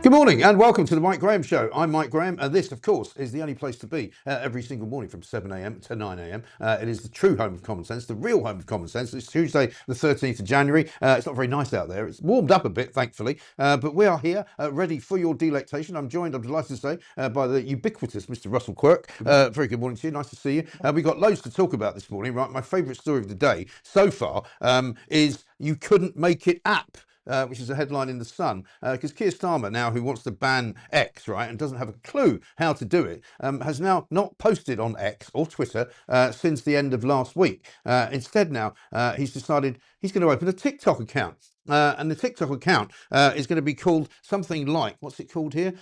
Good morning and welcome to the Mike Graham Show. I'm Mike Graham, and this, of course, is the only place to be every single morning from 7 a.m. to 9 a.m. It is the true home of common sense, the real home of common sense. It's Tuesday, the 13th of January. It's not very nice out there. It's warmed up a bit, thankfully, but we are here ready for your delectation. I'm joined, I'm delighted to say, by the ubiquitous Mr. Russell Quirk. Very good morning to you. Nice to see you. We've got loads to talk about this morning. Right, my favourite story of the day so far is You Couldn't Make It app. Which is a headline in The Sun, because Keir Starmer now, who wants to ban X, right, and doesn't have a clue how to do it, has now not posted on X or Twitter since the end of last week. Instead now, he's decided he's going to open a TikTok account. And the TikTok account is going to be called something like, what's it called here?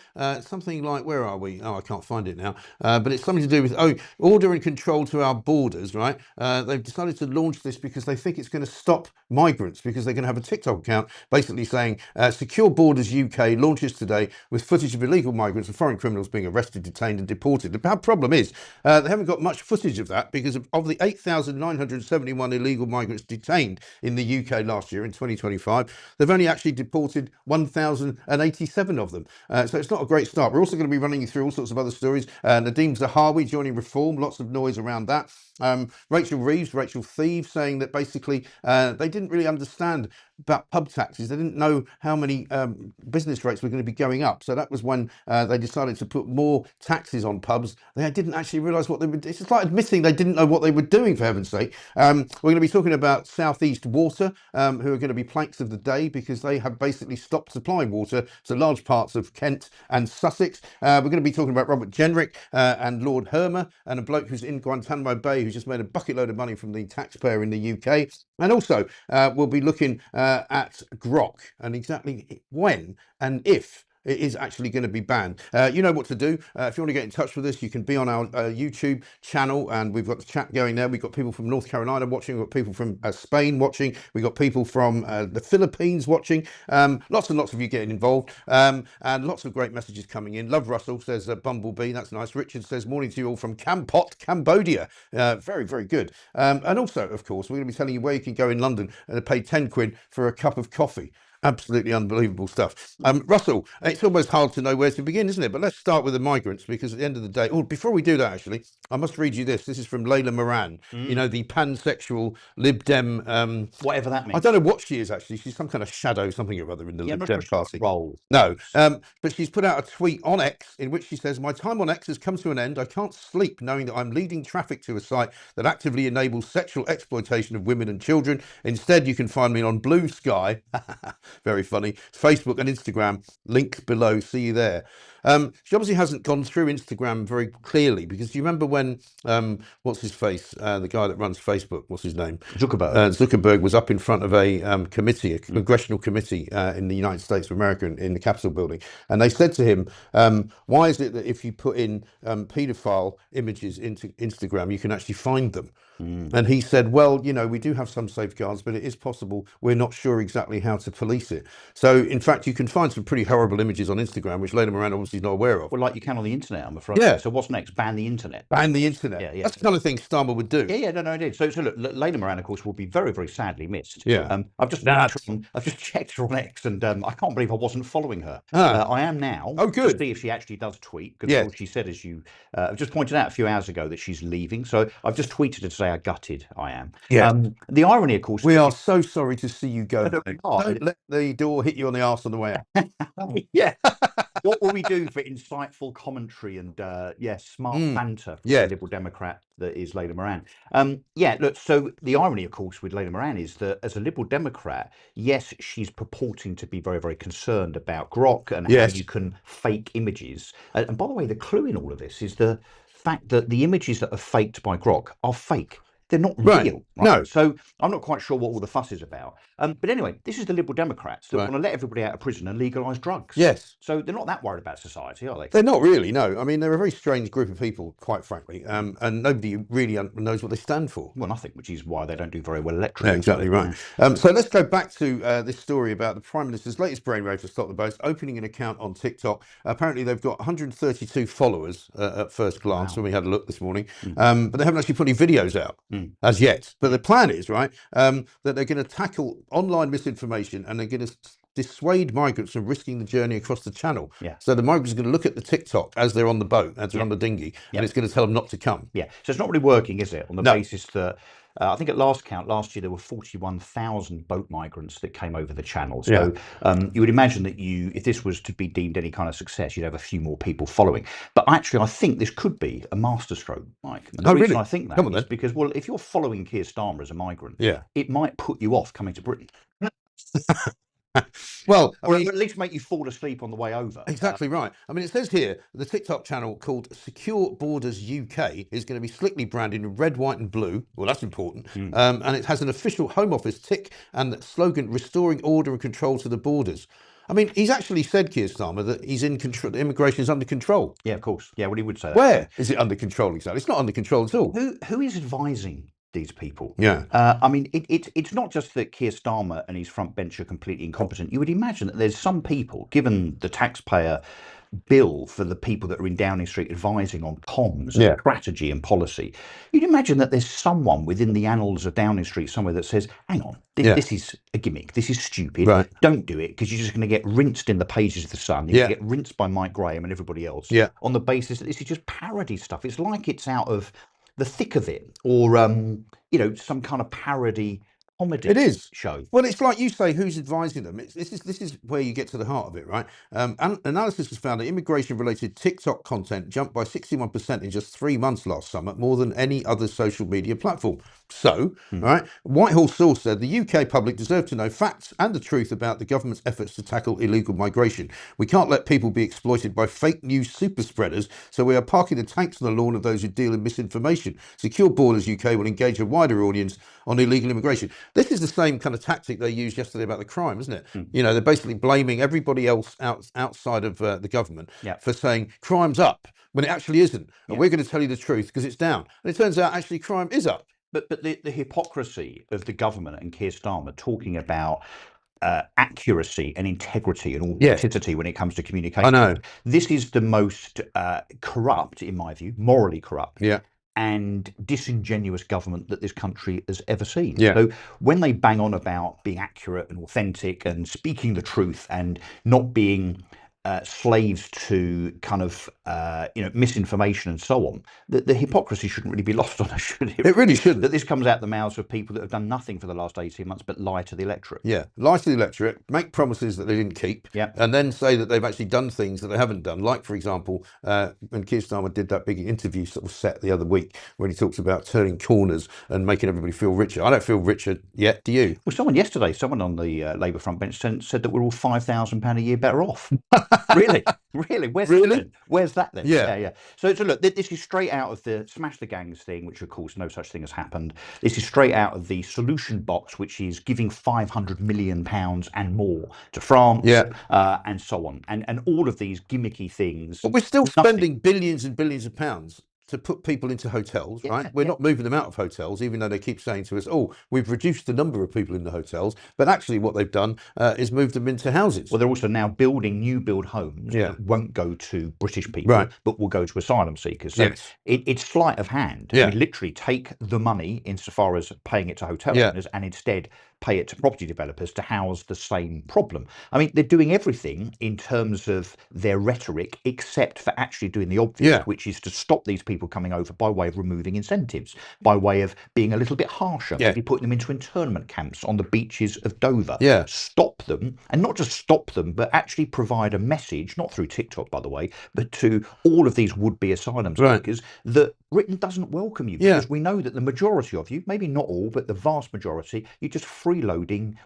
Something like, where are we? Oh, I can't find it now. But it's something to do with, order and control to our borders, right? They've decided to launch this because they think it's going to stop migrants, because they're going to have a TikTok account basically saying, Secure Borders UK launches today with footage of illegal migrants and foreign criminals being arrested, detained and deported. The problem is they haven't got much footage of that, because of the 8,971 illegal migrants detained in the UK last year in 2025, they've only actually deported 1,087 of them. So it's not a great start. We're also going to be running you through all sorts of other stories. Nadeem Zahawi joining Reform, lots of noise around that. Rachel Thieve, saying that basically they didn't really understand about pub taxes. They didn't know how many business rates were going to be going up. So that was when they decided to put more taxes on pubs. They didn't actually realise what they were. It's just like admitting they didn't know what they were doing, for heaven's sake. We're going to be talking about South East Water, who are going to be planks of the day, because they have basically stopped supplying water to large parts of Kent and Sussex. We're going to be talking about Robert Jenrick and Lord Hermer, and a bloke who's in Guantanamo Bay who's just made a bucket load of money from the taxpayer in the UK. And also we'll be looking at grok and exactly when and if it is actually going to be banned. You know what to do. If you want to get in touch with us, you can be on our YouTube channel, and we've got the chat going there. We've got people from North Carolina watching. We've got people from Spain watching. We've got people from the Philippines watching. Lots and lots of you getting involved, and lots of great messages coming in. Love Russell, says Bumblebee. That's nice. Richard says, morning to you all from Kampot, Cambodia. Very, very good. And also, of course, we're going to be telling you where you can go in London and pay 10 quid for a cup of coffee. Absolutely unbelievable stuff. Russell, it's almost hard to know where to begin, isn't it? But let's start with the migrants, because at the end of the day, before we do that, actually, I must read you this. This is from Layla Moran, you know, the pansexual Lib Dem. Whatever that means. I don't know what she is, actually. She's some kind of shadow something or other in the Lib Dem party. Role. No, but she's put out a tweet on X in which she says, my time on X has come to an end. I can't sleep knowing that I'm leading traffic to a site that actively enables sexual exploitation of women and children. Instead, you can find me on Blue Sky. Very funny. Facebook and Instagram, links below. See you there. She obviously hasn't gone through Instagram very clearly, because do you remember when, what's his face, the guy that runs Facebook, what's his name? Zuckerberg was up in front of a committee, a congressional committee in the United States of America, in the Capitol building. And they said to him, why is it that if you put in paedophile images into Instagram, you can actually find them? And he said, well, you know, we do have some safeguards, but it is possible we're not sure exactly how to police it. So, in fact, you can find some pretty horrible images on Instagram, which Layla Moran obviously is not aware of. Well, like you can on the internet, I'm afraid. Yeah. So what's next? Ban the internet. Ban the internet. Yeah. That's the kind of thing Starmer would do. Yeah, no, indeed. So look, Layla Moran, of course, will be very, very sadly missed. Yeah. I've just checked her on X, and I can't believe I wasn't following her. I am now. Oh, good. To see if she actually does tweet, because she said, as you just pointed out a few hours ago, that she's leaving. So I've just tweeted her to say how gutted I am. Yeah. The irony, of course, we are so sorry to see you go. Don't let the door hit you on the arse on the way out. Yeah. What will we do for insightful commentary and smart banter from the Liberal Democrat that is Layla Moran? Look, so the irony, of course, with Layla Moran is that as a Liberal Democrat, yes, she's purporting to be very, very concerned about grok and how you can fake images. And by the way, the clue in all of this is the fact that the images that are faked by grok are fake. They're not real. Right? No. So I'm not quite sure what all the fuss is about. But anyway, this is the Liberal Democrats that want to let everybody out of prison and legalise drugs. Yes. So they're not that worried about society, are they? They're not really, no. I mean, they're a very strange group of people, quite frankly, and nobody really knows what they stand for. Well, nothing, which is why they don't do very well electorally. Yeah, exactly right. So let's go back to this story about the Prime Minister's latest brainwave to stop the boats, opening an account on TikTok. Apparently, they've got 132 followers at first glance when we had a look this morning, but they haven't actually put any videos out as yet. But the plan is, right, that they're going to tackle online misinformation, and they're going to dissuade migrants from risking the journey across the channel. Yeah. So the migrants are going to look at the TikTok as they're on the boat, as they're on the dinghy, and it's going to tell them not to come. Yeah. So it's not really working, is it? On the basis that I think at last count, last year there were 41,000 boat migrants that came over the channel. So you would imagine that if this was to be deemed any kind of success, you'd have a few more people following. But actually, I think this could be a masterstroke, Mike. And the reason I think that is because, well, if you're following Keir Starmer as a migrant, it might put you off coming to Britain. Well, or at least make you fall asleep on the way over. Exactly right. I mean, it says here the TikTok channel called Secure Borders UK is going to be slickly branded in red, white, and blue. Well, that's important. And it has an official Home Office tick and the slogan "Restoring order and control to the borders." I mean, he's actually said, Keir Starmer, that he's in control. Immigration is under control. Yeah, of course. Yeah, well, he would say that. Where is it under control exactly? It's not under control at all. Who is advising these people? Yeah. I mean, it's not just that Keir Starmer and his front bench are completely incompetent. You would imagine that there's some people, given the taxpayer bill for the people that are in Downing Street advising on comms, strategy and policy, you'd imagine that there's someone within the annals of Downing Street somewhere that says, hang on, this is a gimmick, this is stupid, don't do it, because you're just going to get rinsed in the pages of the Sun, you're going to get rinsed by Mike Graham and everybody else, on the basis that this is just parody stuff. It's like it's out of the thick of it, or some kind of parody comedy show. Well, it's like you say, who's advising them? This is where you get to the heart of it, right? Analysis has found that immigration-related TikTok content jumped by 61% in just 3 months last summer, more than any other social media platform. So, right, Whitehall source said the UK public deserve to know facts and the truth about the government's efforts to tackle illegal migration. We can't let people be exploited by fake news super spreaders, so we are parking the tanks on the lawn of those who deal in misinformation. Secure Borders UK will engage a wider audience on illegal immigration. This is the same kind of tactic they used yesterday about the crime, isn't it? You know, they're basically blaming everybody else outside of the government for saying crime's up when it actually isn't. And we're going to tell you the truth because it's down. And it turns out actually crime is up. But the hypocrisy of the government and Keir Starmer talking about accuracy and integrity and authenticity when it comes to communication. I know. This is the most corrupt, in my view, morally corrupt. And disingenuous government that this country has ever seen. So when they bang on about being accurate and authentic and speaking the truth and not being slaves to kind of misinformation and so on, the hypocrisy shouldn't really be lost on us, should it? It really shouldn't. That this comes out the mouths of people that have done nothing for the last 18 months but lie to the electorate. Lie to the electorate, make promises that they didn't keep, and then say that they've actually done things that they haven't done. Like, for example, when Keir Starmer did that big interview sort of set the other week when he talks about turning corners and making everybody feel richer. I don't feel richer yet, do you? Well, someone on the Labour front bench said that we're all £5,000 a year better off. Really? Where's that then? Yeah. So look, this is straight out of the Smash the Gangs thing, which of course no such thing has happened. This is straight out of the solution box, which is giving £500 million and more to France, and so on, and all of these gimmicky things. But we're still spending billions and billions of pounds to put people into hotels, right? We're not moving them out of hotels, even though they keep saying to us, oh, we've reduced the number of people in the hotels. But actually what they've done is moved them into houses. Well, they're also now building new build homes that won't go to British people, but will go to asylum seekers. So it's sleight of hand. We literally take the money insofar as paying it to hotel owners and instead pay it to property developers to house the same problem. I mean, they're doing everything in terms of their rhetoric except for actually doing the obvious, which is to stop these people coming over by way of removing incentives, by way of being a little bit harsher, maybe putting them into internment camps on the beaches of Dover. Stop them, and not just stop them, but actually provide a message, not through TikTok, by the way, but to all of these would-be asylum seekers that Britain doesn't welcome you, because we know that the majority of you, maybe not all, but the vast majority, you're just freeloading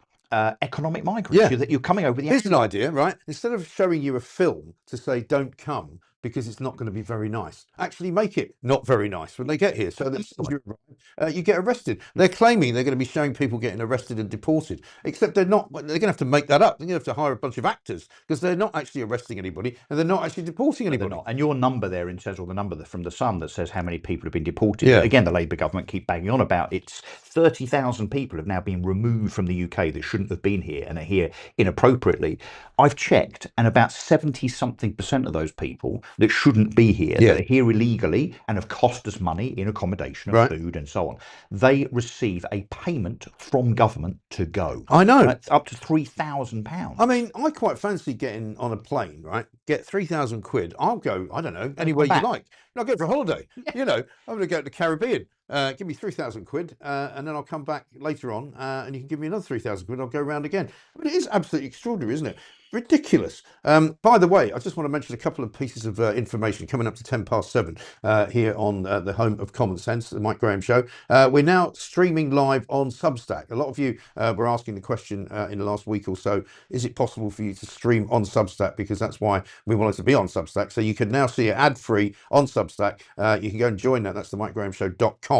economic migrants. You're coming over the. Here's an idea, right? Instead of showing you a film to say don't come because it's not going to be very nice, actually make it not very nice when they get here, so that you get arrested. They're claiming they're going to be showing people getting arrested and deported, except they're not. They're going to have to make that up. They're going to have to hire a bunch of actors because they're not actually arresting anybody and they're not actually deporting anybody. They're not. And your number there in says, or the number from the Sun that says how many people have been deported. Again, the Labour government keep banging on about it's 30,000 people have now been removed from the UK that shouldn't have been here and are here inappropriately. I've checked, and about 70-something% of those people that shouldn't be here, Yeah. that are here illegally and have cost us money in accommodation and Right. food and so on, they receive a payment from government to go. I know. It's up to £3,000. I mean, I quite fancy getting on a plane, right? Get 3,000 quid. I'll go, I don't know, anywhere you like. I'll go for a holiday. You know, I'm going to go to the Caribbean. Give me 3,000 quid, and then I'll come back later on, and you can give me another 3,000 quid. I'll go around again. I mean, it is absolutely extraordinary, isn't it? Ridiculous. By the way, I just want to mention a couple of pieces of information coming up to 7:10 here on the home of Common Sense, the Mike Graham Show. We're now streaming live on Substack. A lot of you were asking the question in the last week or so, is it possible for you to stream on Substack? Because that's why we wanted to be on Substack. So you can now see it ad-free on Substack. You can go and join that. That's the mikegrahamshow.com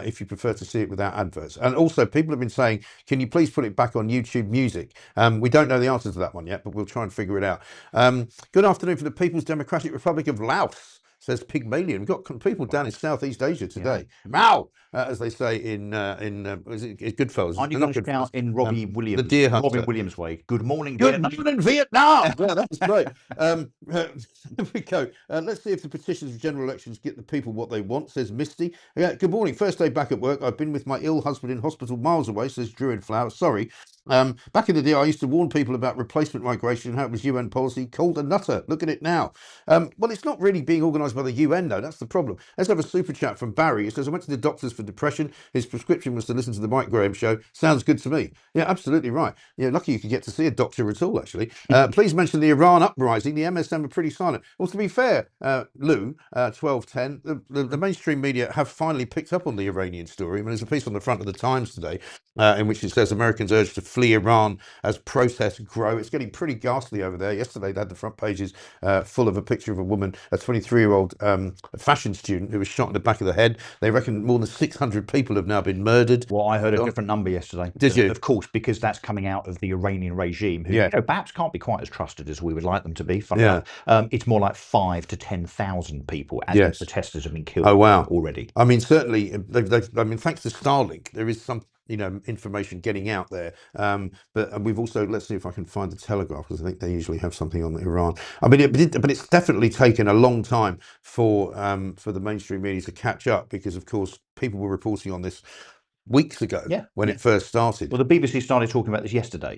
if you prefer to see it without adverts. And also, people have been saying, can you please put it back on YouTube Music? We don't know the answer to that one yet, but we'll try and figure it out. Good afternoon from the People's Democratic Republic of Laos, says Pygmalion. We've got people down in Southeast Asia today. Mao, as they say in is it Goodfellas? Aren't you going to shout in Robbie Williams? The Deer Hunter. Robin Williams way. Good morning, Good Vietnam. morning, Vietnam. Yeah, that's great. There we go. Let's see if the petitions for general elections get the people what they want, says Misty. Good morning. First day back at work. I've been with my ill husband in hospital miles away, says Drew in Flower. Sorry. Back in the day, I used to warn people about replacement migration and how it was UN policy. Called a nutter. Look at it now. Well, it's not really being organised by the UN, though. That's the problem. Let's have a super chat from Barry. It says, I went to the doctors for depression. His prescription was to listen to the Mike Graham Show. Sounds good to me. Yeah, absolutely right. Yeah, lucky you could get to see a doctor at all, actually. Please mention the Iran uprising. The MSM are pretty silent. Well, to be fair, Lou, 1210, the mainstream media have finally picked up on the Iranian story. I mean, there's a piece on the front of the Times today in which it says Americans urged to flee Iran as protests grow. It's getting pretty ghastly over there. Yesterday, they had the front pages full of a picture of a woman, a 23-year-old fashion student who was shot in the back of the head. They reckon more than 600 people have now been murdered. Well, I heard a different number yesterday. Did you? Of course, because that's coming out of the Iranian regime, who perhaps can't be quite as trusted as we would like them to be. It's more like 5,000 to 10,000 people as the protesters have been killed already. I mean, certainly, I mean, thanks to Starlink, there is some information getting out there. But we've also, let's see if I can find the Telegraph, because I think they usually have something on Iran. I mean, but it's definitely taken a long time for the mainstream media to catch up, because of course people were reporting on this weeks ago when it first started. Well, the BBC started talking about this yesterday.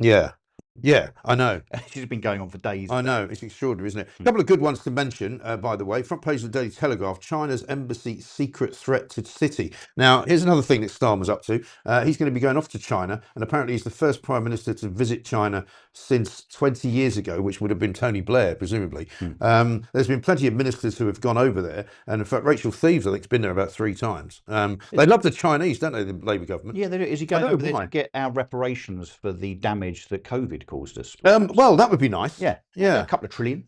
Yeah, I know. This has been going on for days. I know. It's extraordinary, isn't it? A couple of good ones to mention, by the way. Front page of the Daily Telegraph, China's embassy secret threat to city. Now, here's another thing that Starmer's up to. He's going to be going off to China, and apparently he's the first Prime Minister to visit China since 20 years ago, which would have been Tony Blair, presumably. There's been plenty of ministers who have gone over there, and in fact, Rachel Thieves, I think, has been there about 3 times. They love the Chinese, don't they, the Labour government? Yeah, they do. Is he going over there to get our reparations for the damage that COVID caused us? Well, that would be nice. Yeah. A couple of trillion.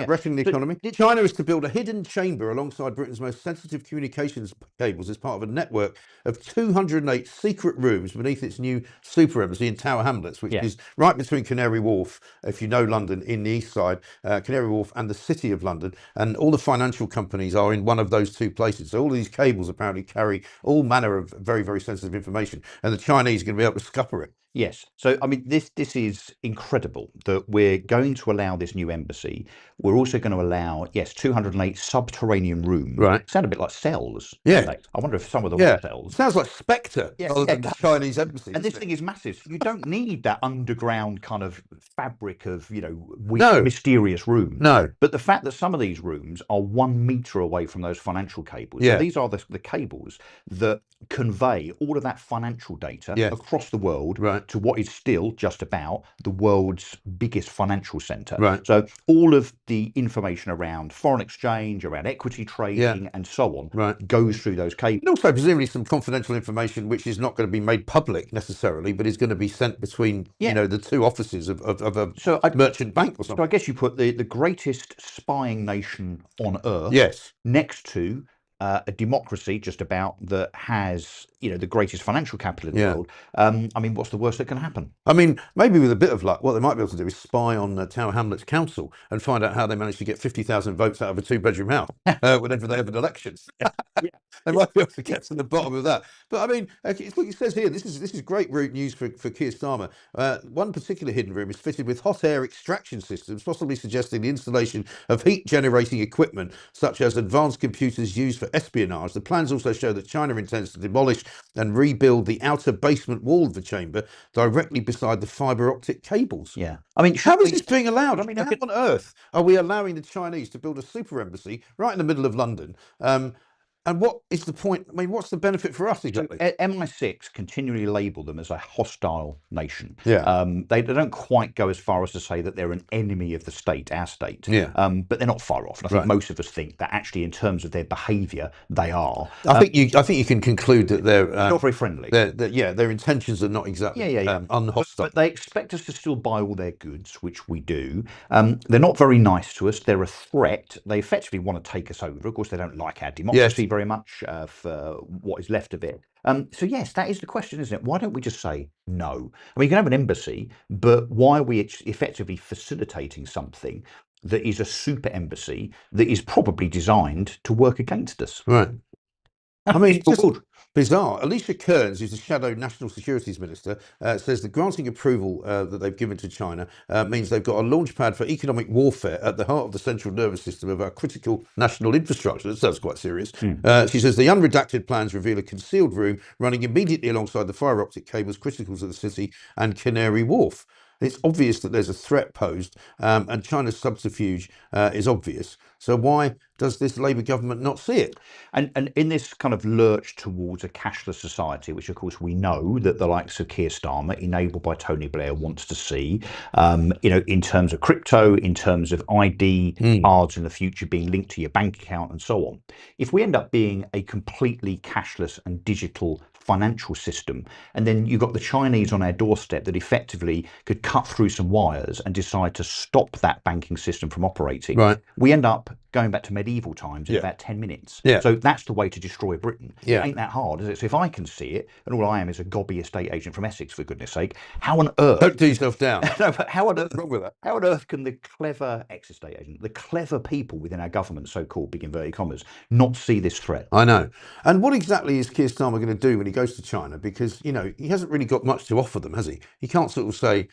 Wrecking the economy. China is to build a hidden chamber alongside Britain's most sensitive communications cables as part of a network of 208 secret rooms beneath its new super embassy in Tower Hamlets, which is right between Canary Wharf, if you know London, in the east side, Canary Wharf and the City of London. And all the financial companies are in one of those 2 places. So all of these cables apparently carry all manner of very, very sensitive information. And the Chinese are going to be able to scupper it. Yes. So, I mean, this is incredible that we're going to allow this new embassy. We're also going to allow, 208 subterranean rooms. Right. Sound a bit like cells. Yeah. I wonder if some of them are cells. Sounds like Spectre rather than the Chinese embassy. And this thing is massive. You don't need that underground kind of fabric of, weird, mysterious rooms. No. But the fact that some of these rooms are 1 meter away from those financial cables. So these are the cables that convey all of that financial data across the world to what is still just about the world's biggest financial center. Right. So all of the information around foreign exchange, around equity trading and so on goes through those cables. And also presumably some confidential information which is not going to be made public necessarily, but is going to be sent between the 2 offices of a merchant bank or something. So I guess you put the greatest spying nation on earth next to a democracy just about that has the greatest financial capital in the world. I mean, what's the worst that can happen? I mean, maybe with a bit of luck, what they might be able to do is spy on Tower Hamlets Council and find out how they managed to get 50,000 votes out of a 2-bedroom house whenever they have an election. They might be able to get to the bottom of that. But I mean, it's what it says here. This is great route news for Keir Starmer. One particular hidden room is fitted with hot air extraction systems, possibly suggesting the installation of heat generating equipment, such as advanced computers used for espionage. The plans also show that China intends to demolish and rebuild the outer basement wall of the chamber directly beside the fibre optic cables. Yeah. I mean, how is this being allowed? I mean, how on earth are we allowing the Chinese to build a super embassy right in the middle of London? And what is the point? I mean, what's the benefit for us exactly? So, MI6 continually label them as a hostile nation. Yeah. They don't quite go as far as to say that they're an enemy of the state, our state. Yeah. But they're not far off. And I think most of us think that actually, in terms of their behaviour, they are. I think you can conclude that they're not very friendly. Their intentions are not exactly unhostile. But they expect us to still buy all their goods, which we do. They're not very nice to us. They're a threat. They effectively want to take us over. Of course, they don't like our democracy very much, for what is left of it. So yes, that is the question, isn't it? Why don't we just say no? I mean, you can have an embassy, but why are we effectively facilitating something that is a super embassy that is probably designed to work against us? Right. I mean, it's just bizarre. Alicia Kearns, who's the shadow National Securities Minister, says the granting approval that they've given to China means they've got a launch pad for economic warfare at the heart of the central nervous system of our critical national infrastructure. That sounds quite serious. She says the unredacted plans reveal a concealed room running immediately alongside the fibre optic cables critical to the city and Canary Wharf. It's obvious that there's a threat posed, and China's subterfuge is obvious. So why does this Labour government not see it? And in this kind of lurch towards a cashless society, which of course we know that the likes of Keir Starmer, enabled by Tony Blair, wants to see, in terms of crypto, in terms of ID cards in the future being linked to your bank account and so on. If we end up being a completely cashless and digital financial system, and then you've got the Chinese on our doorstep that effectively could cut through some wires and decide to stop that banking system from operating, we end up going back to medieval times in about 10 minutes. So that's the way to destroy Britain. It ain't that hard, is it? So if I can see it, and all I am is a gobby estate agent from Essex, for goodness sake, how on earth... Don't do yourself down. No, but how on earth, wrong with that? How on earth can the clever ex-estate agent, the clever people within our government, so-called, big inverted commas, not see this threat? I know. And what exactly is Keir Starmer going to do when he goes to China? Because, he hasn't really got much to offer them, has he? He can't sort of say,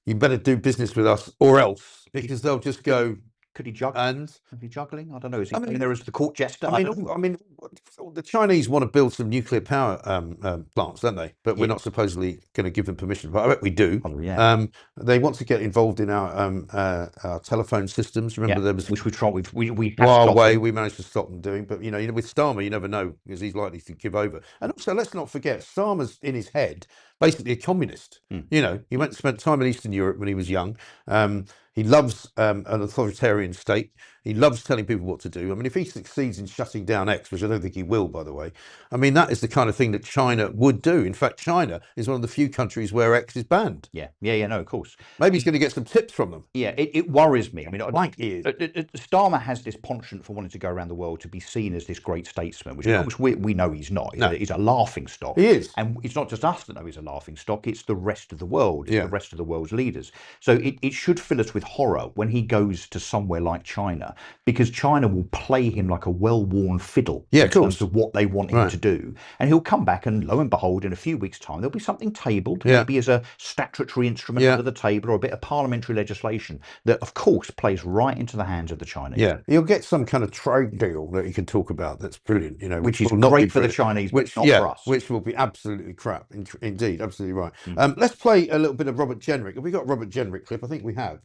you better do business with us or else, because they'll just go... Could he juggle? And is he juggling? I don't know. Is he there as the court jester? I mean, the Chinese want to build some nuclear power plants, don't they? But we're not supposedly going to give them permission. But I bet we do. They want to get involved in our telephone systems. Remember, there was which we tried. We Huawei. We managed to stop them doing. But with Starmer, you never know, because he's likely to give over. And also, let's not forget, Starmer's in his head basically a communist. He went and spent time in Eastern Europe when he was young. He loves an authoritarian state. He loves telling people what to do. I mean, if he succeeds in shutting down X, which I don't think he will, by the way, I mean, that is the kind of thing that China would do. In fact, China is one of the few countries where X is banned. No, of course. Maybe he's going to get some tips from them. It worries me. I mean, Starmer has this penchant for wanting to go around the world to be seen as this great statesman, which of course we know he's not. He's a laughing stock. He is. And it's not just us that know he's a laughing stock, it's the rest of the world, it's the rest of the world's leaders. So it should fill us with horror when he goes to somewhere like China, because China will play him like a well-worn fiddle in terms of what they want him to do. And he'll come back and lo and behold, in a few weeks' time, there'll be something tabled, maybe as a statutory instrument under the table or a bit of parliamentary legislation that, of course, plays right into the hands of the Chinese. He'll get some kind of trade deal that he can talk about that's brilliant, which is great for the Chinese, but not for us. Which will be absolutely crap, indeed, absolutely right. Let's play a little bit of Robert Jenrick. Have we got a Robert Jenrick clip? I think we have.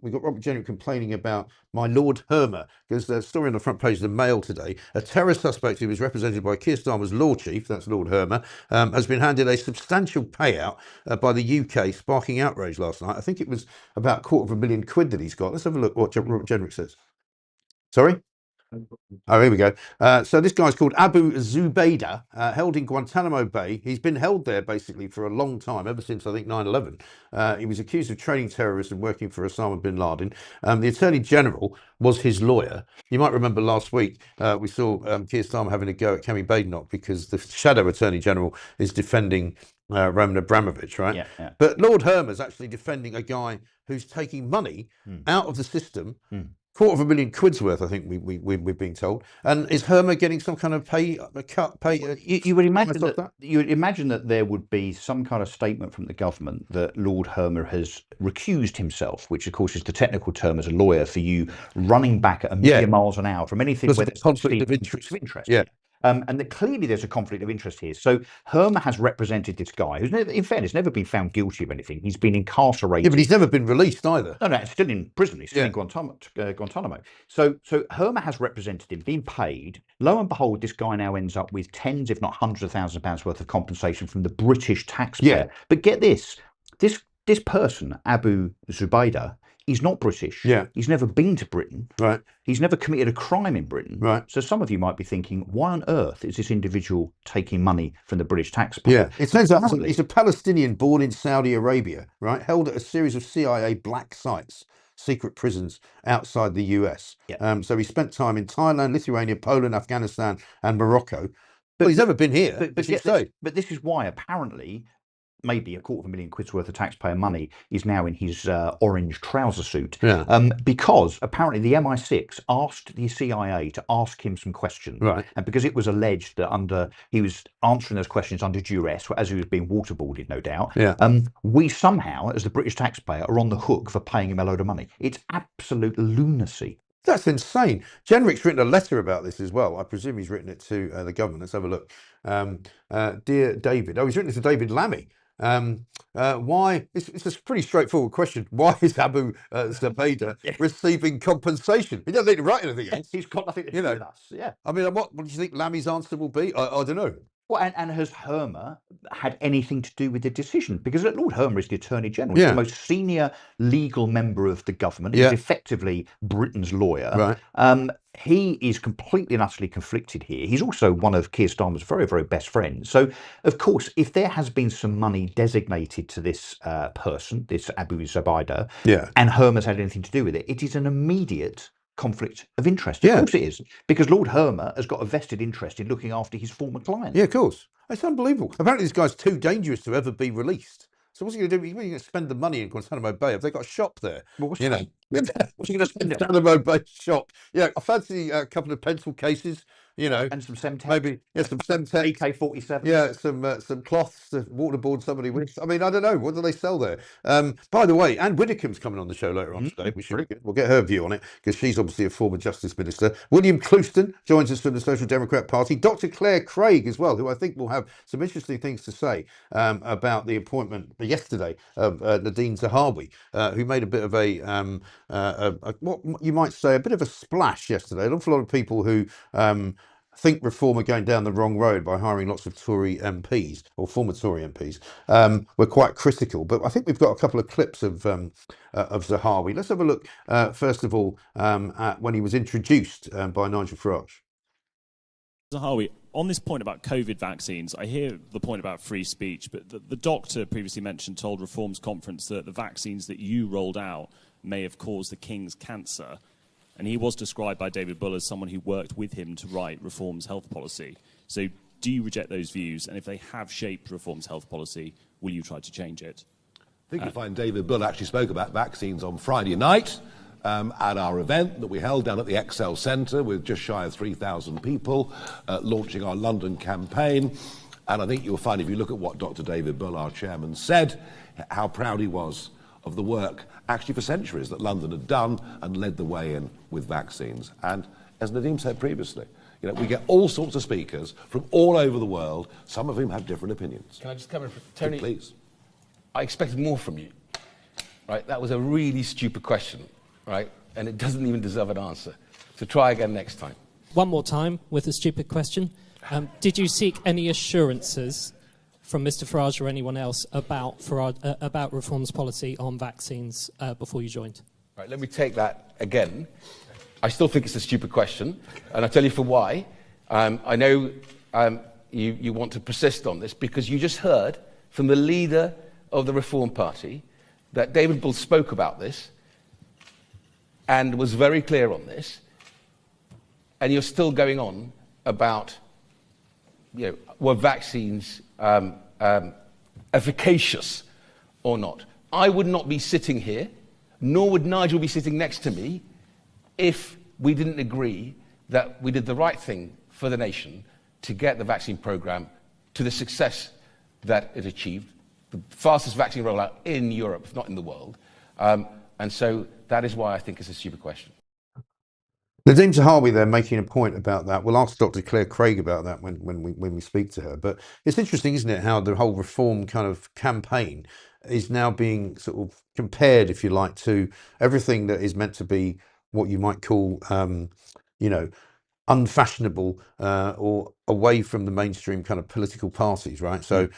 We've got Robert Jenrick complaining about my Lord Hermer, because the story on the front page of the Mail today, a terror suspect who was represented by Keir Starmer's Law Chief, that's Lord Hermer, has been handed a substantial payout by the UK, sparking outrage last night. I think it was about £250,000 that he's got. Let's have a look what Robert Jenrick says. Sorry? Oh, here we go. So this guy's called Abu Zubaydah, held in Guantanamo Bay. He's been held there basically for a long time, ever since I think 9/11. He was accused of training terrorists and working for Osama bin Laden. The Attorney General was his lawyer. You might remember last week we saw Keir Starmer having a go at Kemi Badenoch because the shadow Attorney General is defending Roman Abramovich, right? But Lord Hermer's actually defending a guy who's taking money out of the system 250,000 quid's worth, I think we're being told. And is Herma getting some kind of cut? You would imagine that there would be some kind of statement from the government that Lord Herma has recused himself, which of course is the technical term as a lawyer for you running back at a million miles an hour from anything where there's conflict of interest. Yeah. And that clearly there's a conflict of interest here. So Herma has represented this guy who's, in fairness, never been found guilty of anything. He's been incarcerated. Yeah, but he's never been released either. No, he's still in prison. He's still in Guantanamo. So Herma has represented him, been paid. Lo and behold, this guy now ends up with tens, if not hundreds of thousands of pounds worth of compensation from the British taxpayer. Yeah. But get this person, Abu Zubaydah, he's not British. Yeah. He's never been to Britain. Right. He's never committed a crime in Britain. Right. So some of you might be thinking, why on earth is this individual taking money from the British taxpayer? Yeah. It turns out he's a Palestinian born in Saudi Arabia, right? Held at a series of CIA black sites, secret prisons outside the US. Yeah. So he spent time in Thailand, Lithuania, Poland, Afghanistan, and Morocco. But he's never been here. But this is why apparently maybe 250,000 quid's worth of taxpayer money is now in his orange trouser suit. Yeah. Because apparently the MI6 asked the CIA to ask him some questions. Right. And because it was alleged that he was answering those questions under duress, as he was being waterboarded, no doubt. Yeah. We somehow, as the British taxpayer, are on the hook for paying him a load of money. It's absolute lunacy. That's insane. Jenrick's written a letter about this as well. I presume he's written it to the government. Let's have a look. Dear David. Oh, he's written it to David Lammy. Why? It's a pretty straightforward question. Why is Abu Zubaydah receiving compensation? He doesn't need to write anything else. He's got nothing to do with us. Yeah. I mean, what do you think Lammy's answer will be? I don't know. Well, and has Herma had anything to do with the decision? Because Lord Herma is the Attorney General. He's the most senior legal member of the government. He's effectively Britain's lawyer. Right. He is completely and utterly conflicted here. He's also one of Keir Starmer's very, very best friends. So, of course, if there has been some money designated to this person, this Abu Zubaydah, and Herma's had anything to do with it, it is an immediate conflict of interest. Of course it is, because Lord Herma has got a vested interest in looking after his former client. Yeah, of course. It's unbelievable. Apparently this guy's too dangerous to ever be released. So what's he going to do? He's going to spend the money in Guantanamo Bay. Have they got a shop there? Well, what's he going to spend it on? Guantanamo Bay shop. Yeah, I fancy a couple of pencil cases, and some Semtex. Maybe some Semtex. AK-47. Yeah, some cloths to waterboard somebody with. I mean, I don't know. What do they sell there? By the way, Anne Widdecombe's coming on the show later on today. We'll get her view on it because she's obviously a former Justice Minister. William Clouston joins us from the Social Democrat Party. Dr. Claire Craig as well, who I think will have some interesting things to say about the appointment yesterday of Nadine Zahawi, who made a bit of what you might say a bit of a splash yesterday. An awful lot of people who think Reform are going down the wrong road by hiring lots of Tory MPs or former Tory MPs. We're quite critical, but I think we've got a couple of clips of Zahawi. Let's have a look first of all at when he was introduced by Nigel Farage. Zahawi, on this point about COVID vaccines, I hear the point about free speech, but the doctor previously mentioned told Reform's conference that the vaccines that you rolled out may have caused the King's cancer. And he was described by David Bull as someone who worked with him to write Reform's health policy. So do you reject those views? And if they have shaped Reform's health policy, will you try to change it? I think you'll find David Bull actually spoke about vaccines on Friday night at our event that we held down at the Excel Centre with just shy of 3,000 people launching our London campaign. And I think you'll find if you look at what Dr. David Bull, our chairman, said, how proud he was of the work actually for centuries that London had done and led the way in with vaccines. And as Nadeem said previously, we get all sorts of speakers from all over the world, some of whom have different opinions. Can I just come in? Tony, please. I expected more from you, right? That was a really stupid question, right? And it doesn't even deserve an answer. So try again next time. One more time with a stupid question. Did you seek any assurances from Mr. Farage or anyone else about Reform's policy on vaccines before you joined? Right, let me take that again. I still think it's a stupid question, and I'll tell you for why. I know you want to persist on this because you just heard from the leader of the Reform Party that David Bull spoke about this and was very clear on this, and you're still going on about, were vaccines efficacious or not. I would not be sitting here, nor would Nigel be sitting next to me, if we didn't agree that we did the right thing for the nation to get the vaccine programme to the success that it achieved, the fastest vaccine rollout in Europe, if not in the world. And so that is why I think it's a stupid question. Nadeem Zahawi there making a point about that. We'll ask Dr. Claire Craig about that when we speak to her. But it's interesting, isn't it, how the whole reform kind of campaign is now being sort of compared, if you like, to everything that is meant to be what you might call, you know, unfashionable or away from the mainstream kind of political parties, right? So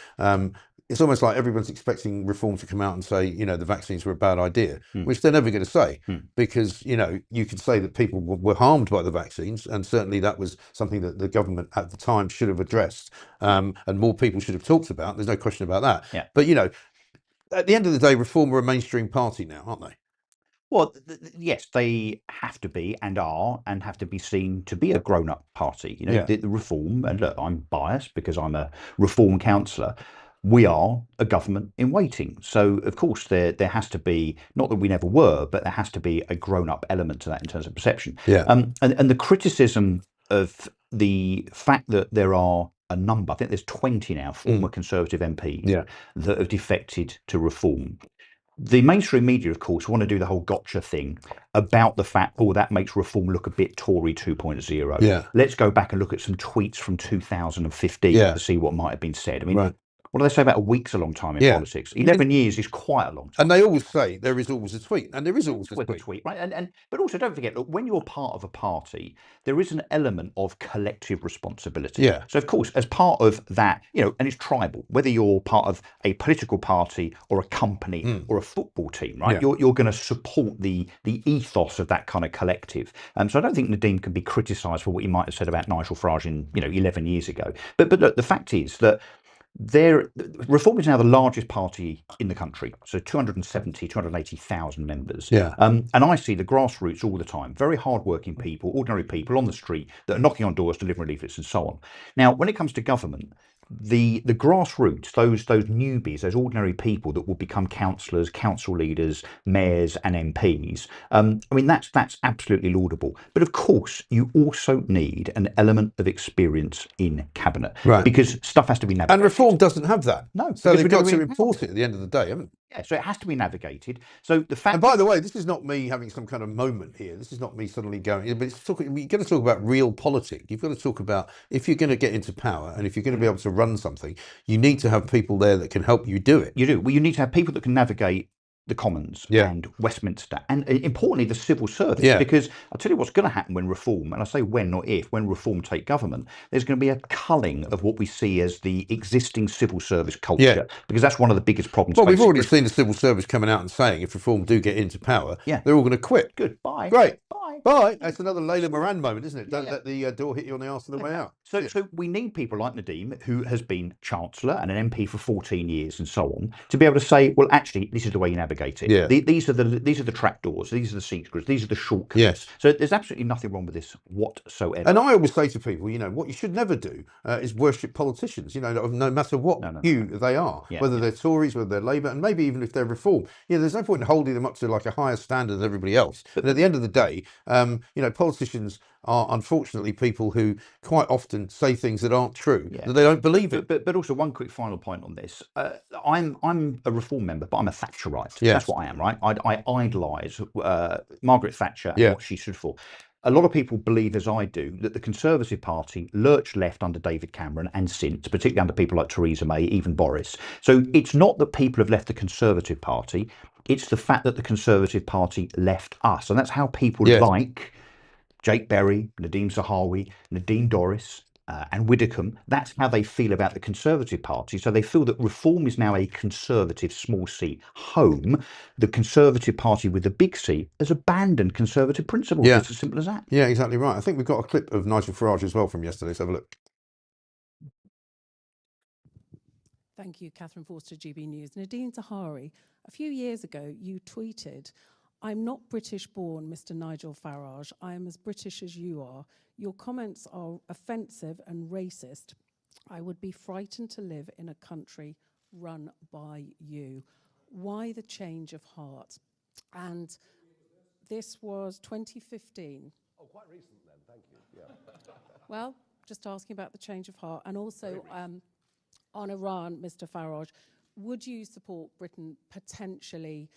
it's almost like everyone's expecting reform to come out and say, you know, the vaccines were a bad idea, which they're never going to say, because, you know, you could say that people were harmed by the vaccines, and certainly that was something that the government at the time should have addressed, and more people should have talked about. There's no question about that. Yeah. But, you know, at the end of the day, Reform are a mainstream party now, aren't they? Well, yes, they have to be and are, and have to be seen to be a grown-up party. You know, Yeah. the Reform, and look, I'm biased because I'm a Reform councillor. We are a government in waiting. So, of course, there has to be, not that we never were, but there has to be a grown-up element to that in terms of perception. Yeah. And the criticism of the fact that there are a number, I think there's 20 now, former Conservative MPs Yeah. that have defected to Reform. The mainstream media, of course, want to do the whole gotcha thing about the fact, oh, that makes Reform look a bit Tory 2.0. Yeah. Let's go back and look at some tweets from 2015 Yeah. to see what might have been said. I mean, Right. what do they say about a week's a long time in Yeah. politics? 11 years is quite a long time. And they always say there is always a tweet, and there is always a With a tweet. tweet, right? But also don't forget, look, when you're part of a party, there is an element of collective responsibility. Yeah. So of course, as part of that, you know, and it's tribal, whether you're part of a political party or a company or a football team, right? Yeah. You're going to support the ethos of that kind of collective. So I don't think Nadeem can be criticised for what he might have said about Nigel Farage in, you know, 11 years ago. But look, the fact is that Reform is now the largest party in the country, so 280,000 members. Yeah. And I see the grassroots all the time, very hardworking people, ordinary people on the street that are knocking on doors, delivering leaflets and so on. Now, when it comes to government, the grassroots, those newbies, those ordinary people that will become councillors, council leaders, mayors and MPs, I mean, that's absolutely laudable. But of course, you also need an element of experience in cabinet, Right. because stuff has to be navigated. And Reform doesn't have that. No, So because they've we're got gonna to be- import it at the end of the day, haven't they? Yeah, so it has to be navigated. So the fact. And by the way, this is not me having some kind of moment here. This is not me suddenly going, but it's talking, you've got to talk about real politics. You've got to talk about, if you're going to get into power and if you're going to be able to run something, you need to have people there that can help you do it. You do. Well, you need to have people that can navigate the Commons and Westminster, and importantly the civil service, because I'll tell you what's going to happen when Reform, and I say when, not if, when Reform take government, there's going to be a culling of what we see as the existing civil service culture, because that's one of the biggest problems. Well, we've already seen the civil service coming out and saying if Reform do get into power, they're all going to quit. Good. Bye. Great. Bye. Bye. That's another Layla Moran moment, isn't it? Don't let the door hit you on the arse on the way out. So we need people like Nadeem, who has been Chancellor and an MP for 14 years and so on, to be able to say, well, actually, this is the way you navigate it. Yeah. These are the trapdoors, these are the secrets, these are the shortcuts. Yes. So there's absolutely nothing wrong with this whatsoever. And I always say to people, you know, what you should never do is worship politicians, you know, no matter what hue they are, whether they're Tories, whether they're Labour, and maybe even if they're Reform. You know, there's no point in holding them up to like a higher standard than everybody else. But at the end of the day, you know, politicians are unfortunately people who quite often say things that aren't true, that they don't believe it. But also one quick final point on this. I'm a Reform member, but I'm a Thatcherite. Yes. That's what I am, right? I idolise Margaret Thatcher and what she stood for. A lot of people believe, as I do, that the Conservative Party lurched left under David Cameron and since, particularly under people like Theresa May, even Boris. So it's not that people have left the Conservative Party, it's the fact that the Conservative Party left us. And that's how people like Jake Berry, Nadeem Zahawi, Nadine Dorries, and Widdicombe, that's how they feel about the Conservative Party. So they feel that Reform is now a Conservative small C home. The Conservative Party with the big C has abandoned Conservative principles. Yeah. It's as simple as that. Yeah, exactly right. I think we've got a clip of Nigel Farage as well from yesterday. Let's have a look. Thank you, Catherine Forster, GB News. Nadine Zahawi, a few years ago, you tweeted, "I'm not British born, Mr. Nigel Farage. I am as British as you are. Your comments are offensive and racist. I would be frightened to live in a country run by you." Why the change of heart? And This was 2015. Oh, quite recent then, thank you. Yeah. Well, just asking about the change of heart. And also on Iran, Mr. Farage, would you support Britain potentially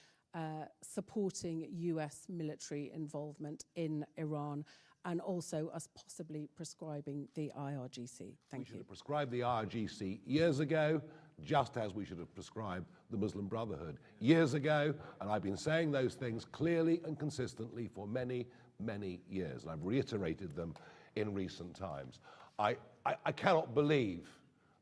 supporting US military involvement in Iran, and also us possibly prescribing the IRGC? Thank We should you. have prescribed the IRGC years ago, just as we should have prescribed the Muslim Brotherhood years ago, and I've been saying those things clearly and consistently for many, many years, and I've reiterated them in recent times. I cannot believe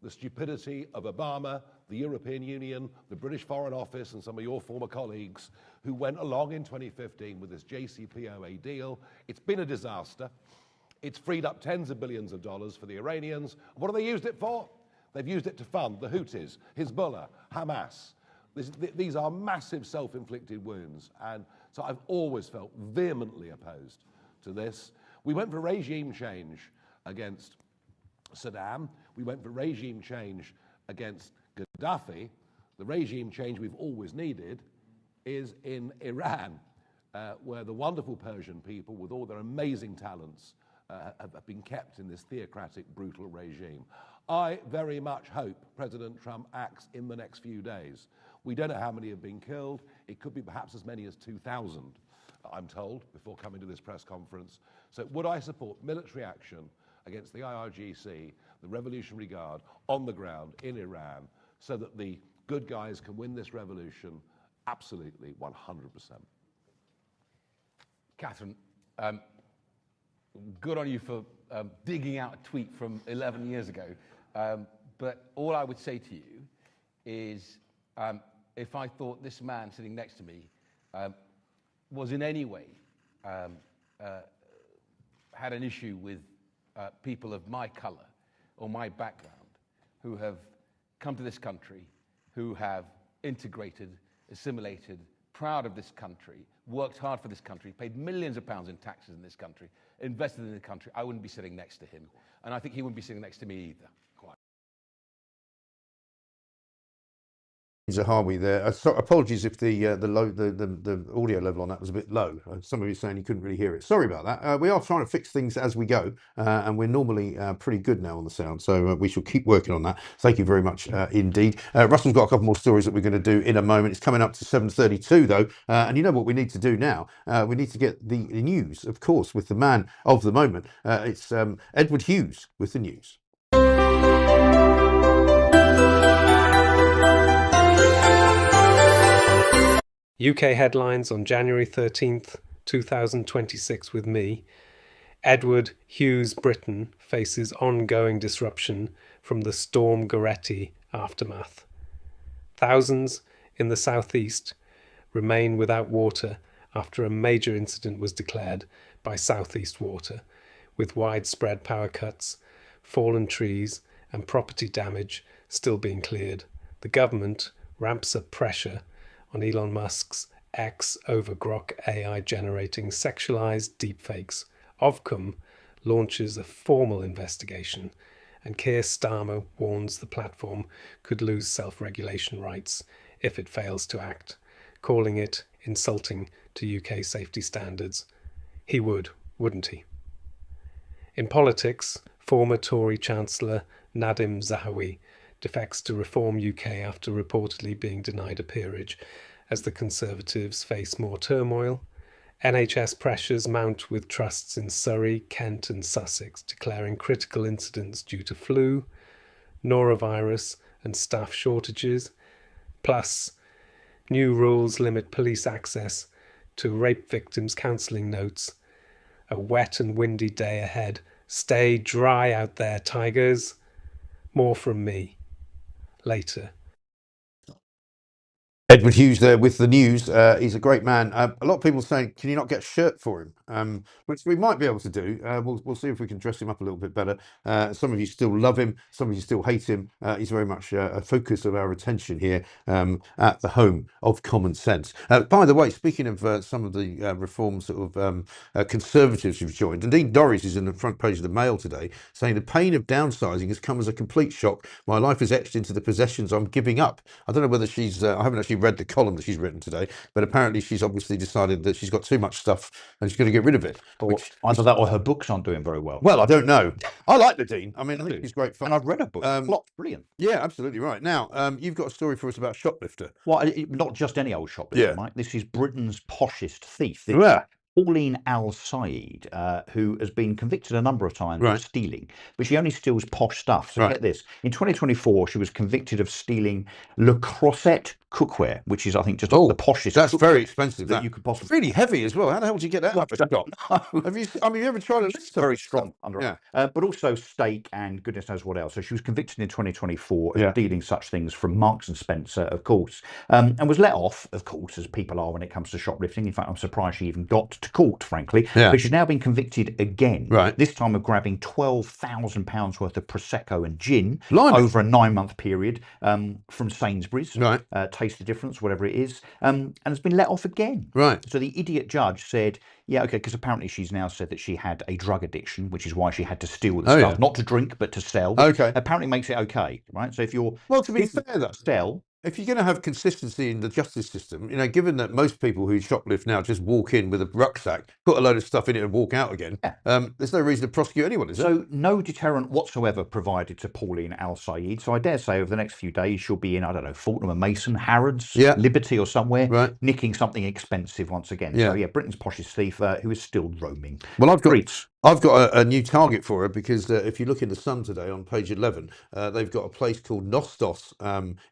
the stupidity of Obama, the European Union, the British Foreign Office, and some of your former colleagues who went along in 2015 with this JCPOA deal. It's been a disaster. It's freed up tens of billions of dollars for the Iranians. What have they used it for? They've used it to fund the Houthis, Hezbollah, Hamas. These are massive self-inflicted wounds, and so I've always felt vehemently opposed to this. We went for regime change against Saddam. We went for regime change against Gaddafi. The regime change we've always needed is in Iran, where the wonderful Persian people, with all their amazing talents, have been kept in this theocratic, brutal regime. I very much hope President Trump acts in the next few days. We don't know how many have been killed. It could be perhaps as many as 2,000, I'm told, before coming to this press conference. So would I support military action against the IRGC, the Revolutionary Guard, on the ground in Iran, so that the good guys can win this revolution? Absolutely, 100%. Catherine, good on you for digging out a tweet from 11 years ago. But all I would say to you is, if I thought this man sitting next to me was in any way had an issue with people of my colour or my background who have come to this country, who have integrated, assimilated, proud of this country, worked hard for this country, paid millions of pounds in taxes in this country, invested in the country, I wouldn't be sitting next to him. And I think he wouldn't be sitting next to me either. Zahawi there. So apologies if the audio level on that was a bit low. Some of you saying you couldn't really hear it. Sorry about that. We are trying to fix things as we go, and we're normally pretty good now on the sound, so we shall keep working on that. Thank you very much indeed. Russell's got a couple more stories that we're going to do in a moment. It's coming up to 7:32 though, and you know what we need to do now? We need to get the news, of course, with the man of the moment. It's Edward Hughes with the news. UK headlines on January 13th, 2026 with me. Edward Hughes Britain faces ongoing disruption from the Storm Goretti aftermath. Thousands in the southeast remain without water after a major incident was declared by South East Water, with widespread power cuts, fallen trees and property damage still being cleared. The government ramps up pressure on Elon Musk's X over Grok AI generating sexualized deepfakes. Ofcom launches a formal investigation, and Keir Starmer warns the platform could lose self-regulation rights if it fails to act, calling it insulting to UK safety standards. He would, wouldn't he? In politics, former Tory Chancellor Nadim Zahawi defects to Reform UK after reportedly being denied a peerage as the Conservatives face more turmoil. NHS pressures mount with trusts in Surrey, Kent and Sussex declaring critical incidents due to flu, norovirus and staff shortages. Plus, new rules limit police access to rape victims' counselling notes. A wet and windy day ahead. Stay dry out there, tigers. More from me later. Edward Hughes there with the news. He's a great man. A lot of people saying, can you not get a shirt for him? which we might be able to do. We'll see if we can dress him up a little bit better. Some of you still love him, some of you still hate him. He's very much a focus of our attention here at the home of common sense. By the way, speaking of some of the reform sort of conservatives who've joined, Indeed Dorries is in the front page of the Mail today saying the pain of downsizing has come as a complete shock. My life is etched into the possessions I'm giving up. I don't know whether she's, I haven't actually read the column that she's written today, but apparently she's obviously decided that she's got too much stuff and she's going to get rid of it. Either that or her books aren't doing very well. Well, I don't know. I like Nadine. I mean, I think she's great fun. And I've read her book. Plot's brilliant. Yeah, absolutely right. Now, you've got a story for us about Shoplifter. Well, not just any old shoplifter, Mike. This is Britain's poshest thief. Yeah. Pauline Al-Said, who has been convicted a number of times of stealing, but she only steals posh stuff. So get this. In 2024, she was convicted of stealing Le Creuset cookware, which is, I think, just the poshest. That's very expensive. That you could possibly. It's really heavy as well. How the hell did you get that up a shop? Have you ever tried it? It's very strong under but also steak and goodness knows what else. So she was convicted in 2024 of stealing such things from Marks and Spencer, of course, and was let off, of course, as people are when it comes to shoplifting. In fact, I'm surprised she even got to court, frankly. But she's now been convicted again. This time of grabbing £12,000 worth of Prosecco and gin over a 9-month period from Sainsbury's. Taste the difference, whatever it is, and has been let off again. So the idiot judge said, yeah, okay, because apparently she's now said that she had a drug addiction, which is why she had to steal the stuff, not to drink, but to sell. Apparently makes it okay, right? So if you're... Well, to be fair, though, sell... If you're going to have consistency in the justice system, you know, given that most people who shoplift now just walk in with a rucksack, put a load of stuff in it and walk out again, there's no reason to prosecute anyone, is there? So no deterrent whatsoever provided to Pauline Al-Said. So I dare say over the next few days she'll be in, I don't know, Fortnum and Mason, Harrods, Liberty or somewhere, nicking something expensive once again. So yeah, Britain's poshest thief who is still roaming. Well, I've got a new target for her because if you look in the Sun today on page 11, they've got a place called Nostos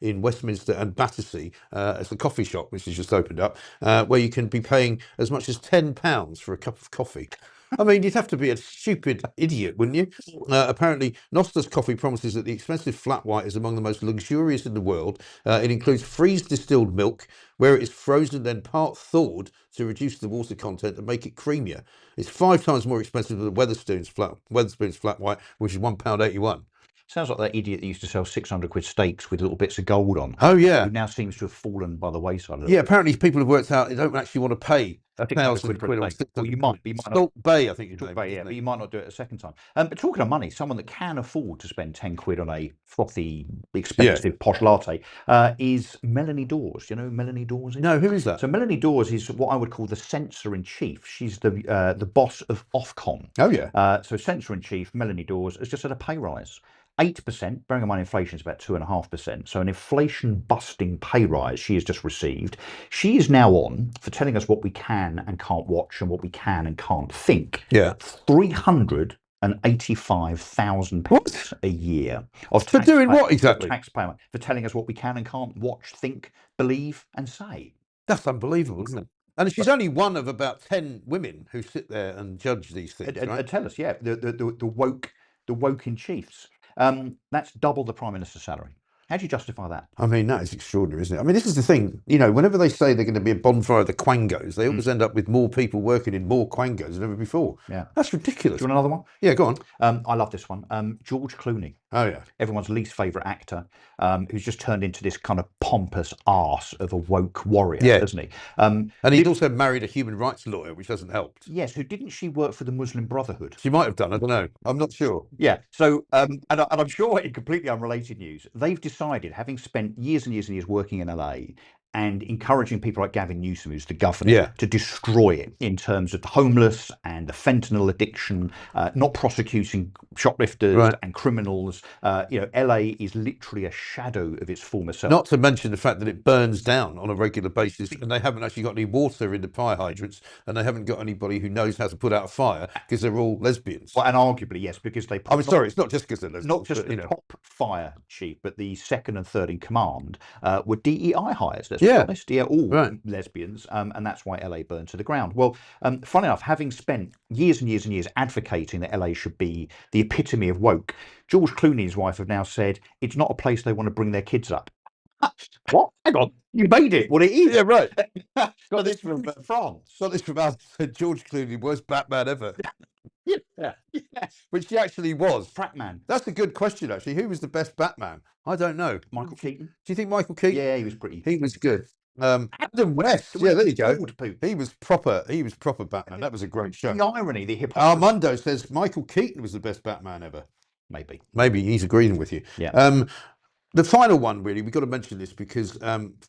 in Westminster and Battersea. It's a coffee shop which has just opened up where you can be paying as much as £10 for a cup of coffee. I mean, you'd have to be a stupid idiot, wouldn't you? Apparently, Nostos Coffee promises that the expensive flat white is among the most luxurious in the world. It includes freeze distilled milk, where it is frozen then part thawed to reduce the water content and make it creamier. It's 5 times more expensive than Wetherspoon's flat white, which is £1.81. Sounds like that idiot that used to sell 600 quid steaks with little bits of gold on. Oh, yeah. Who now seems to have fallen by the wayside. Yeah, apparently people have worked out they don't actually want to pay 1,000 quid on 600 Well, you might. But you might Salt not, Bay, I think. Salt Bay, yeah, but you might not do it a second time. But talking of money, someone that can afford to spend 10 quid on a frothy, expensive posh latte is Melanie Dawes. You know who Melanie Dawes is? No, who is that? So Melanie Dawes is what I would call the censor-in-chief. She's the boss of Ofcom. Oh, yeah. So censor-in-chief Melanie Dawes has just had a pay rise. 8%, bearing in mind inflation is about 2.5%. So an inflation-busting pay rise she has just received. She is now on for telling us what we can and can't watch and what we can and can't think. Yeah. £385,000 a year of for doing what exactly? Taxpayer for telling us what we can and can't watch, think, believe, and say. That's unbelievable, isn't it? And she's only one of about 10 women who sit there and judge these things, right? Tell us, yeah, the woke-in chiefs. That's double the Prime Minister's salary. How do you justify that? I mean, that is extraordinary, isn't it? I mean, this is the thing, you know, whenever they say they're going to be a bonfire of the quangos, they always end up with more people working in more quangos than ever before. Yeah. That's ridiculous. Do you want another one? Yeah, go on. I love this one. George Clooney. Oh, yeah. Everyone's least favourite actor, who's just turned into this kind of pompous arse of a woke warrior, doesn't he? And he'd also married a human rights lawyer, which hasn't helped. Yes, who didn't she work for the Muslim Brotherhood? She might have done, I don't know. I'm not sure. Yeah, so, and I'm sure in completely unrelated news, they've decided, having spent years and years and years working in LA, and encouraging people like Gavin Newsom, who's the governor, to destroy it in terms of the homeless and the fentanyl addiction, not prosecuting shoplifters and criminals. You know, LA is literally a shadow of its former self. Not to mention the fact that it burns down on a regular basis, and they haven't actually got any water in the fire hydrants, and they haven't got anybody who knows how to put out a fire because they're all lesbians. Well, and arguably, yes, because they... I'm sorry, it's not just because they're lesbians. Not just the top fire chief, but the second and third in command were DEI hires. Let's be honest, all lesbians, and that's why LA burned to the ground. Well, funny enough, having spent years and years and years advocating that LA should be the epitome of woke, George Clooney's wife have now said it's not a place they want to bring their kids up. What? Hang on, you made it. What it is? Yeah, right. Got this from France. Got this from George Clooney, worst Batman ever. Yeah, Which he actually was. Batman. That's a good question, actually. Who was the best Batman? I don't know. Michael Keaton. Do you think Michael Keaton? Yeah, he was pretty. He was good. Adam West. Yeah, there you go. He was proper Batman. That was a great show. The irony, the hypocrisy. Armando says Michael Keaton was the best Batman ever. Maybe. Maybe he's agreeing with you. Yeah. The final one, really, we've got to mention this because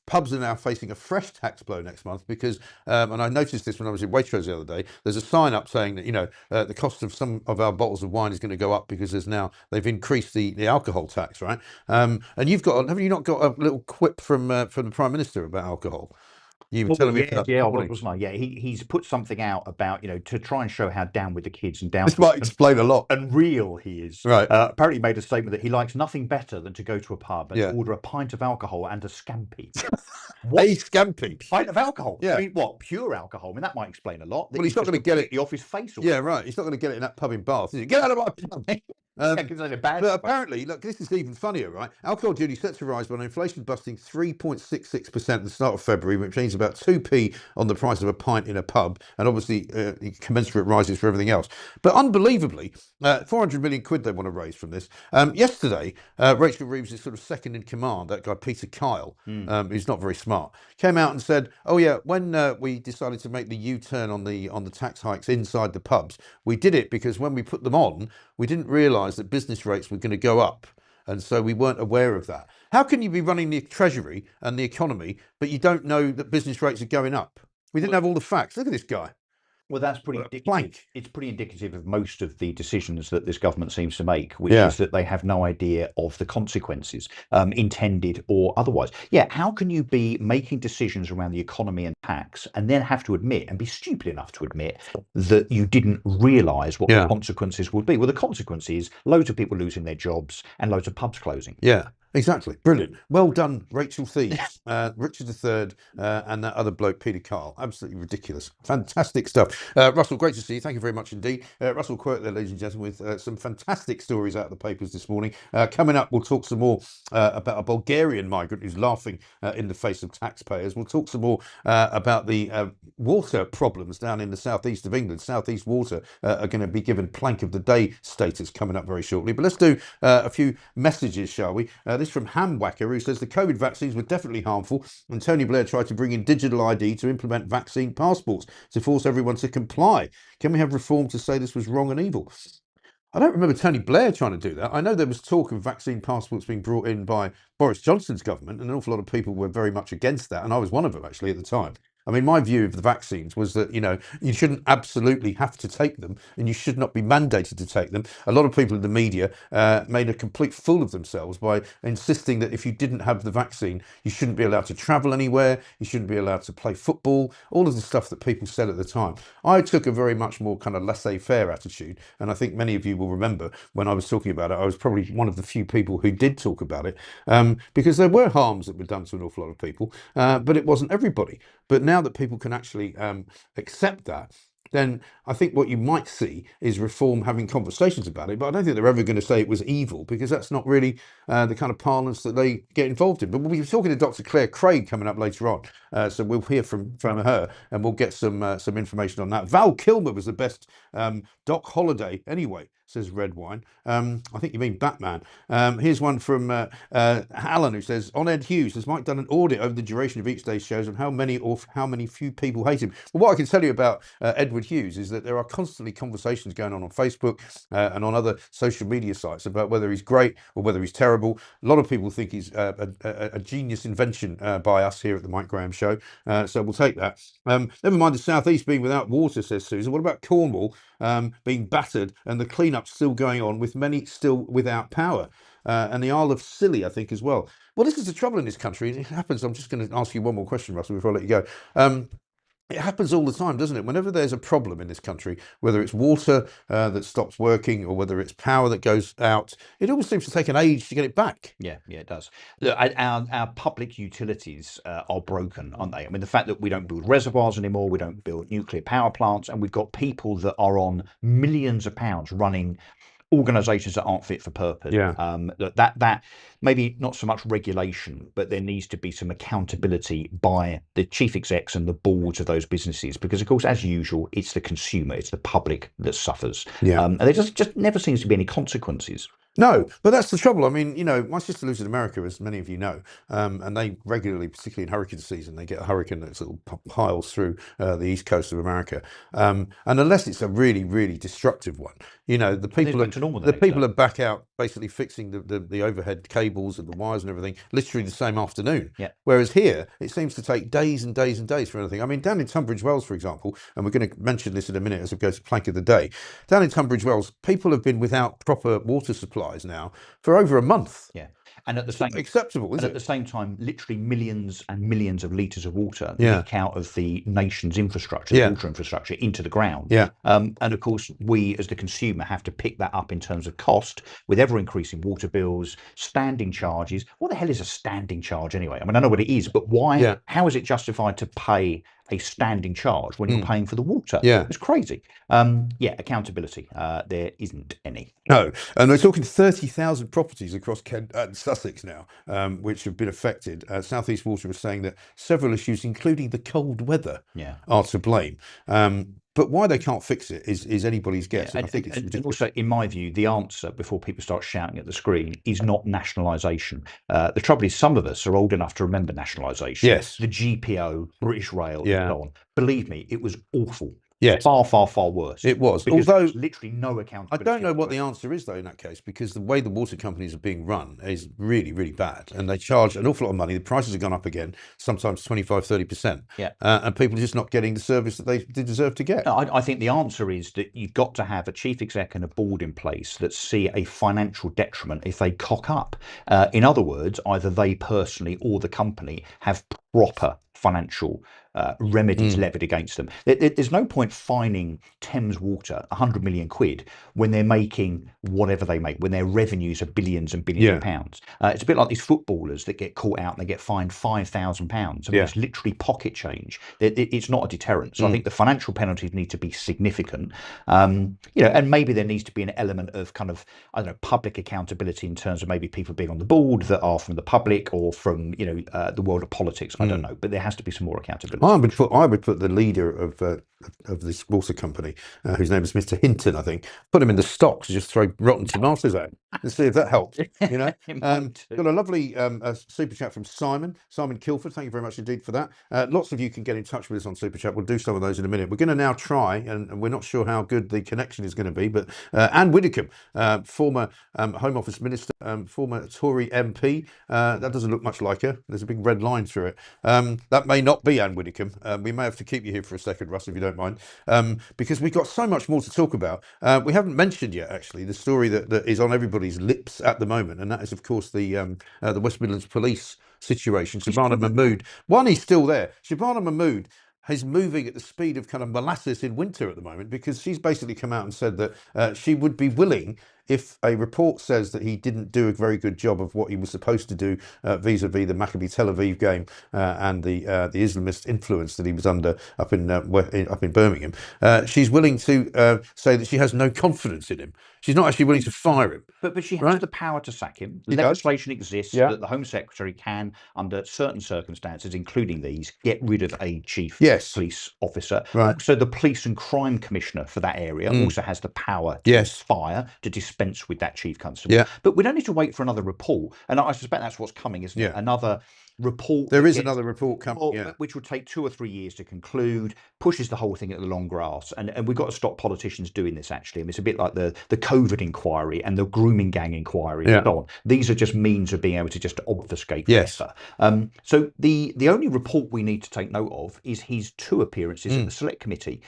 pubs are now facing a fresh tax blow next month because, and I noticed this when I was in Waitrose the other day, there's a sign up saying that, the cost of some of our bottles of wine is going to go up because they've increased the alcohol tax, right? And have you not got a little quip from the Prime Minister about alcohol? You were telling me about wasn't I? Yeah, he's put something out about, to try and show how down with the kids and down. This might explain a lot. And real he is. Right. Apparently he made a statement that he likes nothing better than to go to a pub and Yeah. order a pint of alcohol and a scampi. A scampi? Pint of alcohol? Yeah. I mean, what? Pure alcohol? I mean, that might explain a lot. Well, he's not going to get it off his face. Yeah, right. He's not going to get it in that pub in Bath, is he? Get out of my pub. But apparently, look, this is even funnier, right? Alcohol duty set to rise by inflation busting 3.66% at the start of February, which means about 2p on the price of a pint in a pub, and obviously commensurate rises for everything else. But unbelievably, 400 million quid they want to raise from this. Yesterday, Rachel Reeves' sort of second in command, that guy Peter Kyle, who's not very smart, came out and said, "Oh yeah, when we decided to make the U-turn on the tax hikes inside the pubs, we did it because when we put them on, we didn't realise that business rates were going to go up. And so we weren't aware of that." How can you be running the Treasury and the economy, but you don't know that business rates are going up? We didn't have all the facts. Look at this guy. Well, that's pretty blank. It's pretty indicative of most of the decisions that this government seems to make, which is that they have no idea of the consequences, intended or otherwise. Yeah, how can you be making decisions around the economy and tax and then have to admit and be stupid enough to admit that you didn't realise what the consequences would be? Well, the consequence is loads of people losing their jobs and loads of pubs closing. Yeah. Exactly. Brilliant. Well done, Rachel Thieves, Richard III, and that other bloke, Peter Kyle. Absolutely ridiculous. Fantastic stuff. Russell, great to see you. Thank you very much indeed. Russell Quirk there, ladies and gentlemen, with some fantastic stories out of the papers this morning. Coming up, we'll talk some more about a Bulgarian migrant who's laughing in the face of taxpayers. We'll talk some more about the water problems down in the southeast of England. Southeast Water are going to be given Plank of the Day status coming up very shortly. But let's do a few messages, shall we? This from Hamwacker, who says the COVID vaccines were definitely harmful, and Tony Blair tried to bring in digital ID to implement vaccine passports to force everyone to comply. Can we have reform to say this was wrong and evil? I don't remember Tony Blair trying to do that. I know there was talk of vaccine passports being brought in by Boris Johnson's government, and an awful lot of people were very much against that, and I was one of them actually at the time. I mean, my view of the vaccines was that, you shouldn't absolutely have to take them and you should not be mandated to take them. A lot of people in the media made a complete fool of themselves by insisting that if you didn't have the vaccine, you shouldn't be allowed to travel anywhere, you shouldn't be allowed to play football, all of the stuff that people said at the time. I took a very much more kind of laissez-faire attitude, and I think many of you will remember when I was talking about it, I was probably one of the few people who did talk about it, because there were harms that were done to an awful lot of people, but it wasn't everybody. But now that people can actually accept that, then I think what you might see is Reform having conversations about it, but I don't think they're ever going to say it was evil, because that's not really the kind of parlance that they get involved in. But we'll be talking to Dr. Claire Craig coming up later on, so we'll hear from her and we'll get some information on that. Val Kilmer was the best Doc Holliday anyway, says Red Wine. I think you mean Batman. Here's one from Alan, who says, on Ed Hughes, has Mike done an audit over the duration of each day's shows and how many few people hate him? Well, what I can tell you about Edward Hughes is that there are constantly conversations going on Facebook and on other social media sites about whether he's great or whether he's terrible. A lot of people think he's a genius invention by us here at the Mike Graham Show, so we'll take that. Never mind the southeast being without water, says Susan. What about Cornwall being battered and the cleanup still going on with many still without power? And the Isle of Scilly, I think, as well. Well, this is the trouble in this country. It happens. I'm just going to ask you one more question, Russell, before I let you go. It happens all the time, doesn't it? Whenever there's a problem in this country, whether it's water that stops working or whether it's power that goes out, it always seems to take an age to get it back. Yeah, it does. Look, our public utilities are broken, aren't they? I mean, the fact that we don't build reservoirs anymore, we don't build nuclear power plants, and we've got people that are on millions of pounds running organisations that aren't fit for purpose. Yeah. That maybe not so much regulation, but there needs to be some accountability by the chief execs and the boards of those businesses, because of course, as usual, it's the consumer, it's the public that suffers. Yeah. And there just never seems to be any consequences. No, but that's the trouble. I mean, my sister lives in America, as many of you know, and they regularly, particularly in hurricane season, they get a hurricane that sort of piles through the east coast of America. And unless it's a really, really destructive one, the people are back out basically fixing the overhead cables and the wires and everything literally the same afternoon. Yeah. Whereas here, it seems to take days and days and days for anything. I mean, down in Tunbridge Wells, for example, and we're going to mention this in a minute as it goes to plank of the day, down in Tunbridge Wells, people have been without proper water supplies now for over a month. Yeah. And at the same acceptable, is it? At the same time, literally millions and millions of litres of water Yeah. leak out of the nation's infrastructure, Yeah. water infrastructure, into the ground. Yeah. And of course, we as the consumer have to pick that up in terms of cost, with ever increasing water bills, standing charges. What the hell is a standing charge anyway? I mean, I know what it is, but why? Yeah. How is it justified to pay a standing charge when you're paying for the water? Yeah. It's crazy. Accountability. There isn't any. No, and they're talking 30,000 properties across Kent and Sussex now, which have been affected. South East Water was saying that several issues, including the cold weather, are to blame. But why they can't fix it is anybody's guess. Yeah, and I think it's and ridiculous. also, in my view, the answer, before people start shouting at the screen, is not nationalisation. The trouble is, some of us are old enough to remember nationalisation. Yes. The GPO, British Rail, Yeah. and so on. Believe me, it was awful. Yes. Far, far, far worse. It was. Because Although there's literally no I accountability. don't know what the answer is, though, in that case, because the way the water companies are being run is really, really bad. And they charge an awful lot of money. The prices have gone up again, sometimes 25, 30%. Yeah. And people are just not getting the service that they deserve to get. No, I think the answer is that you've got to have a chief exec and a board in place that see a financial detriment if they cock up. In other words, either they personally or the company have proper financial remedies levied against them. There's no point fining Thames Water 100 million quid when they're making whatever they make, when their revenues are billions and billions of pounds. It's a bit like these footballers that get caught out and they get fined £5,000. I mean, it's literally pocket change. It's not a deterrent. So I think the financial penalties need to be significant. And maybe there needs to be an element of kind of, I don't know, public accountability in terms of maybe people being on the board that are from the public or from, the world of politics. I don't know, but there has to be some more accountability. I would put the leader of this water company, whose name is Mr. Hinton, I think, put him in the stocks and just throw rotten tomatoes at him and see if that helps. Got a lovely super chat from Simon Kilford. Thank you very much indeed for that. Lots of you can get in touch with us on super chat. We'll do some of those in a minute. We're going to now try, and we're not sure how good the connection is going to be, but Anne Widdecombe, former Home Office Minister, former Tory MP, that doesn't look much like her. There's a big red line through it. That may not be Anne Widdecombe. We may have to keep you here for a second, Russ, if you don't mind, because we've got so much more to talk about. We haven't mentioned yet, actually, the story that is on everybody's lips at the moment, and that is, of course, the West Midlands Police situation. Shabana Mahmood. One, he's still there. Shabana Mahmood is moving at the speed of kind of molasses in winter at the moment, because she's basically come out and said that she would be willing, if a report says that he didn't do a very good job of what he was supposed to do vis-a-vis the Maccabi Tel Aviv game and the Islamist influence that he was under up in Birmingham, she's willing to say that she has no confidence in him. She's not actually willing to fire him. But she has the power to sack him. She Legislation exists Yeah. that the Home Secretary can, under certain circumstances, including these, get rid of a chief police officer. Right. So the Police and Crime Commissioner for that area also has the power to fire, to dispense with that chief constable. Yeah. But we don't need to wait for another report. And I suspect that's what's coming, isn't it? Another report. There is another report coming, which will take 2 or 3 years to conclude, pushes the whole thing at the long grass. And we've got to stop politicians doing this, actually. I mean, it's a bit like the COVID inquiry and the grooming gang inquiry and so on. These are just means of being able to just obfuscate better. So the only report we need to take note of is his 2 appearances at the Select Committee,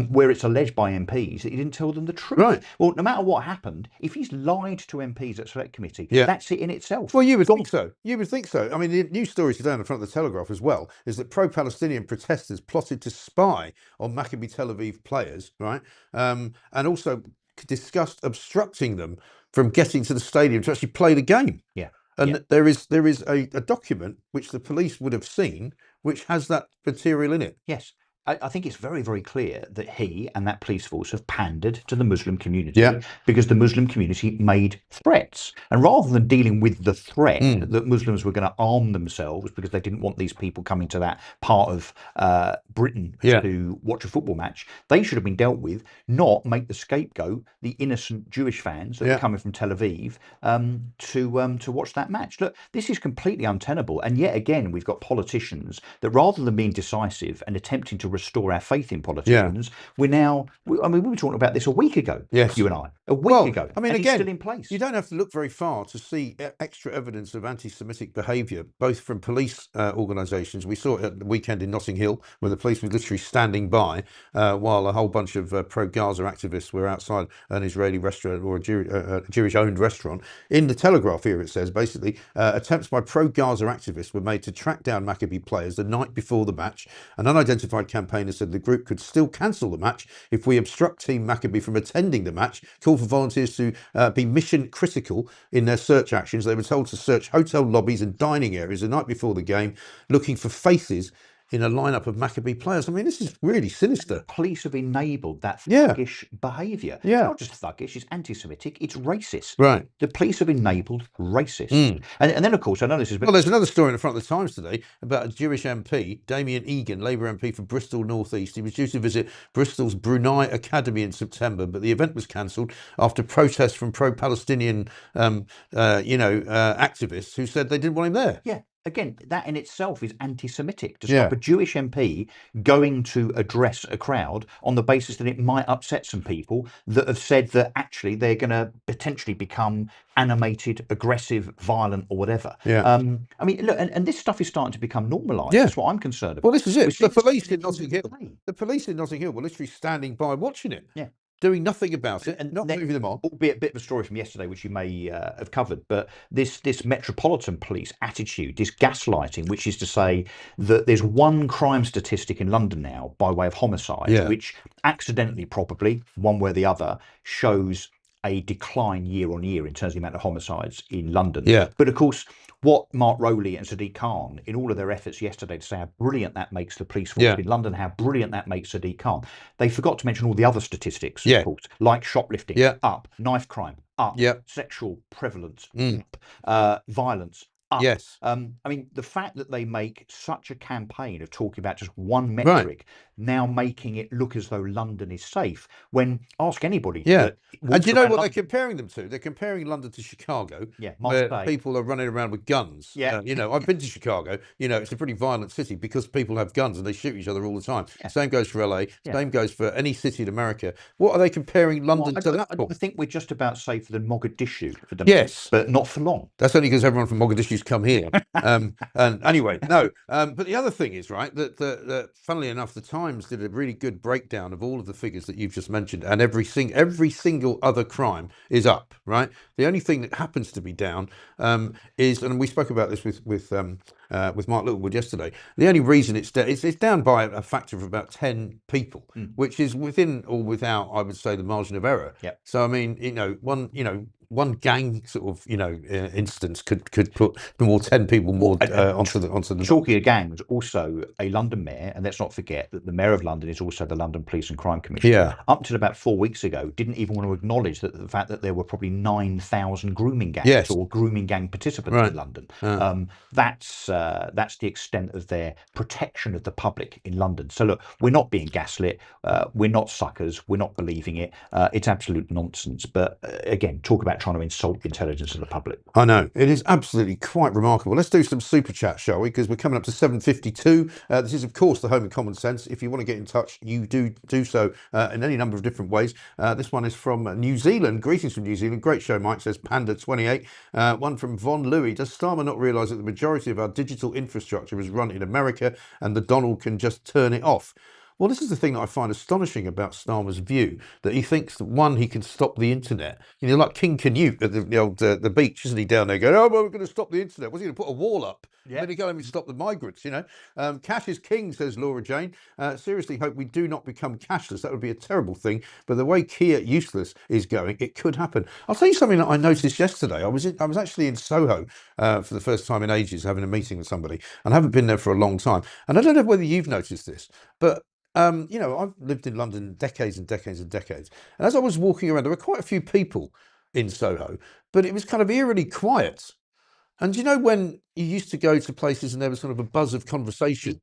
where it's alleged by MPs that he didn't tell them the truth. Right. Well, no matter what happened, if he's lied to MPs at Select Committee, that's it in itself. Well, you would think so. You would think so. I mean, the news story today on the front of the Telegraph as well is that pro-Palestinian protesters plotted to spy on Maccabi Tel Aviv players, right? And also discussed obstructing them from getting to the stadium to actually play the game. Yeah. And there is a document which the police would have seen which has that material in it. Yes. I think it's very, very clear that he and that police force have pandered to the Muslim community Yeah. because the Muslim community made threats. And rather than dealing with the threat that Muslims were going to arm themselves because they didn't want these people coming to that part of Britain to watch a football match, they should have been dealt with, not make the scapegoat the innocent Jewish fans that are coming from Tel Aviv to watch that match. Look, this is completely untenable. And yet again, we've got politicians that rather than being decisive and attempting to restore our faith in politicians, we were talking about this a week ago, you and I, a week ago. I mean, and again, it's still in place. You don't have to look very far to see extra evidence of anti-Semitic behaviour, both from police organisations. We saw it at the weekend in Notting Hill, where the police were literally standing by while a whole bunch of pro-Gaza activists were outside an Israeli restaurant or a Jewish-owned restaurant. In the Telegraph here, it says, basically, attempts by pro-Gaza activists were made to track down Maccabi players the night before the match. An unidentified campaigner said the group could still cancel the match if we obstruct Team Maccabi from attending the match, call for volunteers to be mission critical in their search actions. They were told to search hotel lobbies and dining areas the night before the game, looking for faces in a lineup of Maccabi players. I mean, this is really sinister. Police have enabled that thuggish behaviour. It's not just thuggish, it's anti-Semitic, it's racist. Right. The police have enabled racist. And then, of course, I know this is... Well, there's another story in the front of the Times today about a Jewish MP, Damien Egan, Labour MP for Bristol North East. He was due to visit Bristol's Brunei Academy in September, but the event was cancelled after protests from pro-Palestinian, activists who said they didn't want him there. Yeah. Again, that in itself is anti-Semitic, to stop a Jewish MP going to address a crowd on the basis that it might upset some people that have said that actually they're going to potentially become animated, aggressive, violent, or whatever. I mean, look, and this stuff is starting to become normalised. That's what I'm concerned about. Well, this is it. The police in Notting Hill were literally standing by watching it. Doing nothing about it and not moving them on. Albeit a bit of a story from yesterday, which you may have covered, but this Metropolitan Police attitude, this gaslighting, which is to say that there's one crime statistic in London now by way of homicide, which accidentally, probably, one way or the other, shows a decline year on year in terms of the amount of homicides in London. But of course, what Mark Rowley and Sadiq Khan, in all of their efforts yesterday to say how brilliant that makes the police force in London, how brilliant that makes Sadiq Khan, they forgot to mention all the other statistics, of course, like shoplifting, up, knife crime, up, sexual prevalence, up, violence, up. I mean, the fact that they make such a campaign of talking about just one metric, now making it look as though London is safe, when ask anybody. And do you know what they're comparing them to? They're comparing London to Chicago, where people are running around with guns. I've been to Chicago. It's a pretty violent city because people have guns and they shoot each other all the time. Same goes for LA. Same goes for any city in America. What are they comparing London to that for? I think we're just about safer than Mogadishu for them. But not for long. That's only because everyone from Mogadishu's come here. And anyway, no. But the other thing is, right, that funnily enough, the Times did a really good breakdown of all of the figures that you've just mentioned, and every single other crime is up, right? The only thing that happens to be down is, and we spoke about this with Mark Littlewood yesterday, the only reason it's down by a factor of about 10 people, which is within or without, I would say, the margin of error. So I mean, one gang sort of instance could put more 10 people more onto the talking of gangs, also a London mayor, and let's not forget that the mayor of London is also the London Police and Crime Commissioner. Up till about 4 weeks ago, didn't even want to acknowledge that the fact that there were probably 9,000 grooming gangs or grooming gang participants in London. That's the extent of their protection of the public in London. So look, we're not being gaslit, we're not suckers, we're not believing it. It's absolute nonsense. But again, talk about trying to insult the intelligence of the public. I know, it is absolutely quite remarkable. Let's do some super chat, shall we? Because we're coming up to 7:52. This is, of course, the home of common sense. If you want to get in touch, you do so in any number of different ways. This one is from New Zealand. Greetings from New Zealand. Great show, Mike, says Panda28. One from Von Louis. Does Starmer not realise that the majority of our digital infrastructure is run in America and the Donald can just turn it off? Well, this is the thing that I find astonishing about Starmer's view, that he thinks that, one, he can stop the internet. Like King Canute at the beach, isn't he, down there going, oh, well, we're going to stop the internet. Was he going to put a wall up? Then he going to stop the migrants, Cash is king, says Laura Jane. Seriously hope we do not become cashless. That would be a terrible thing. But the way Kia Useless is going, it could happen. I'll tell you something that I noticed yesterday. I was actually in Soho for the first time in ages, having a meeting with somebody. And I haven't been there for a long time. And I don't know whether you've noticed this, but you know, I've lived in London decades and decades and decades. And as I was walking around, there were quite a few people in Soho, but it was kind of eerily quiet. And you know, when you used to go to places and there was sort of a buzz of conversation.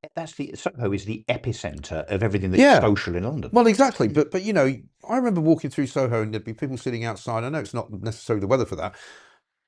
Soho is the epicenter of everything that's social in London. Well, exactly. But you know, I remember walking through Soho and there'd be people sitting outside. I know it's not necessarily the weather for that,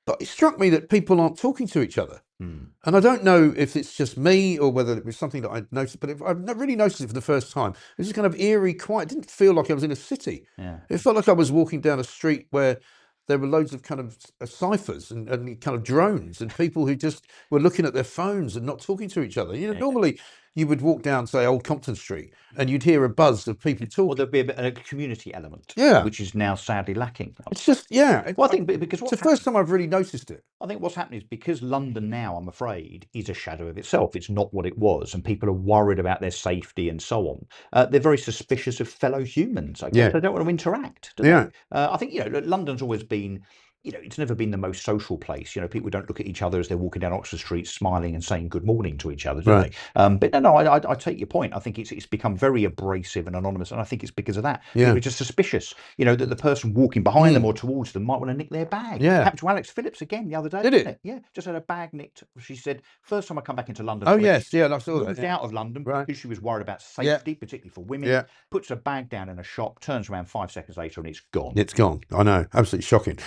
but it struck me that people aren't talking to each other. And I don't know if it's just me or whether it was something that I'd noticed, but I've not really noticed it for the first time. It was just kind of eerie, quiet. It didn't feel like I was in a city. It felt like I was walking down a street where there were loads of kind of ciphers and kind of drones and people who just were looking at their phones and not talking to each other. You know, normally you would walk down, say, Old Compton Street, and you'd hear a buzz of people talking. Well, there'd be a community element, Yeah, which is now sadly lacking. It's just, yeah. Well, I think because it's the first time I've really noticed it. I think what's happening is because London now, I'm afraid, is a shadow of itself. It's not what it was, and people are worried about their safety and so on. They're very suspicious of fellow humans. I guess they don't want to interact. Do they? I think, you know, London's always been, you know, it's never been the most social place. You know, people don't look at each other as they're walking down Oxford Street smiling and saying good morning to each other, do they? But no, I take your point. I think it's become very abrasive and anonymous, and I think it's because of that. People are just suspicious, you know, that the person walking behind them or towards them might want to nick their bag. Happened to Alex Phillips again the other day. Did it? Yeah, just had a bag nicked. She said, first time I come back into London. Oh, yes, I saw that. Moved out of London because she was worried about safety, particularly for women. Puts a bag down in a shop, turns around 5 seconds later, and it's gone. It's gone. I know, absolutely shocking.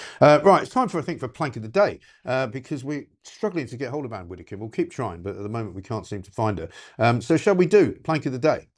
Right, it's time for, I think, for Plank of the Day, because we're struggling to get hold of Anne Widdecombe. We'll keep trying, but at the moment we can't seem to find her. So shall we do Plank of the Day?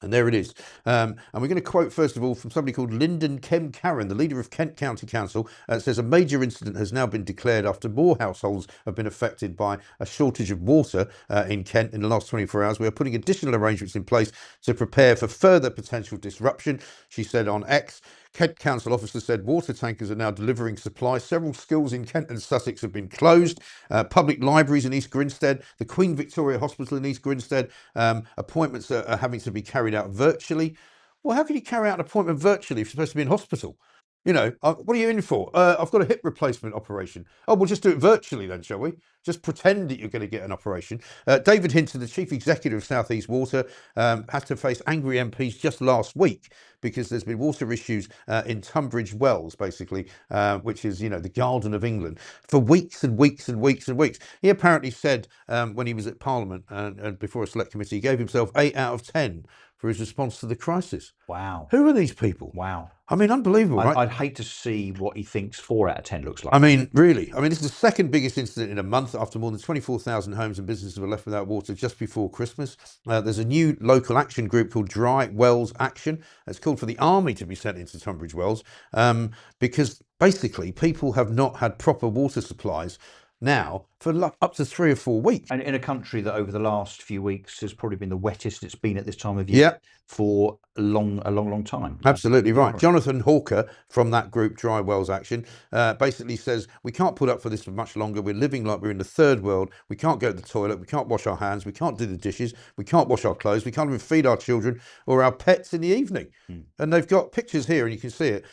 And there it is. And we're going to quote, first of all, from somebody called Lyndon Karen, the leader of Kent County Council. Says a major incident has now been declared after more households have been affected by a shortage of water in Kent in the last 24 hours. We are putting additional arrangements in place to prepare for further potential disruption, she said on X. Kent Council officers said water tankers are now delivering supply. Several schools in Kent and Sussex have been closed. Public libraries in East Grinstead, the Queen Victoria Hospital in East Grinstead, appointments are having to be carried out virtually. Well, how can you carry out an appointment virtually if you're supposed to be in hospital? You know, what are you in for? I've got a hip replacement operation. Oh, we'll just do it virtually then, shall we? Just pretend that you're going to get an operation. David Hinton, the chief executive of South East Water, had to face angry MPs just last week because there's been water issues in Tunbridge Wells, basically, which is, you know, the Garden of England, for weeks and weeks and weeks and weeks. He apparently said when he was at Parliament and before a select committee, he gave himself 8 out of 10 for his response to the crisis. Wow. Who are these people? Wow. I mean, unbelievable, right? I'd hate to see what he thinks 4 out of 10 looks like. I mean, really. I mean, this is the second biggest incident in a month after more than 24,000 homes and businesses were left without water just before Christmas. There's a new local action group called Dry Wells Action. It's called for the army to be sent into Tunbridge Wells because basically people have not had proper water supplies now for up to 3 or 4 weeks. And in a country that over the last few weeks has probably been the wettest it's been at this time of year for a long time. Absolutely right. Jonathan Hawker from that group, Dry Wells Action, basically says, we can't put up for this for much longer. We're living like we're in the third world. We can't go to the toilet. We can't wash our hands. We can't do the dishes. We can't wash our clothes. We can't even feed our children or our pets in the evening. And they've got pictures here, and you can see it,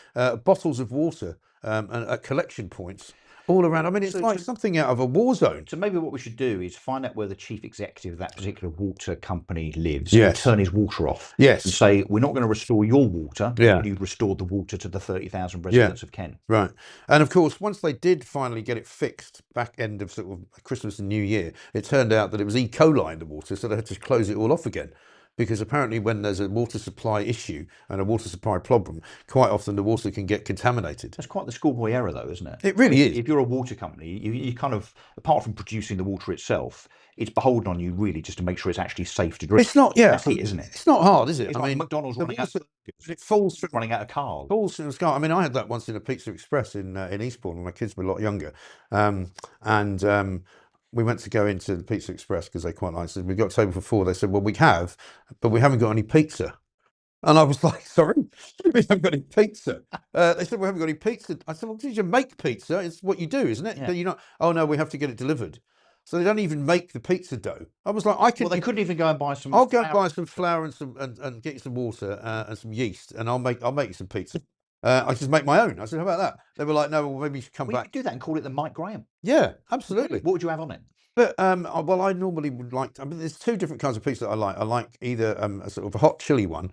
bottles of water and at collection points all around. I mean, it's like something out of a war zone. So maybe what we should do is find out where the chief executive of that particular water company lives and turn his water off. Yes. And say, we're not going to restore your water. Yeah. You've restored the water to the 30,000 residents of Kent. Right. And of course, once they did finally get it fixed back end of sort of Christmas and New Year, it turned out that it was E. coli in the water, so they had to close it all off again. Because apparently when there's a water supply issue and a water supply problem, quite often the water can get contaminated. That's quite the schoolboy error, though, isn't it? It really is. If you're a water company, you kind of, apart from producing the water itself, it's beholden on you really just to make sure it's actually safe to drink. It's not, That's it, isn't it? It's not hard, is it? It's like McDonald's running out of it falls through, running out of cars. Falls through the sky. I mean, I had that once in a Pizza Express in Eastbourne when my kids were a lot younger. We went to go into the Pizza Express because they quite liked it. We got a table for 4. They said, well, we have, but we haven't got any pizza. And I was like, sorry, we haven't got any pizza. They said, we haven't got any pizza. I said, well, did you make pizza? It's what you do, isn't it? Yeah. You're not, oh, no, we have to get it delivered. So they don't even make the pizza dough. I was like, Well, they couldn't even go and buy some. I'll go and buy some flour and and get you some water and some yeast, and I'll make you some pizza. I just make my own. I said, how about that? They were like, no, well, maybe you should come back. You could do that and call it the Mike Graham. Yeah, absolutely. What would you have on it? But well, I normally would like. I mean, there's two different kinds of pizza that I like. I like either a sort of a hot chili one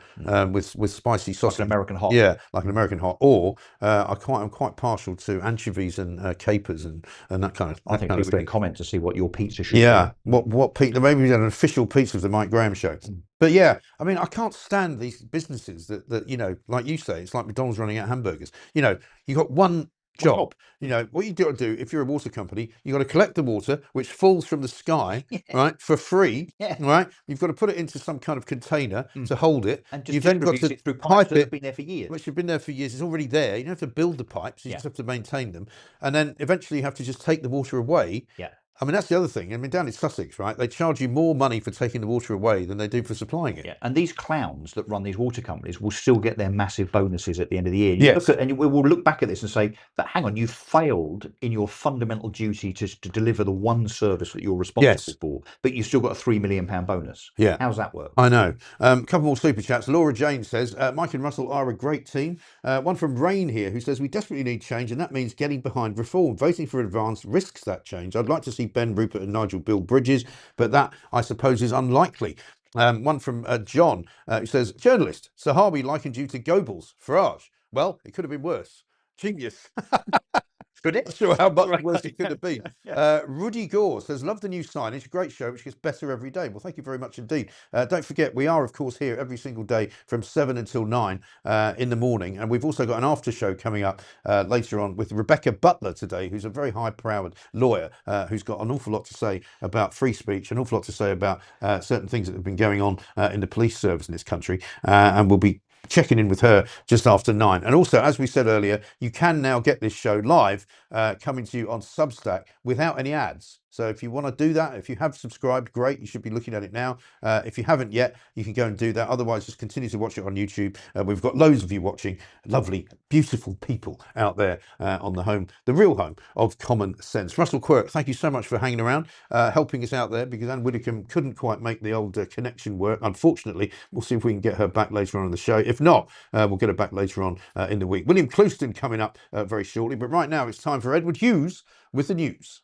with spicy sausage, Like an American hot. yeah, like an American hot, or I'm quite partial to anchovies and capers and that kind of. I think kind of people thing. should comment to see what your pizza should Yeah, be. what pizza? Maybe an official pizza of the Mike Graham Show. But yeah, I mean, I can't stand these businesses that like you say, it's like McDonald's running out hamburgers. You got one job. What you got to do if you're a water company, you got to collect the water which falls from the sky, right, for free, right? You've got to put it into some kind of container to hold it, and just you've then got to it through pipes pipe that have it, been there for years. which have been there for years. It's already there. You don't have to build the pipes; you just have to maintain them, and then eventually you have to just take the water away. Yeah. I mean, that's the other thing. I mean, down in Sussex, right, they charge you more money for taking the water away than they do for supplying it. Yeah, and these clowns that run these water companies will still get their massive bonuses at the end of the year. And we will look back at this and say that, hang on, you failed in your fundamental duty to deliver the one service that you're responsible for, but you still got a £3 million bonus. Yeah. How's that work? I know. A couple more super chats. Laura Jane says, Mike and Russell are a great team. One from Rain here who says, we desperately need change, and that means getting behind reform. Voting for advance risks that change. I'd like to see Ben, Rupert and Nigel build bridges, but that, I suppose, is unlikely. One from John who says, journalist, Sahawi likened you to Goebbels. Farage. Well, it could have been worse. Genius. Could it? Not sure how much worse it could have been. Ruddy Gore says, love the new signage. Great show, which gets better every day. Well, thank you very much indeed. Don't forget, we are, of course, here every single day from 7 until 9 in the morning. And we've also got an after show coming up later on with Rebecca Butler today, who's a very high-powered lawyer who's got an awful lot to say about free speech, an awful lot to say about certain things that have been going on in the police service in this country. And we'll be checking in with her just after 9. And also, as we said earlier, you can now get this show live coming to you on Substack without any ads. So if you want to do that, if you have subscribed, great, you should be looking at it now. If you haven't yet, you can go and do that. Otherwise, just continue to watch it on YouTube. We've got loads of you watching, lovely, beautiful people out there on the real home of Common Sense. Russell Quirk, thank you so much for hanging around, helping us out there, because Anne Widdicombe couldn't quite make the old connection work. Unfortunately, we'll see if we can get her back later on in the show. If not, we'll get her back later on in the week. William Clouston coming up very shortly. But right now, it's time for Edward Hughes with the news.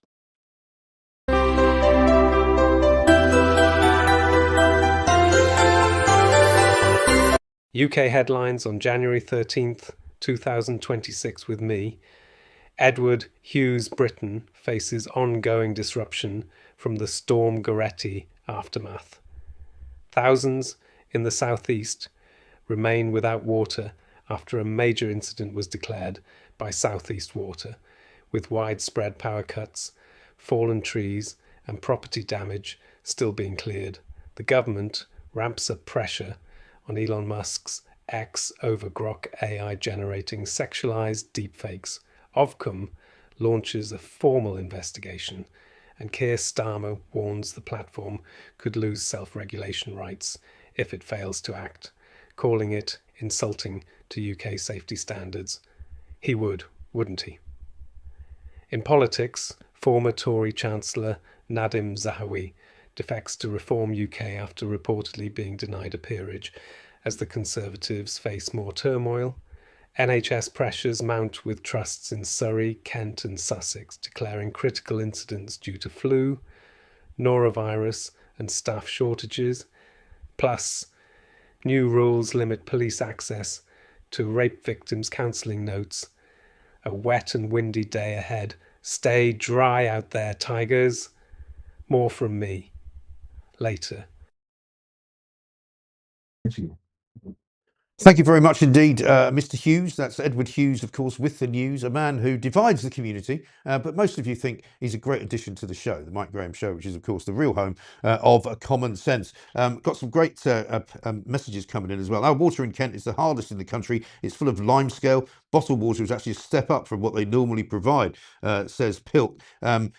UK headlines on January 13th, 2026 with me. Edward Hughes Britain faces ongoing disruption from the Storm Goretti aftermath. Thousands in the southeast remain without water after a major incident was declared by South East Water, with widespread power cuts, fallen trees and property damage still being cleared. The government ramps up pressure on Elon Musk's X over Grok AI generating sexualized deepfakes. Ofcom launches a formal investigation, and Keir Starmer warns the platform could lose self-regulation rights if it fails to act, calling it insulting to UK safety standards. He would, wouldn't he? In politics, former Tory Chancellor Nadim Zahawi defects to Reform UK after reportedly being denied a peerage as the Conservatives face more turmoil. NHS pressures mount with trusts in Surrey, Kent and Sussex declaring critical incidents due to flu, norovirus and staff shortages. Plus, new rules limit police access to rape victims' counselling notes. A wet and windy day ahead. Stay dry out there, tigers. More from me later. Thank you very much indeed, Mr. Hughes. That's Edward Hughes, of course, with the news, a man who divides the community, but most of you think he's a great addition to the show, the Mike Graham Show, which is, of course, the real home of Common Sense. Got some great messages coming in as well. Our water in Kent is the hardest in the country. It's full of limescale. Bottled water is actually a step up from what they normally provide, says Pilk.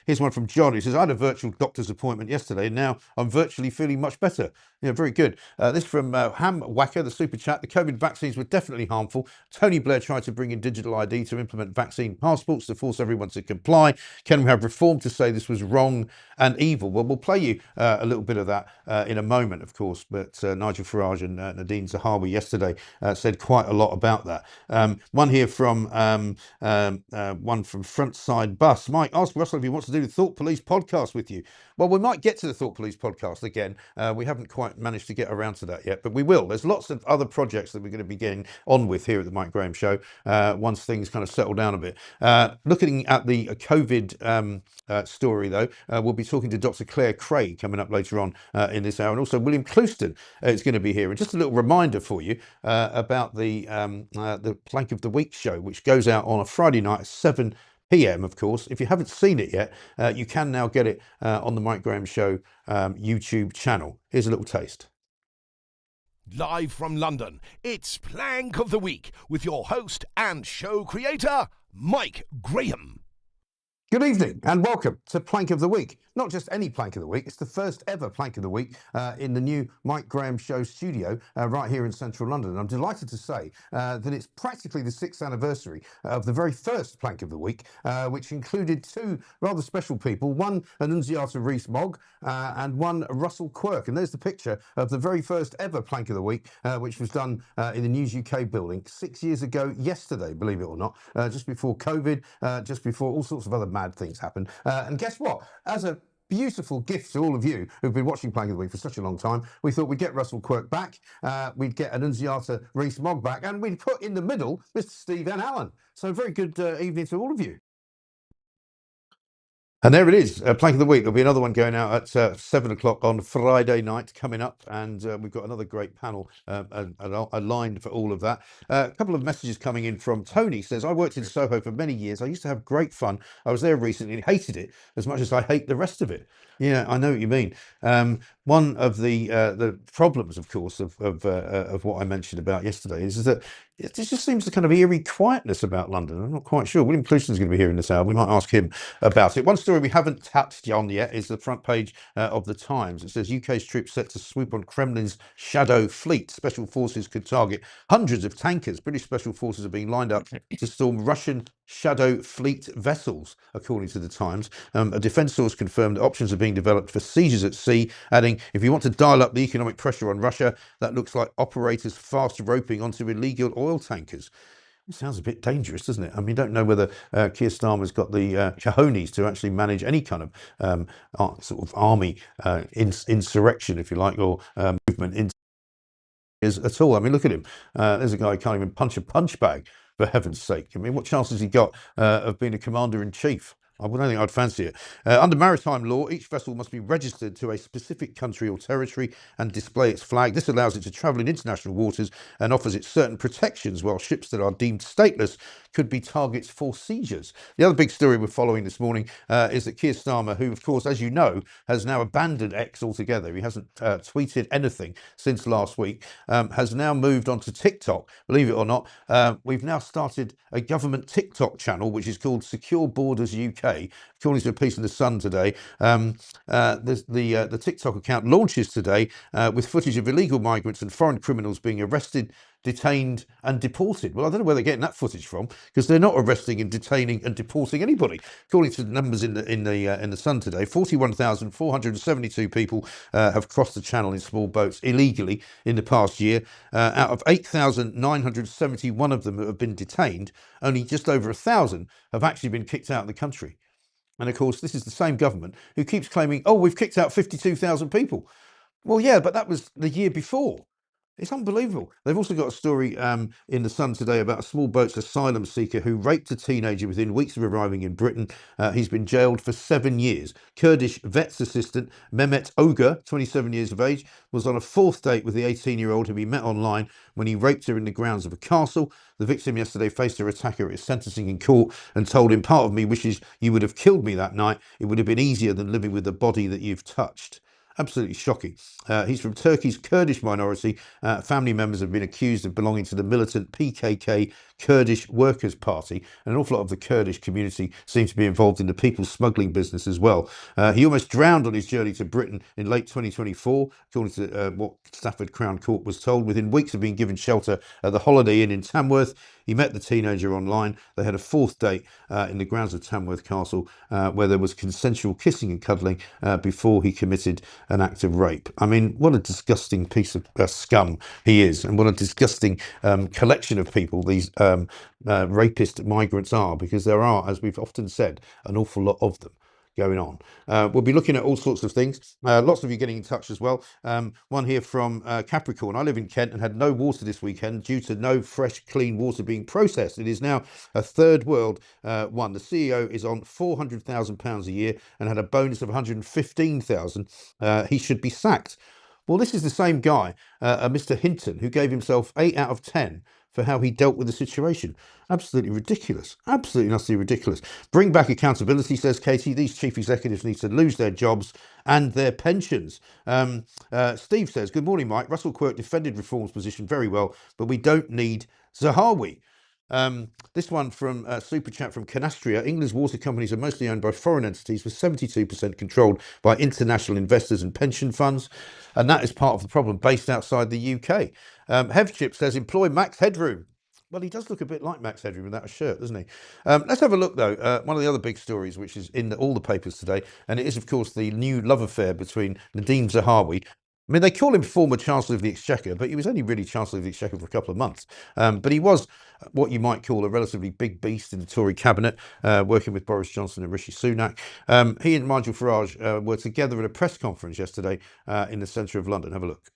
Here's one from John, who says, I had a virtual doctor's appointment yesterday, and now I'm virtually feeling much better. Yeah, very good. This from Ham Wacker, the super chat. The COVID vaccines were definitely harmful. Tony Blair tried to bring in digital ID to implement vaccine passports to force everyone to comply. Can we have reform to say this was wrong and evil? Well, we'll play you a little bit of that in a moment, of course. But Nigel Farage and Nadine Zahawi yesterday said quite a lot about that. One here here from one from Frontside Bus. Mike, ask Russell if he wants to do the Thought Police podcast with you. Well, we might get to the Thought Police podcast again. We haven't quite managed to get around to that yet, but we will. There's lots of other projects that we're going to be getting on with here at the Mike Graham Show once things kind of settle down a bit. Looking at the COVID story, though, we'll be talking to Dr. Claire Craig coming up later on in this hour, and also William Clouston is going to be here. And just a little reminder for you about the Plank of the Week show, which goes out on a Friday night at 7 p.m. Of course, if you haven't seen it yet, you can now get it on the Mike Graham Show YouTube channel. Here's a little taste. Live from London, it's Plank of the Week with your host and show creator, Mike Graham. Good evening and welcome to Plank of the Week. Not just any Plank of the Week, it's the first ever Plank of the Week in the new Mike Graham Show studio right here in central London. And I'm delighted to say that it's practically the 6th anniversary of the very first Plank of the Week, which included two rather special people, one Annunziata Rees-Mogg and one Russell Quirk. And there's the picture of the very first ever Plank of the Week, which was done in the News UK building 6 years ago yesterday, believe it or not, just before COVID, just before all sorts of other mad things happened. And guess what? As a beautiful gift to all of you who've been watching Plank of the Week for such a long time, we thought we'd get Russell Quirk back, we'd get Annunziata Rees-Mogg back, and we'd put in the middle Mr. Steve N. Allen. So very good evening to all of you. And there it is, Plank of the Week. There'll be another one going out at 7 o'clock on Friday night coming up, and we've got another great panel aligned for all of that. A couple of messages coming in from Tony. Says, I worked in Soho for many years. I used to have great fun. I was there recently and hated it as much as I hate the rest of it. Yeah, I know what you mean. One of the problems, of course, of what I mentioned about yesterday is that it just seems a kind of eerie quietness about London. I'm not quite sure. William Clouston's going to be here in this hour. We might ask him about it. One story we haven't touched on yet is the front page of the Times. It says UK's troops set to swoop on Kremlin's shadow fleet. Special forces could target hundreds of tankers. British special forces are being lined up to storm Russian shadow fleet vessels, according to the Times. A defence source confirmed that options are being developed for seizures at sea, adding, if you want to dial up the economic pressure on Russia, that looks like operators fast roping onto illegal oil tankers. It sounds a bit dangerous, doesn't it? I mean, you don't know whether Keir Starmer's got the cojones to actually manage any kind of sort of army insurrection, if you like, or movement at all. I mean, look at him. There's a guy who can't even punch a punch bag, for heaven's sake. I mean, what chance has he got of being a commander-in-chief? I don't think I'd fancy it. Under maritime law, each vessel must be registered to a specific country or territory and display its flag. This allows it to travel in international waters and offers it certain protections, while ships that are deemed stateless could be targets for seizures. The other big story we're following this morning is that Keir Starmer, who, of course, as you know, has now abandoned X altogether. He hasn't tweeted anything since last week, has now moved on to TikTok. Believe it or not, we've now started a government TikTok channel, which is called Secure Borders UK. According to a piece in The Sun today, the TikTok account launches today with footage of illegal migrants and foreign criminals being arrested, detained and deported. Well, I don't know where they're getting that footage from, because they're not arresting and detaining and deporting anybody. According to the numbers in the Sun today, 41,472 people have crossed the channel in small boats illegally in the past year. Out of 8,971 of them have been detained, only just over 1,000 have actually been kicked out of the country. And of course, this is the same government who keeps claiming, oh, we've kicked out 52,000 people. Well, yeah, but that was the year before. It's unbelievable. They've also got a story in The Sun today about a small boat's asylum seeker who raped a teenager within weeks of arriving in Britain. He's been jailed for 7 years. Kurdish vet's assistant Mehmet Ogur, 27 years of age, was on a fourth date with the 18-year-old whom he met online when he raped her in the grounds of a castle. The victim yesterday faced her attacker at his sentencing in court and told him, part of me wishes you would have killed me that night. It would have been easier than living with the body that you've touched. Absolutely shocking. He's from Turkey's Kurdish minority. Family members have been accused of belonging to the militant PKK Kurdish Workers' Party. And an awful lot of the Kurdish community seems to be involved in the people smuggling business as well. He almost drowned on his journey to Britain in late 2024, according to what Stafford Crown Court was told. Within weeks of being given shelter at the Holiday Inn in Tamworth, He met the teenager online. They had a fourth date in the grounds of Tamworth Castle, where there was consensual kissing and cuddling before he committed an act of rape. I mean, what a disgusting piece of scum he is, and what a disgusting collection of people these rapist migrants are, because there are, as we've often said, an awful lot of them going on. We'll be looking at all sorts of things. Lots of you getting in touch as well. One here from Capricorn. I live in Kent and had no water this weekend due to no fresh, clean water being processed. It is now a third world one. The CEO is on £400,000 a year and had a bonus of £115,000. He should be sacked. Well, this is the same guy, Mr. Hinton, who gave himself 8 out of 10 for how he dealt with the situation. Absolutely ridiculous. Absolutely utterly ridiculous. Bring back accountability, says Katie. These chief executives need to lose their jobs and their pensions. Steve says, good morning, Mike. Russell Quirk defended Reform's position very well, but we don't need Zahawi. This one from Super Chat from Canastria. England's water companies are mostly owned by foreign entities, with 72% controlled by international investors and pension funds. And that is part of the problem based outside the UK. Hevchip says, employ Max Headroom. Well, he does look a bit like Max Headroom without a shirt, doesn't he? Let's have a look, though. One of the other big stories, which is in all the papers today, and it is, of course, the new love affair between Nadhim Zahawi. I mean, they call him former Chancellor of the Exchequer, but he was only really Chancellor of the Exchequer for a couple of months. But he was what you might call a relatively big beast in the Tory cabinet, working with Boris Johnson and Rishi Sunak. He and Nigel Farage were together at a press conference yesterday in the centre of London. Have a look.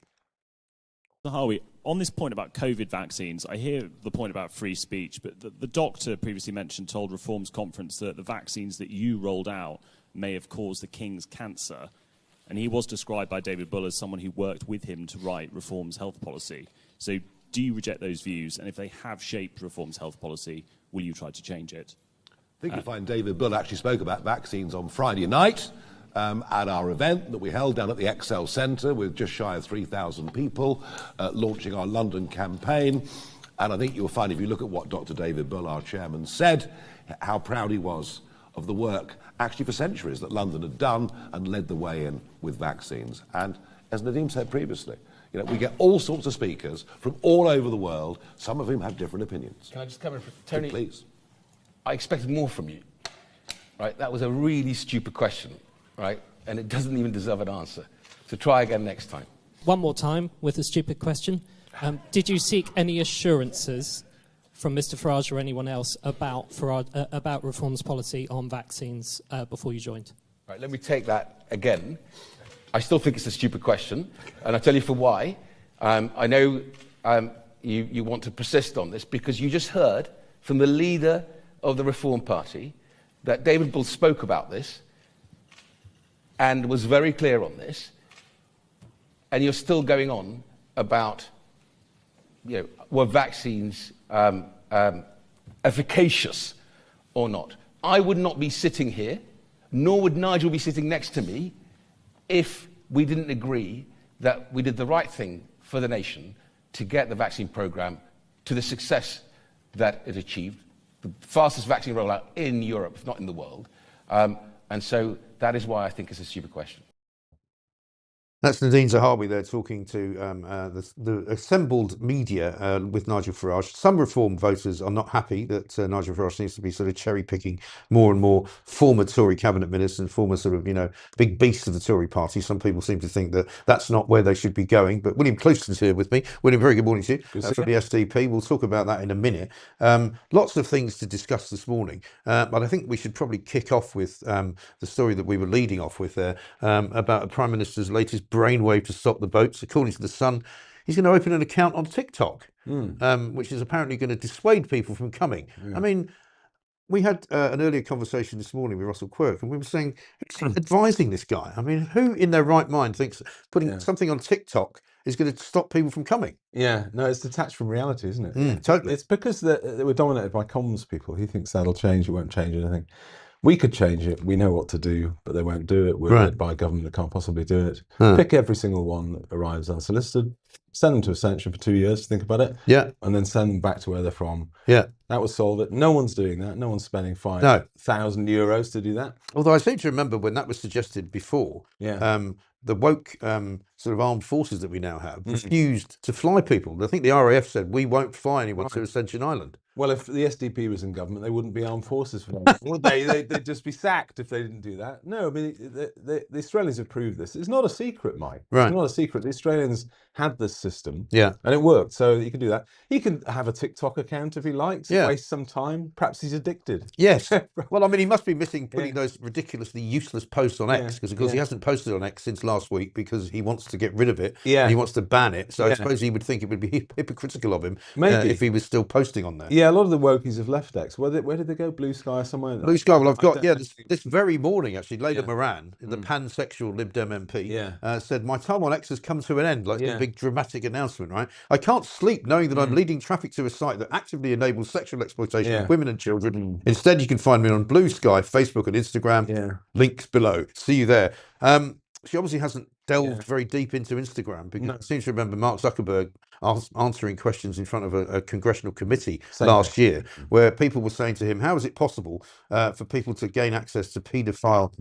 Zahawi, on this point about COVID vaccines, I hear the point about free speech, but the doctor previously mentioned told Reform's conference that the vaccines that you rolled out may have caused the King's cancer. And he was described by David Bull as someone who worked with him to write Reform's health policy. So do you reject those views? And if they have shaped Reform's health policy, will you try to change it? I think you'll find David Bull actually spoke about vaccines on Friday night at our event that we held down at the Excel Centre with just shy of 3,000 people launching our London campaign. And I think you'll find, if you look at what Dr. David Bull, our chairman, said, how proud he was of the work, actually for centuries, that London had done and led the way in with vaccines. And as Nadhim said previously, you know, we get all sorts of speakers from all over the world, some of whom have different opinions. Can I just come in, Tony? Please. I expected more from you, right? That was a really stupid question, right? And it doesn't even deserve an answer. So try again next time. One more time with a stupid question. Did you seek any assurances from Mr. Farage or anyone else about Reform's policy on vaccines before you joined? Right, let me take that again. I still think it's a stupid question, and I'll tell you for why. I know you want to persist on this because you just heard from the leader of the Reform Party that David Bull spoke about this and was very clear on this, and you're still going on about, you know, were vaccines efficacious or not. I would not be sitting here, nor would Nigel be sitting next to me, if we didn't agree that we did the right thing for the nation to get the vaccine programme to the success that it achieved, the fastest vaccine rollout in Europe, if not in the world. And so that is why I think it's a stupid question. That's Nadhim Zahawi there talking to the assembled media with Nigel Farage. Some Reform voters are not happy that Nigel Farage seems to be sort of cherry-picking more and more former Tory cabinet ministers and former sort of, you know, big beasts of the Tory party. Some people seem to think that that's not where they should be going. But William Clouston's here with me. William, very good morning to you from the SDP. We'll talk about that in a minute. Lots of things to discuss this morning, but I think we should probably kick off with the story that we were leading off with there about the Prime Minister's latest brainwave to stop the boats. According to The Sun, he's going to open an account on TikTok, which is apparently going to dissuade people from coming. I mean, we had an earlier conversation this morning with Russell Quirk, and we were saying, advising this guy. I mean, who in their right mind thinks putting something on TikTok is going to stop people from coming? Yeah, no, it's detached from reality, isn't it? Totally. It's because they were dominated by comms people. He thinks that'll change, it won't change anything. We could change it. We know what to do, but they won't do it. We're led by a government that can't possibly do it. Pick every single one that arrives unsolicited, send them to Ascension for 2 years to think about it, and then send them back to where they're from. That would solve it. No one's doing that. No one's spending €5,000 to do that. Although I seem to remember when that was suggested before, the woke sort of armed forces that we now have refused to fly people. I think the RAF said, we won't fly anyone to Ascension Island. Well, if the SDP was in government, they wouldn't be armed forces for long, would they? They'd just be sacked if they didn't do that. No, I mean, the Australians have proved this. It's not a secret, Mike. Right. It's not a secret. The Australians had this system, Yeah. and it worked. So you can do that. He can have a TikTok account if he likes. Yeah. Waste some time. Perhaps he's addicted. Yes. Well, I mean, he must be missing putting those ridiculously useless posts on X, because, of course, he hasn't posted on X since last week because he wants to get rid of it. Yeah. And he wants to ban it. So I suppose he would think it would be hypocritical of him if he was still posting on there. Yeah, a lot of the wokies have left X. Where did they go? Blue Sky somewhere? Blue Sky. Well, I've got this very morning actually. Layla Moran, the pansexual Lib Dem MP, said, "My time on X has come to an end." Like a big dramatic announcement, right? "I can't sleep knowing that I'm leading traffic to a site that actively enables sexual exploitation of women and children. Instead, you can find me on Blue Sky, Facebook, and Instagram. Links below. See you there." She obviously hasn't delved very deep into Instagram, because I seem to remember Mark Zuckerberg answering questions in front of a congressional committee last year, where people were saying to him, how is it possible for people to gain access to paedophile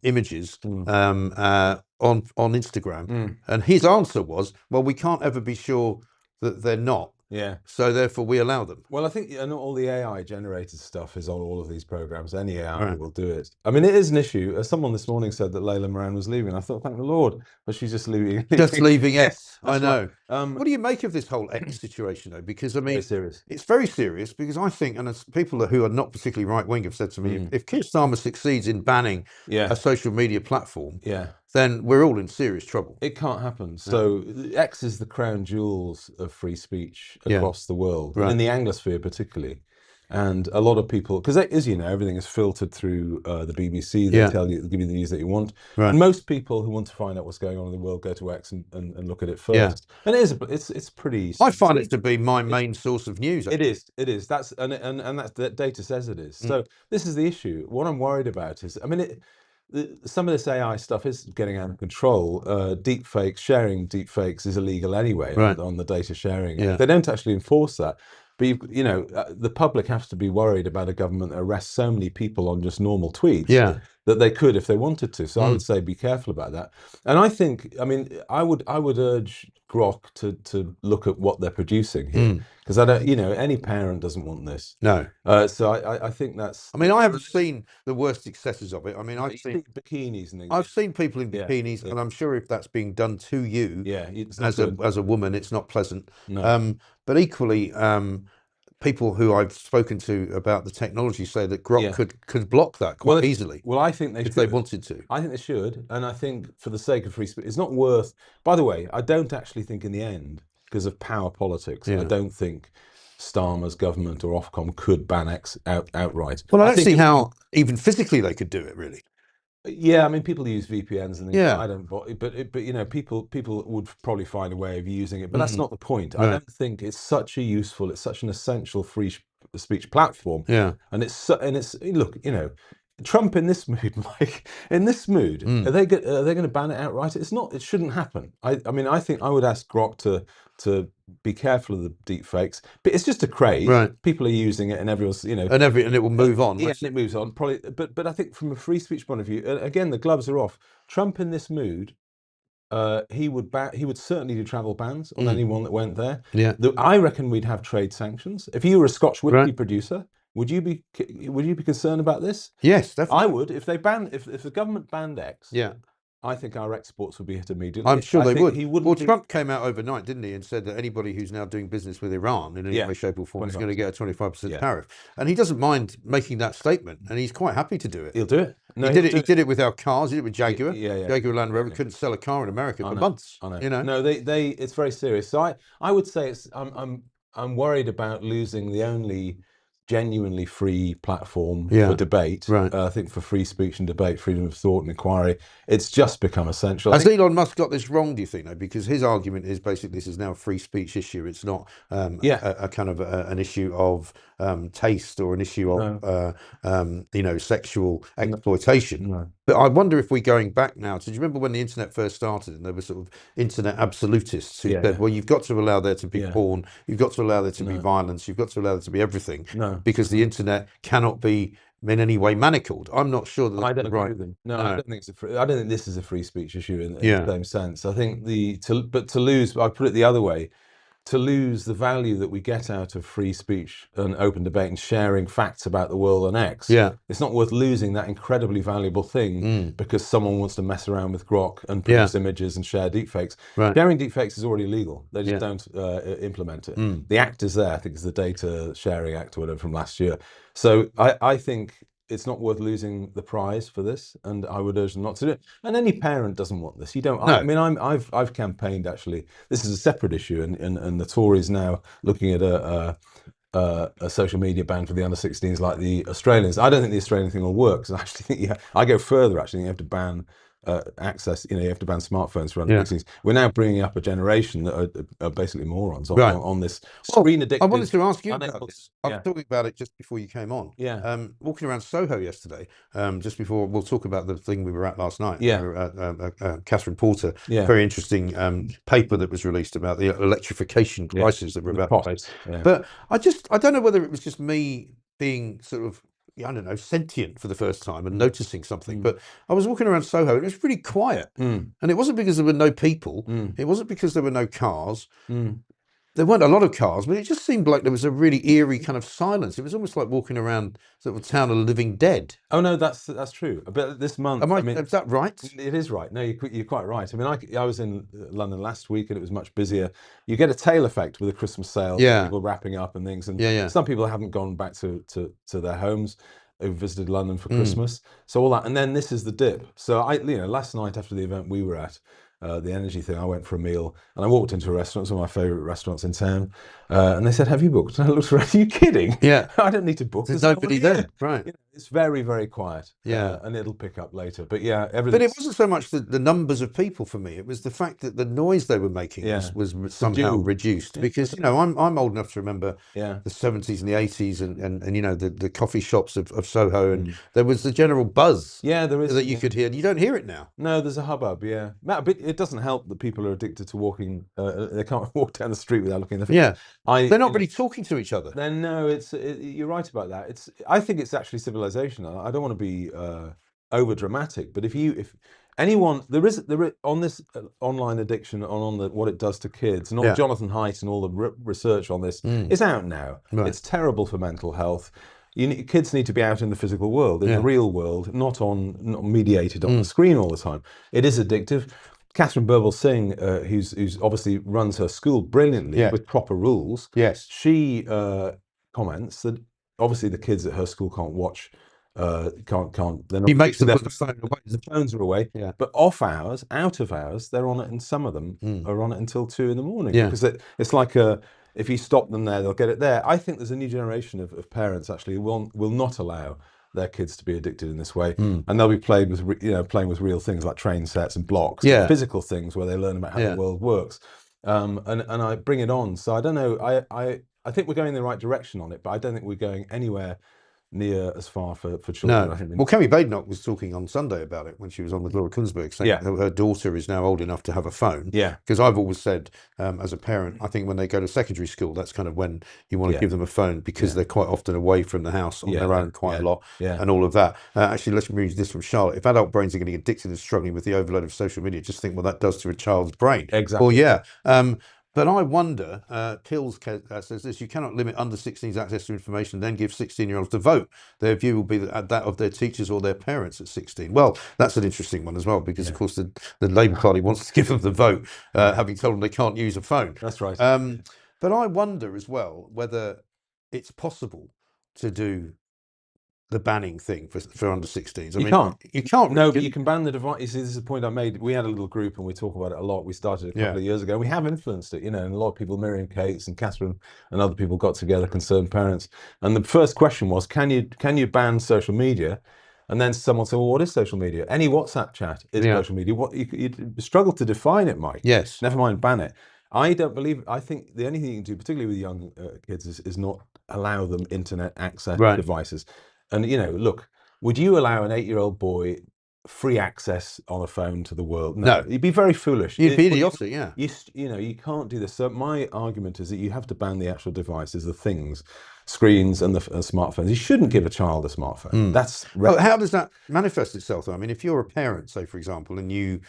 images on Instagram? And his answer was, well, we can't ever be sure that they're not. Yeah. So therefore we allow them. Well, I think all the AI generated stuff is on all of these programs. Any AI will do it. I mean, it is an issue. Someone this morning said that Layla Moran was leaving. I thought, thank the Lord, but she's just leaving. Just leaving X. I know. Right. What do you make of this whole X situation, though? Because I mean, serious. It's very serious, because I think, and as people who are not particularly right wing have said to me, if Keir Starmer succeeds in banning a social media platform, then we're all in serious trouble. It can't happen. So X is the crown jewels of free speech across the world, and in the Anglosphere particularly. And a lot of people, because as you know, everything is filtered through the BBC. They give you the news that you want. And most people who want to find out what's going on in the world go to X and look at it first. And it's pretty. I find it to be my main source of news. Actually. It is. That's and that data says it is. So this is the issue. What I'm worried about is, I mean, some of this AI stuff is getting out of control. Sharing deep fakes is illegal anyway on the data sharing. They don't actually enforce that. But the public has to be worried about a government that arrests so many people on just normal tweets that they could if they wanted to. So I would say be careful about that. And I think, I mean, I would urge Grok to look at what they're producing here, because I don't, any parent doesn't want this. No. So I think that's. I mean, I haven't seen the worst excesses of it. I mean, I've seen bikinis and things. I've seen people in bikinis, and I'm sure if that's being done to you, as a woman, it's not pleasant. No. But equally, people who I've spoken to about the technology say that Grok could block that quite easily. Well, I think if they wanted to. I think they should, and I think for the sake of free speech, it's not worth. By the way, I don't actually think in the end, because of power politics, I don't think Starmer's government or Ofcom could ban X outright. Well, I don't see how even physically they could do it, really. Yeah, I mean, people use VPNs and things. I don't, but people would probably find a way of using it. But that's not the point. I don't think it's such an essential free speech platform. Yeah, and it's look, Trump in this mood, Mike, are they going to ban it outright? It's not. It shouldn't happen. I mean, I think I would ask Grok to be careful of the deep fakes, but it's just a craze. People are using it, and everyone's and it will move on. And it moves on probably. But I think from a free speech point of view, again, the gloves are off. Trump in this mood, he would certainly do travel bans on anyone that went there. Yeah, I reckon we'd have trade sanctions. If you were a Scotch whiskey producer, would you be concerned about this? Yes, definitely. I would. If the government banned X, I think our exports would be hit immediately. I'm sure they would. Well, Trump came out overnight, didn't he, and said that anybody who's now doing business with Iran in any way, shape, or form is going to get a 25% tariff. And he doesn't mind making that statement, and he's quite happy to do it. He'll do it. No, he did it with our cars. He did it with Jaguar. Jaguar Land Rover couldn't sell a car in America for months. I know. No, it's very serious. So I would say I'm worried about losing the only genuinely free platform for debate. I think for free speech and debate, freedom of thought and inquiry, it's just become essential. Has Elon Musk got this wrong, do you think, though? Because his argument is basically this is now a free speech issue. It's not a kind of an issue of taste or an issue of sexual exploitation. No. But I wonder if we're going back now. So do you remember when the internet first started and there were sort of internet absolutists who said, well, you've got to allow there to be porn, you've got to allow there to be violence, you've got to allow there to be everything, because the internet cannot be in any way manacled. I'm not sure that that's right. I don't think I don't think this is a free speech issue in the same sense. I think to lose, I put it the other way, to lose the value that we get out of free speech and open debate and sharing facts about the world on X. Yeah. It's not worth losing that incredibly valuable thing because someone wants to mess around with Grok and produce images and share deepfakes. Right. Sharing deepfakes is already illegal. They just don't implement it. The act is there. I think it's the Data Sharing Act or whatever from last year. So I think it's not worth losing the prize for this, and I would urge them not to do it. And any parent doesn't want this. You don't. No. I mean, I've campaigned actually. This is a separate issue, and the Tories now looking at a social media ban for the under 16s like the Australians. I don't think the Australian thing will work because I actually think I go further. Actually, you have to ban access. You have to ban smartphones for under 16s. We're now bringing up a generation that are basically morons on this screen addicted. I wanted to ask you about this. I was Yeah. talking about it just before you came on. Yeah. Walking around Soho yesterday, just before, we'll talk about the thing we were at last night. Yeah. We were at Catherine Porter, Yeah. very interesting paper that was released about the electrification crisis that we're about to face. Yeah. But I don't know whether it was just me being sort of, I don't know, sentient for the first time and noticing something. But I was walking around Soho and it was really quiet. And it wasn't because there were no people. It wasn't because there were no cars. There weren't a lot of cars, but it just seemed like there was a really eerie kind of silence. It was almost like walking around sort of a town of living dead. Oh no, that's true. But this month, is that right? It is right. No, you're quite right. I mean, I was in London last week and it was much busier. You get a tail effect with the Christmas sales, people wrapping up and things. And some people haven't gone back to their homes, who visited London for Christmas. So all that, and then this is the dip. So last night after the event we were at, the energy thing, I went for a meal and I walked into a restaurant. It's one of my favourite restaurants in town, and they said, "Have you booked?" And I looked around. Are you kidding? Yeah, I don't need to book. There's nobody there, right? It's very, very quiet. Yeah, and it'll pick up later. But yeah, everything. But it wasn't so much the numbers of people for me. It was the fact that the noise they were making was somehow reduced. Because I'm old enough to remember the 70s and the 80s, and the coffee shops of Soho, and there was the general buzz. Yeah, there is that you could hear. You don't hear it now. No, there's a hubbub. Yeah, but it doesn't help that people are addicted to walking. They can't walk down the street without looking at the phone. Yeah, they're not really talking to each other. Then no, you're right about that. I think it's actually civilization. I don't want to be over dramatic, but if anyone there is on this online addiction on what it does to kids, and all Jonathan Haidt and all the research on this is out now. Right. It's terrible for mental health. Kids need to be out in the physical world, in the real world, not mediated on the screen all the time. It is addictive. Catherine Burwell-Singh, who's obviously runs her school brilliantly with proper rules. Yes, she comments that obviously the kids at her school can't watch. Can't. He makes them put the phone away. The phones are away. Yeah. But off hours, out of hours, they're on it, and some of them are on it until 2 a.m. because it's like if you stop them there, they'll get it there. I think there's a new generation of parents actually who will not allow their kids to be addicted in this way, and they'll be playing with real things like train sets and blocks, physical things where they learn about how the world works. And I bring it on. So I don't know. I think we're going in the right direction on it, but I don't think we're going anywhere near as far for children. No. I think. Well, Kemi Badenoch was talking on Sunday about it when she was on with Laura Kunsberg, saying her daughter is now old enough to have a phone. Yeah. Because I've always said, as a parent, I think when they go to secondary school, that's kind of when you want to give them a phone, because they're quite often away from the house on their own quite a lot, and all of that. Actually, let's read this from Charlotte. If adult brains are getting addicted and struggling with the overload of social media, just think what that does to a child's brain. Exactly. Well, yeah. But I wonder, Pills says this, you cannot limit under 16s access to information, then give 16-year-olds to vote. Their view will be that of their teachers or their parents at 16. Well, that's an interesting one as well, because, of course, the Labour Party wants to give them the vote, having told them they can't use a phone. That's right. But I wonder as well whether it's possible to do the banning thing for under 16s. You can't. No, but you can ban the device. You see, this is the point I made. We had a little group and we talk about it a lot. We started a couple of years ago. We have influenced it, and a lot of people, Miriam Cates and Catherine and other people got together, concerned parents. And the first question was, can you ban social media? And then someone said, well, what is social media? Any WhatsApp chat is social media. What you struggle to define it, Mike. Yes. Never mind ban it. I think the only thing you can do, particularly with young kids, is not allow them internet access devices. And, look, would you allow an 8-year-old boy free access on a phone to the world? No. You'd be very foolish. You'd be idiotic, You can't do this. So my argument is that you have to ban the actual devices, the things, screens and the smartphones. You shouldn't give a child a smartphone. How does that manifest itself, though? I mean, if you're a parent, say, for example, and you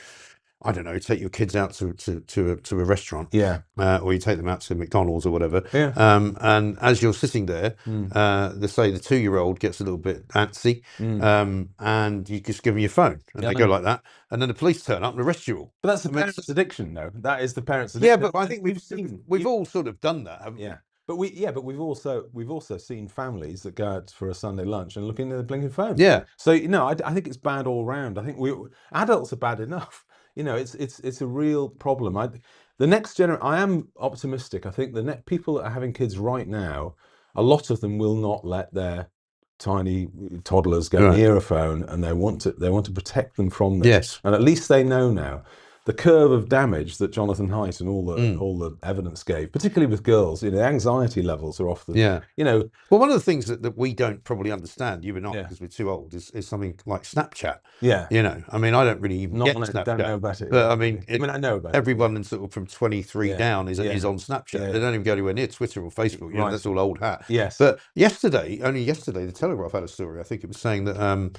I don't know, take your kids out to a restaurant, Yeah. or you take them out to McDonald's or whatever, Yeah. and as you're sitting there, they say the 2-year-old gets a little bit antsy, and you just give them your phone, and Yeah, they I go know. like that, and then the police turn up and arrest you all. But that's the I mean, parents' addiction, though. That is the parents' yeah, addiction. but I think we've all sort of done that, haven't we? Yeah. But we've also seen families that go out for a Sunday lunch and look into the blinking phone. Yeah. So I think it's bad all round. I think adults are bad enough. It's a real problem. The next generation. I am optimistic. I think the people that are having kids right now, a lot of them will not let their tiny toddlers go near a phone, and they want to protect them from this. Yes. And at least they know now. The curve of damage that Jonathan Haidt and all the evidence gave, particularly with girls, the anxiety levels are off the. Yeah. Well, one of the things that we don't probably understand, you and I, because we're too old, is something like Snapchat. Yeah. I mean, I don't really even get Snapchat. Don't know about it. But I mean, I know about everyone sort of from 23 down is on Snapchat. Yeah. They don't even go anywhere near Twitter or Facebook. That's all old hat. Yes. But only yesterday, the Telegraph had a story. I think it was saying that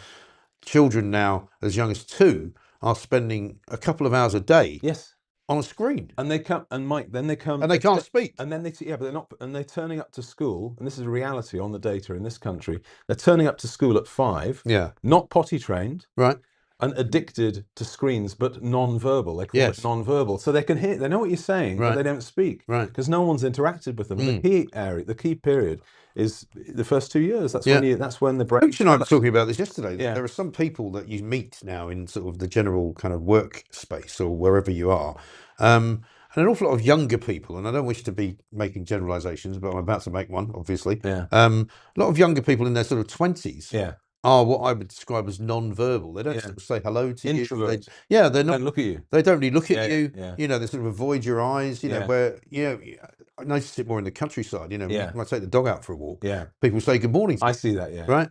children now as young as 2 are spending a couple of hours a day on a screen. And they come, and Mike, then they come, and they can't speak. And then but they're not, and they're turning up to school, and this is a reality on the data in this country. They're turning up to school at 5, not potty trained, right, and addicted to screens, but non-verbal. They call it non-verbal, so they can hear, they know what you're saying, but they don't speak, because no one's interacted with them. The key period is the first 2 years. That's when the brain. Coach and I were talking about this yesterday. There are some people that you meet now in sort of the general kind of workspace or wherever you are, and an awful lot of younger people. And I don't wish to be making generalizations, but I'm about to make one, obviously. A lot of younger people in their sort of 20s. Are what I would describe as non-verbal. They don't sort of say hello to you. They're not. They don't look at you. They don't really look at you. They sort of avoid your eyes. Where I notice it more in the countryside. When I take the dog out for a walk, people say good morning. I see that. Right.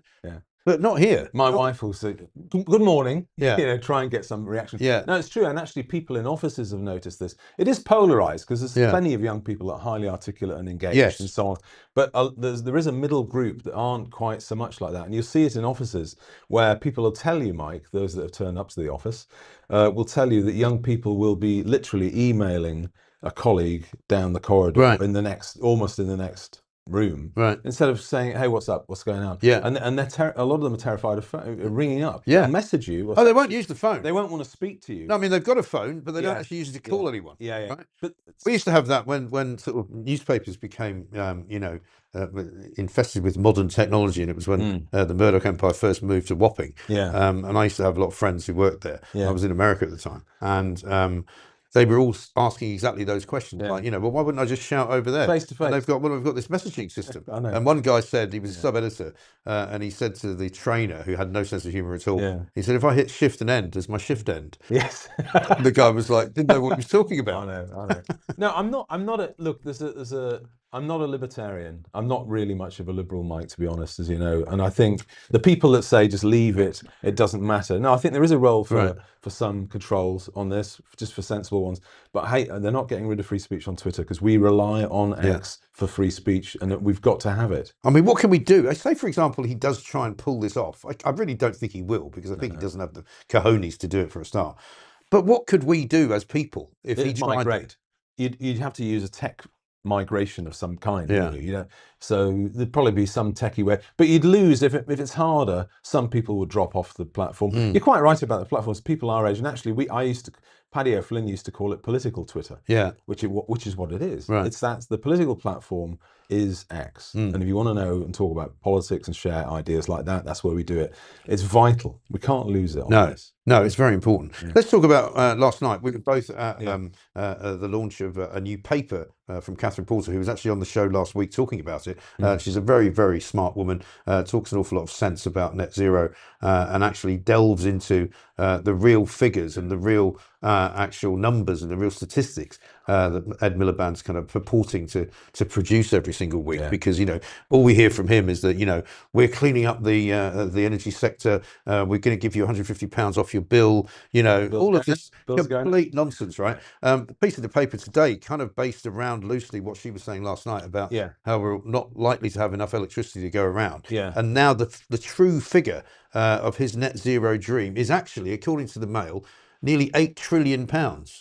But not here. My wife will say, good morning. Yeah. Try and get some reaction. Yeah. No, it's true. And actually, people in offices have noticed this. It is polarized because there's plenty of young people that are highly articulate and engaged and so on. But there is a middle group that aren't quite so much like that. And you'll see it in offices where people will tell you, Mike, those that have turned up to the office, will tell you that young people will be literally emailing a colleague down the corridor almost in the next room, instead of saying, hey, what's up, what's going on, and they're a lot of them are terrified of ringing up, they'll message you, they won't use the phone, they won't want to speak to you. No, I mean, they've got a phone, but they don't actually use it to call anyone. Right? But we used to have that when sort of newspapers became infested with modern technology, and it was when the Murdoch Empire first moved to Wapping, and I used to have a lot of friends who worked there. I was in America at the time, and they were all asking exactly those questions, like, well, why wouldn't I just shout over there? Face to face. And we've got this messaging system. I know. And one guy said, he was a sub-editor, and he said to the trainer, who had no sense of humour at all, he said, if I hit shift and end, does my shift end? Yes. The guy was like, didn't know what he was talking about. I know. No, I'm not look, I'm not a libertarian. I'm not really much of a liberal, Mike, to be honest, as you know. And I think the people that say just leave it, it doesn't matter. No, I think there is a role for some controls on this, just for sensible ones. But hey, they're not getting rid of free speech on Twitter, because we rely on X for free speech, and we've got to have it. I mean, what can we do? I say, for example, he does try and pull this off. I really don't think he will, because I think he doesn't have the cojones to do it for a start. But what could we do as people if he tried? Migrate. You'd have to use a tech migration of some kind. So there'd probably be some techie way, but you'd lose if it's harder. Some people would drop off the platform. You're quite right about the platforms. People our age, and actually, Paddy O'Flynn used to call it political Twitter. Which is what it is. It's the political platform is X, and if you want to know and talk about politics and share ideas like that, that's where we do it. It's vital. We can't lose it on this. No, it's very important. Let's talk about last night. We were both at the launch of a new paper from Catherine Porter, who was actually on the show last week talking about it. She's a very, very smart woman, talks an awful lot of sense about net zero, and actually delves into the real figures and the real actual numbers and the real statistics that Ed Miliband's kind of purporting to produce every single week. Because, all we hear from him is that, we're cleaning up the energy sector, we're going to give you £150 off your bill, all of this complete nonsense, right? The piece of the paper today kind of based around loosely what she was saying last night about how we're not likely to have enough electricity to go around. And now the true figure of his net zero dream is actually, according to the Mail, nearly £8 trillion.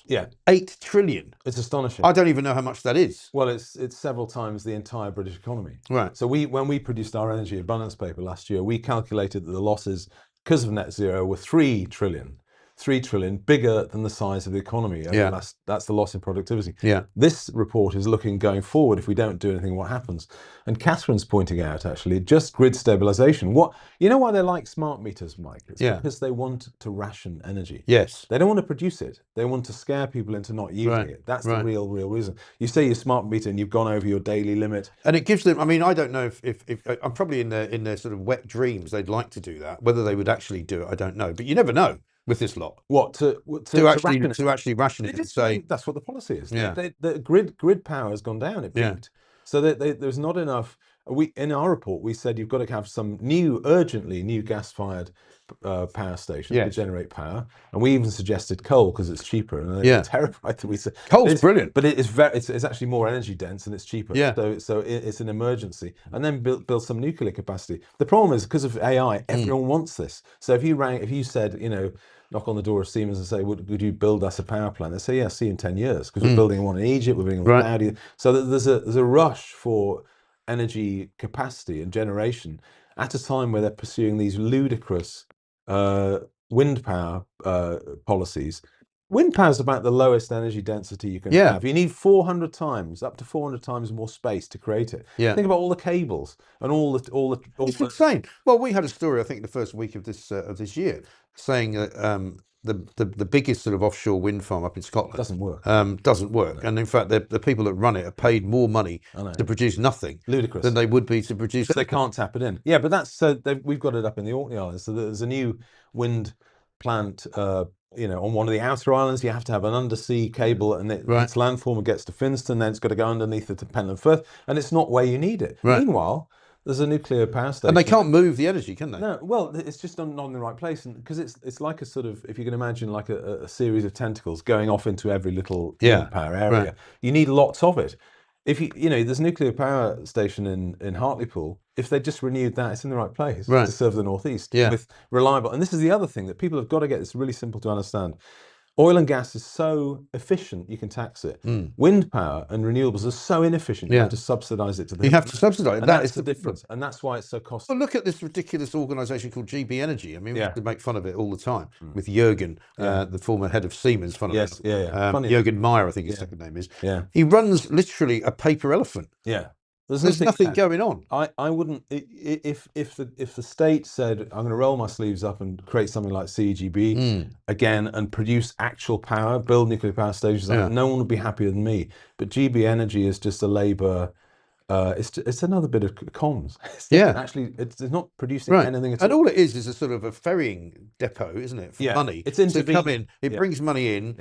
Yeah. 8 trillion. It's astonishing. I don't even know how much that is. Well, it's several times the entire British economy. Right. So when we produced our energy abundance paper last year, we calculated that the losses because of net zero were 3 trillion. 3 trillion, bigger than the size of the economy. That's the loss in productivity. Yeah. This report is looking going forward. If we don't do anything, what happens? And Catherine's pointing out actually just grid stabilization. You know why they like smart meters, Mike? It's because they want to ration energy. Yes. They don't want to produce it. They want to scare people into not using it. That's the real reason. You say your smart meter and you've gone over your daily limit. And it gives them, I mean, I don't know if I'm probably in their sort of wet dreams, they'd like to do that. Whether they would actually do it, I don't know. But you never know with this lot. What to actually ration it and say that's what the policy is. Yeah. The grid power has gone down. It peaked. So there's not enough. In our report we said you've got to have some urgently new gas-fired power stations to generate power, and we even suggested coal because it's cheaper. And they're terrified that we said coal's brilliant, but it's actually more energy dense and it's cheaper. Yeah. So it's an emergency, and then build some nuclear capacity. The problem is because of AI, everyone wants this. So if you said, you know, knock on the door of Siemens and say, would you build us a power plant? They say, yeah, see you in 10 years, because we're building one in Egypt, we're building one in Saudi. So there's a rush for energy capacity and generation at a time where they're pursuing these ludicrous wind power policies. Wind power is about the lowest energy density you can have. You need 400 times, up to 400 times more space to create it. Think about all the cables and all the. It's insane. Well, we had a story, I think, the first week of this year, saying that the biggest sort of offshore wind farm up in Scotland doesn't work. No. And in fact, the people that run it are paid more money to produce nothing, ludicrous, than they would be to produce. They can't tap it in. Yeah, but that's we've got it up in the Orkney Islands. So there's a new wind plant. You know, on one of the outer islands, you have to have an undersea cable, and its landform gets to Finston, then it's got to go underneath it to Penland Firth, and it's not where you need it. Meanwhile, there's a nuclear power station, and they can't move the energy, can they? No, well, it's just not in the right place, and because it's like a sort of, if you can imagine, like a series of tentacles going off into every little wind power area. You need lots of it. If you know, there's a nuclear power station in Hartlepool. If they just renewed that, it's in the right place to serve the northeast with reliable. And this is the other thing that people have got to get. It's really simple to understand. Oil and gas is so efficient, you can tax it. Wind power and renewables are so inefficient, you have to subsidise it to the. You have to subsidise it. And that's the difference, and that's why it's so costly. Well, look at this ridiculous organisation called GB Energy. I mean, we have to make fun of it all the time with Jürgen, the former head of Siemens. Fun of it. Jürgen Meyer, I think his second name is. Yeah. He runs literally a paper elephant. Yeah. There's nothing going on. I wouldn't, if the state said, I'm going to roll my sleeves up and create something like CGB again and produce actual power, build nuclear power stations, no one would be happier than me. But GB Energy is just a Labour. It's another bit of comms. Actually, it's not producing anything at all. And all it is a sort of a ferrying depot, isn't it, for money? It's to come in. It brings money in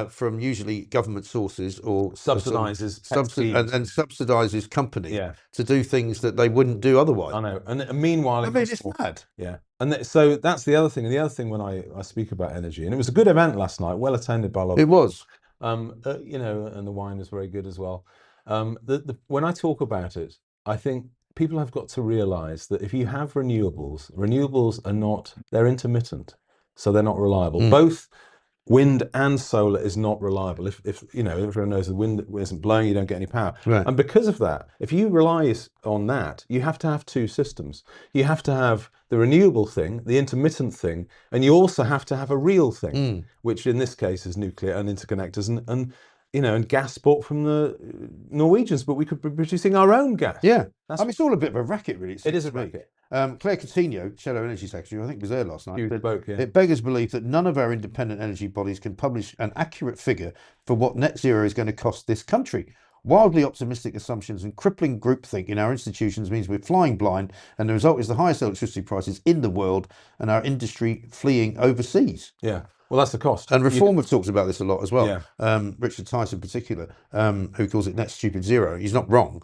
from usually government sources or subsidises and subsidises companies to do things that they wouldn't do otherwise. I know. And meanwhile, I mean, it's mad. Yeah. And so that's the other thing. And the other thing when I speak about energy, and it was a good event last night, well attended by a lot of people. It was. You know, and the wine was very good as well. When I talk about it, I think people have got to realise that if you have renewables are not, they're intermittent, so they're not reliable. Both wind and solar is not reliable. If you know, everyone knows the wind isn't blowing, you don't get any power. And because of that, if you rely on that, you have to have two systems. You have to have the renewable thing, the intermittent thing, and you also have to have a real thing, which in this case is nuclear and interconnectors and you know, and gas bought from the Norwegians, but we could be producing our own gas. Yeah. I mean, it's all a bit of a racket, really. It is a racket. Claire Coutinho, Shadow Energy Secretary, I think was there last night. Spoke, It beggars belief that none of our independent energy bodies can publish an accurate figure for what net zero is going to cost this country. Wildly optimistic assumptions and crippling groupthink in our institutions means we're flying blind, and the result is the highest electricity prices in the world and our industry fleeing overseas. Yeah. Well, that's the cost. And Reform have talked about this a lot as well. Richard Tice in particular, who calls it net stupid zero. He's not wrong.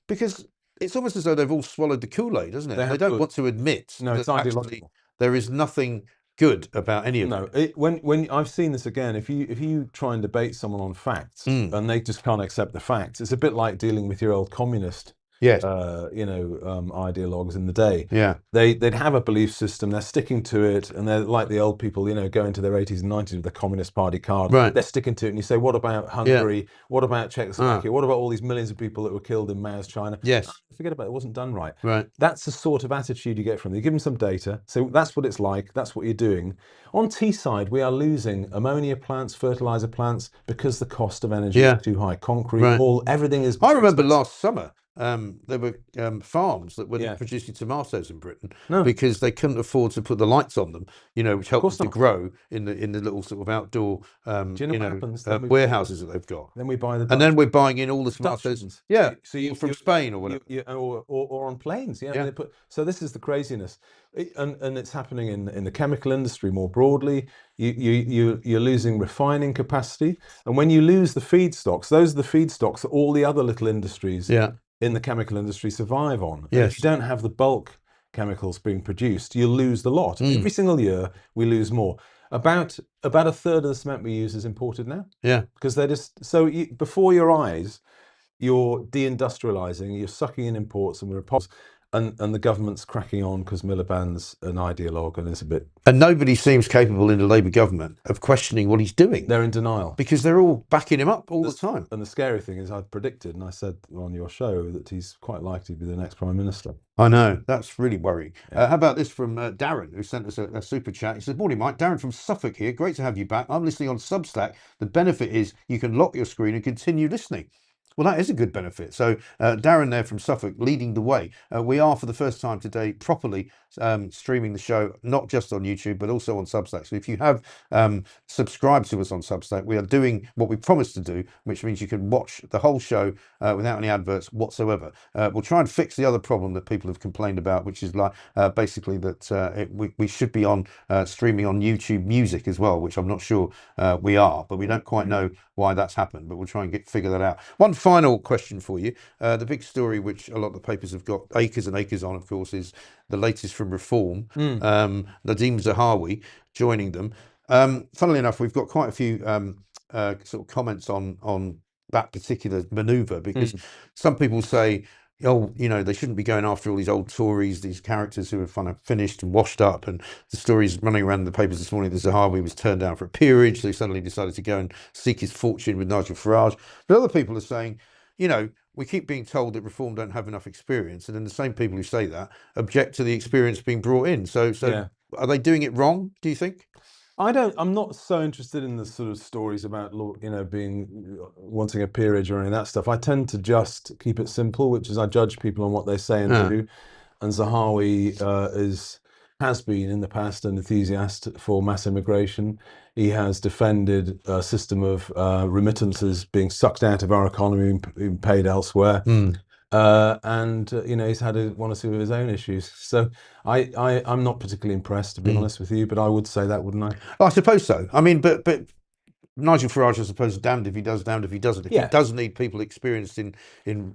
Because it's almost as though they've all swallowed the Kool-Aid, doesn't it? They don't want to admit that it's ideological. There is nothing good about any of it. When I've seen this again, if you try and debate someone on facts and they just can't accept the facts, it's a bit like dealing with your old communist Yes. Ideologues in the day. Yeah. They'd have a belief system, they're sticking to it, and they're like the old people, go into their 80s and 90s with the Communist Party card. Right. They're sticking to it, and you say, what about Hungary? What about Czechoslovakia? What about all these millions of people that were killed in Mao's China? Yes. Forget about it. It wasn't done right. Right. That's the sort of attitude you get from them. You give them some data, so that's what it's like, that's what you're doing. On Teesside, we are losing ammonia plants, fertilizer plants, because the cost of energy is too high. Concrete, everything is. I remember last summer, there were farms that weren't producing tomatoes in Britain because they couldn't afford to put the lights on them, which helps them to grow in the little sort of outdoor warehouses that they've got. Then we buy the Dutch, and then we're buying in all the tomatoes. Dutch. Yeah, so you from Spain or whatever, or on planes. Yeah, they put. So this is the craziness, and it's happening in the chemical industry more broadly. You're losing refining capacity, and when you lose the feedstocks, those are the feedstocks that all the other little industries in the chemical industry survive on. And if you don't have the bulk chemicals being produced, you'll lose the lot. Every single year we lose more. About a third of the cement we use is imported now. Yeah, because they're just before your eyes, you're deindustrializing, you're sucking in imports, and and the government's cracking on because Miliband's an ideologue and it's a bit. And nobody seems capable in the Labour government of questioning what he's doing. They're in denial because they're all backing him up all the time. And the scary thing is, I've predicted, and I said on your show, that he's quite likely to be the next Prime Minister. I know, that's really worrying. How about this from Darren, who sent us a super chat? He says, "Morning, Mike. Darren from Suffolk here. Great to have you back. I'm listening on Substack. The benefit is you can lock your screen and continue listening." Well, that is a good benefit. So Darren there from Suffolk leading the way. We are for the first time today properly streaming the show, not just on YouTube, but also on Substack. So if you have subscribed to us on Substack, we are doing what we promised to do, which means you can watch the whole show without any adverts whatsoever. We'll try and fix the other problem that people have complained about, which is like basically that we should be on streaming on YouTube Music as well, which I'm not sure we are, but we don't quite know why that's happened, but we'll try and figure that out. One final question for you. The big story, which a lot of the papers have got acres and acres on, of course, is the latest from Reform. Nadeem Zahawi joining them. Funnily enough, we've got quite a few sort of comments on that particular manoeuvre, because some people say, oh, they shouldn't be going after all these old Tories, these characters who are kind of finished and washed up. And the stories running around the papers this morning that Zahawi was turned down for a peerage, so he suddenly decided to go and seek his fortune with Nigel Farage. But other people are saying, we keep being told that Reform don't have enough experience, and then the same people who say that object to the experience being brought in. So are they doing it wrong, do you think? I'm not so interested in the sort of stories about, wanting a peerage or any of that stuff. I tend to just keep it simple, which is I judge people on what they say and do. And Zahawi has been in the past an enthusiast for mass immigration. He has defended a system of remittances being sucked out of our economy and paid elsewhere. And he's had one or two of his own issues. So I'm not particularly impressed, to be honest with you, but I would say that, wouldn't I? I suppose so. I mean, but Nigel Farage, I suppose, damned if he does, damned if he doesn't. If he does need people experienced in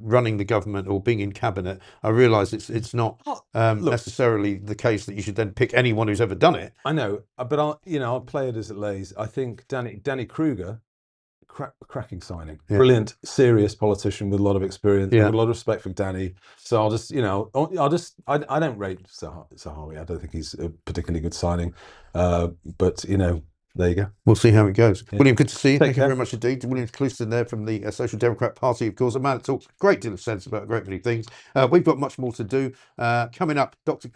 running the government or being in cabinet, I realise it's not necessarily the case that you should then pick anyone who's ever done it. I know, but I'll play it as it lays. I think Danny Kruger, cracking signing, brilliant, serious politician with a lot of experience. I have a lot of respect for Danny. So I'll just, I don't rate Zahawi. I don't think he's a particularly good signing. But there you go. We'll see how it goes. Yeah. William, good to see you. Thank you care. very much indeed. William Clouston there from the Social Democrat Party, of course, a man that talks a great deal of sense about a great many things. We've got much more to do. Coming up, Dr.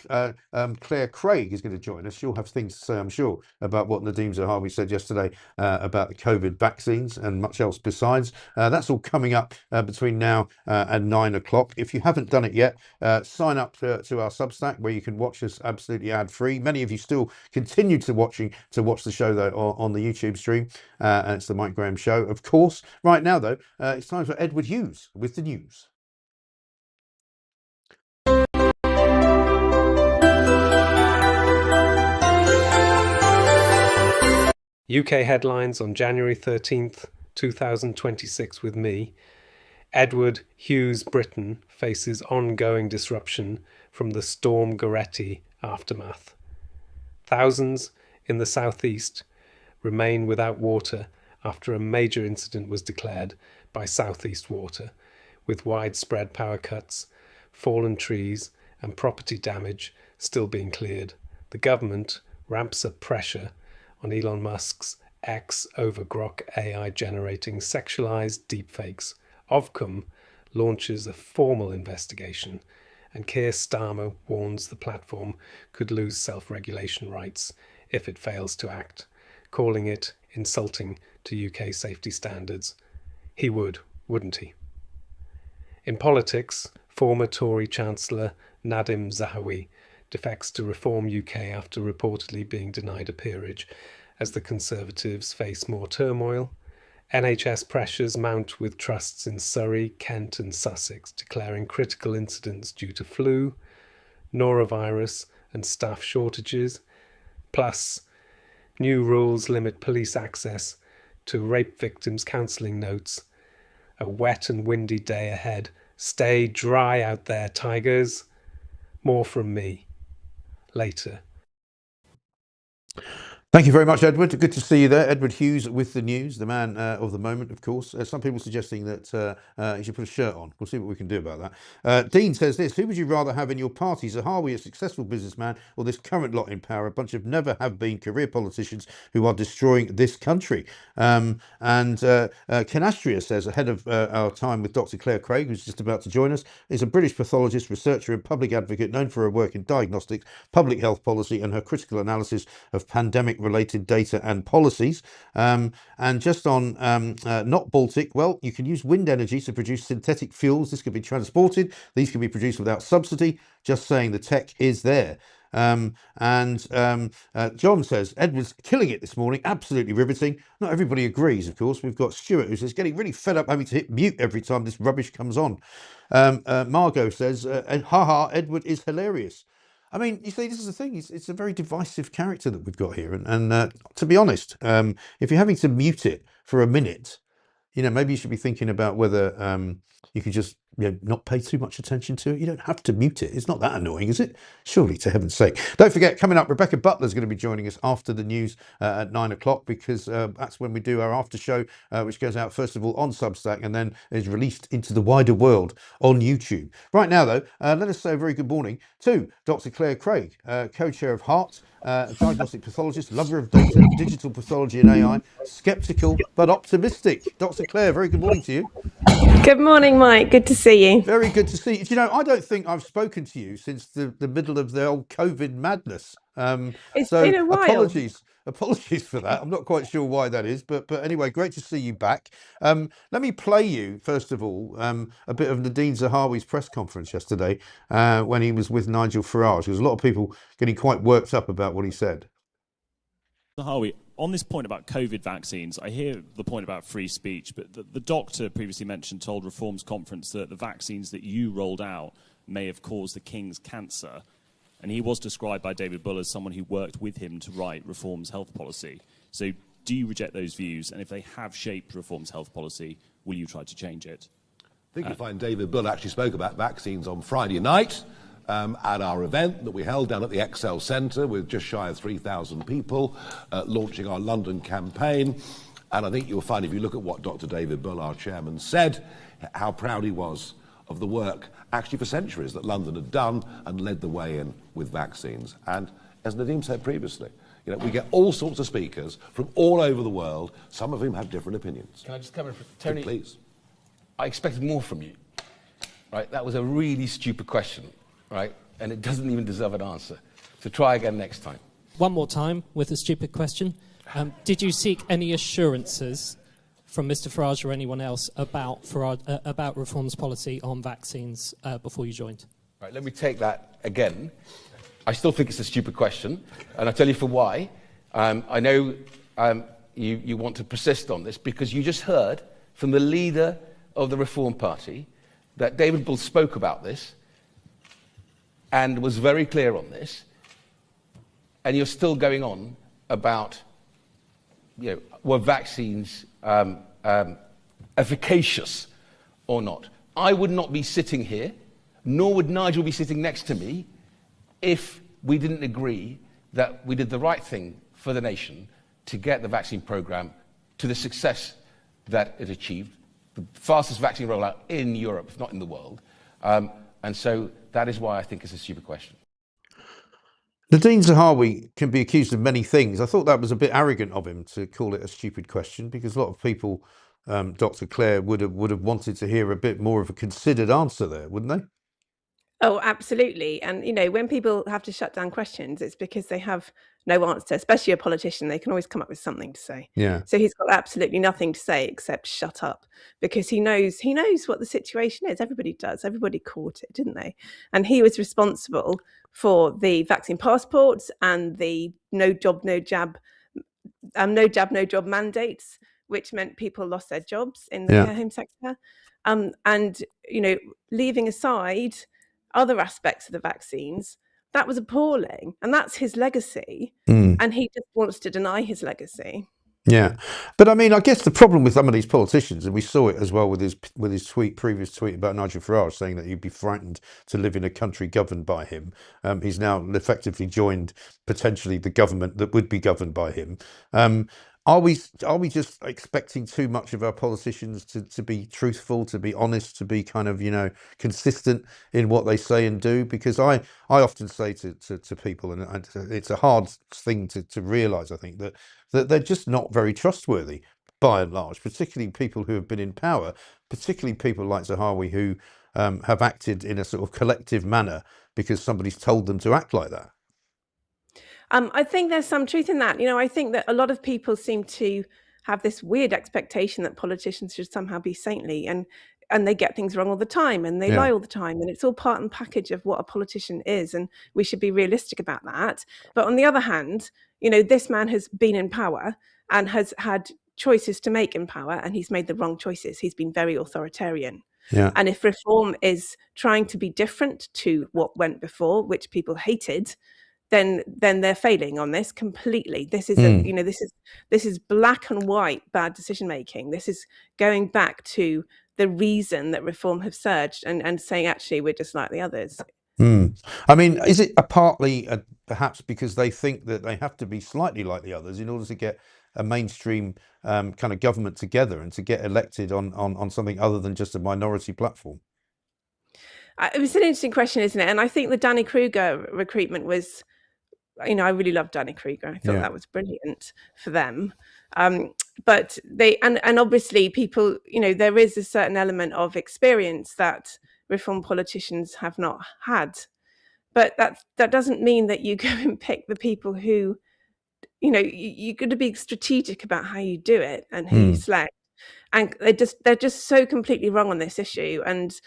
Claire Craig is going to join us. She'll have things to say, I'm sure, about what Nadeem Zahawi said yesterday about the COVID vaccines and much else besides. That's all coming up between now and 9 o'clock. If you haven't done it yet, sign up to our Substack, where you can watch us absolutely ad-free. Many of you still continue to watch the show, though, on the YouTube stream, and it's the Mike Graham Show, of course. Right now, though, it's time for Edward Hughes with the news. UK headlines on January 13th, 2026 with me. Edward Hughes Britain faces ongoing disruption from the Storm Goretti aftermath. Thousands in the southeast remain without water after a major incident was declared by Southeast Water, with widespread power cuts fallen trees and property damage still being cleared. The government ramps up pressure on Elon Musk's X over Grok AI generating sexualized deepfakes. Ofcom launches a formal investigation, and Keir Starmer warns the platform could lose self-regulation rights if it fails to act, calling it insulting to UK safety standards. He would, wouldn't he? In politics, former Tory Chancellor Nadim Zahawi defects to Reform UK after reportedly being denied a peerage as the Conservatives face more turmoil. NHS pressures mount with trusts in Surrey, Kent and Sussex declaring critical incidents due to flu, norovirus and staff shortages. Plus, new rules limit police access to rape victims' counselling notes. A wet and windy day ahead. Stay dry out there, tigers. More from me. Later. Thank you very much, Edward. Good to see you there. Edward Hughes with the news, the man of the moment, of course. Some people suggesting that he should put a shirt on. We'll see what we can do about that. Dean says this: who would you rather have in your party? Zahawi, a successful businessman, or this current lot in power, a bunch of never-have-been career politicians who are destroying this country? Canastria says, ahead of our time with Dr. Claire Craig, who's just about to join us, is a British pathologist, researcher and public advocate known for her work in diagnostics, public health policy and her critical analysis of pandemic-related data and policies. And just on not Baltic, well, you can use wind energy to produce synthetic fuels. This can be transported. These can be produced without subsidy. Just saying the tech is there. John says, Edward's killing it this morning, absolutely riveting. Not everybody agrees, of course. We've got Stuart who says, getting really fed up having to hit mute every time this rubbish comes on. Margot says, haha, Edward is hilarious. I mean, you see, this is the thing. It's a very divisive character that we've got here. And to be honest, if you're having to mute it for a minute, you know, maybe you should be thinking about whether you could just not pay too much attention to it. You don't have to mute it. It's not that annoying, is it? Surely, to heaven's sake. Don't forget, coming up, Rebecca Butler's going to be joining us after the news at 9 o'clock, because that's when we do our after show, which goes out first of all on Substack and then is released into the wider world on YouTube. Right now, though, let us say a very good morning to Dr. Claire Craig, co-chair of HEART, diagnostic pathologist, lover of data, digital pathology and AI, sceptical but optimistic. Dr. Claire, very good morning to you. Good morning, Mike. Good to see you. Very good to see you. You know, I don't think I've spoken to you since the middle of the old COVID madness. It's been a while. Apologies for that. I'm not quite sure why that is, but anyway, great to see you back. Let me play you, first of all, a bit of Nadine Zahawi's press conference yesterday when he was with Nigel Farage. There's a lot of people getting quite worked up about what he said. Zahawi, on this point about COVID vaccines, I hear the point about free speech, but the doctor previously mentioned told Reform's conference that the vaccines that you rolled out may have caused the King's cancer. And he was described by David Bull as someone who worked with him to write Reform's health policy. So do you reject those views? And if they have shaped Reform's health policy, will you try to change it? I think you'll find David Bull actually spoke about vaccines on Friday night at our event that we held down at the Excel Centre with just shy of 3,000 people launching our London campaign. And I think you'll find, if you look at what Dr. David Bull, our chairman, said, how proud he was of the work, actually for centuries, that London had done and led the way in with vaccines. And as Nadeem said previously, you know, we get all sorts of speakers from all over the world, some of whom have different opinions. Can I just come in? Tony, please. I expected more from you, right? That was a really stupid question, right? And it doesn't even deserve an answer. So try again next time. One more time with a stupid question. Did you seek any assurances from Mr. Farage or anyone else about Reform's policy on vaccines before you joined? Right, let me take that again. I still think it's a stupid question, and I'll tell you for why. I know you want to persist on this because you just heard from the leader of the Reform Party that David Bull spoke about this and was very clear on this, and you're still going on about, you know, were vaccines efficacious or not. I would not be sitting here, nor would Nigel be sitting next to me, if we didn't agree that we did the right thing for the nation to get the vaccine programme to the success that it achieved, the fastest vaccine rollout in Europe, if not in the world. And so that is why I think it's a stupid question. Nadine Zahawi can be accused of many things. I thought that was a bit arrogant of him to call it a stupid question, because a lot of people, Dr. Clare, would have wanted to hear a bit more of a considered answer there, wouldn't they? Oh, absolutely. And, when people have to shut down questions, it's because they have no answer, especially a politician. They can always come up with something to say. Yeah. So he's got absolutely nothing to say except shut up, because he knows what the situation is. Everybody does. Everybody caught it, didn't they? And he was responsible for the vaccine passports and the no job, no jab mandates, which meant people lost their jobs in the care home sector. And, leaving aside other aspects of the vaccines, that was appalling. And that's his legacy. And he just wants to deny his legacy. Yeah, but I mean, I guess the problem with some of these politicians, and we saw it as well with his previous tweet about Nigel Farage saying that he'd be frightened to live in a country governed by him. He's now effectively joined potentially the government that would be governed by him. Are we just expecting too much of our politicians to be truthful, to be honest, to be kind of, consistent in what they say and do? Because I often say to people, and it's a hard thing to realise, I think, that they're just not very trustworthy by and large, particularly people who have been in power, particularly people like Zahawi who have acted in a sort of collective manner because somebody's told them to act like that. I think there's some truth in that. I think that a lot of people seem to have this weird expectation that politicians should somehow be saintly, and they get things wrong all the time, and they lie all the time, and it's all part and package of what a politician is, and we should be realistic about that. But on the other hand, this man has been in power and has had choices to make in power, and he's made the wrong choices. He's been very authoritarian. Yeah. And if reform is trying to be different to what went before, which people hated, then they're failing on this completely. This is this is black and white bad decision making. This is going back to the reason that reform have surged and saying, actually, we're just like the others. I mean, is it partly perhaps because they think that they have to be slightly like the others in order to get a mainstream kind of government together and to get elected on something other than just a minority platform? It was an interesting question, isn't it? And I think the Danny Kruger recruitment was, I really loved Danny Kruger. I thought that was brilliant for them. But they, and obviously people, there is a certain element of experience that reform politicians have not had. But that doesn't mean that you go and pick the people who, you've got to be strategic about how you do it and who you select. And they're just so completely wrong on this issue. And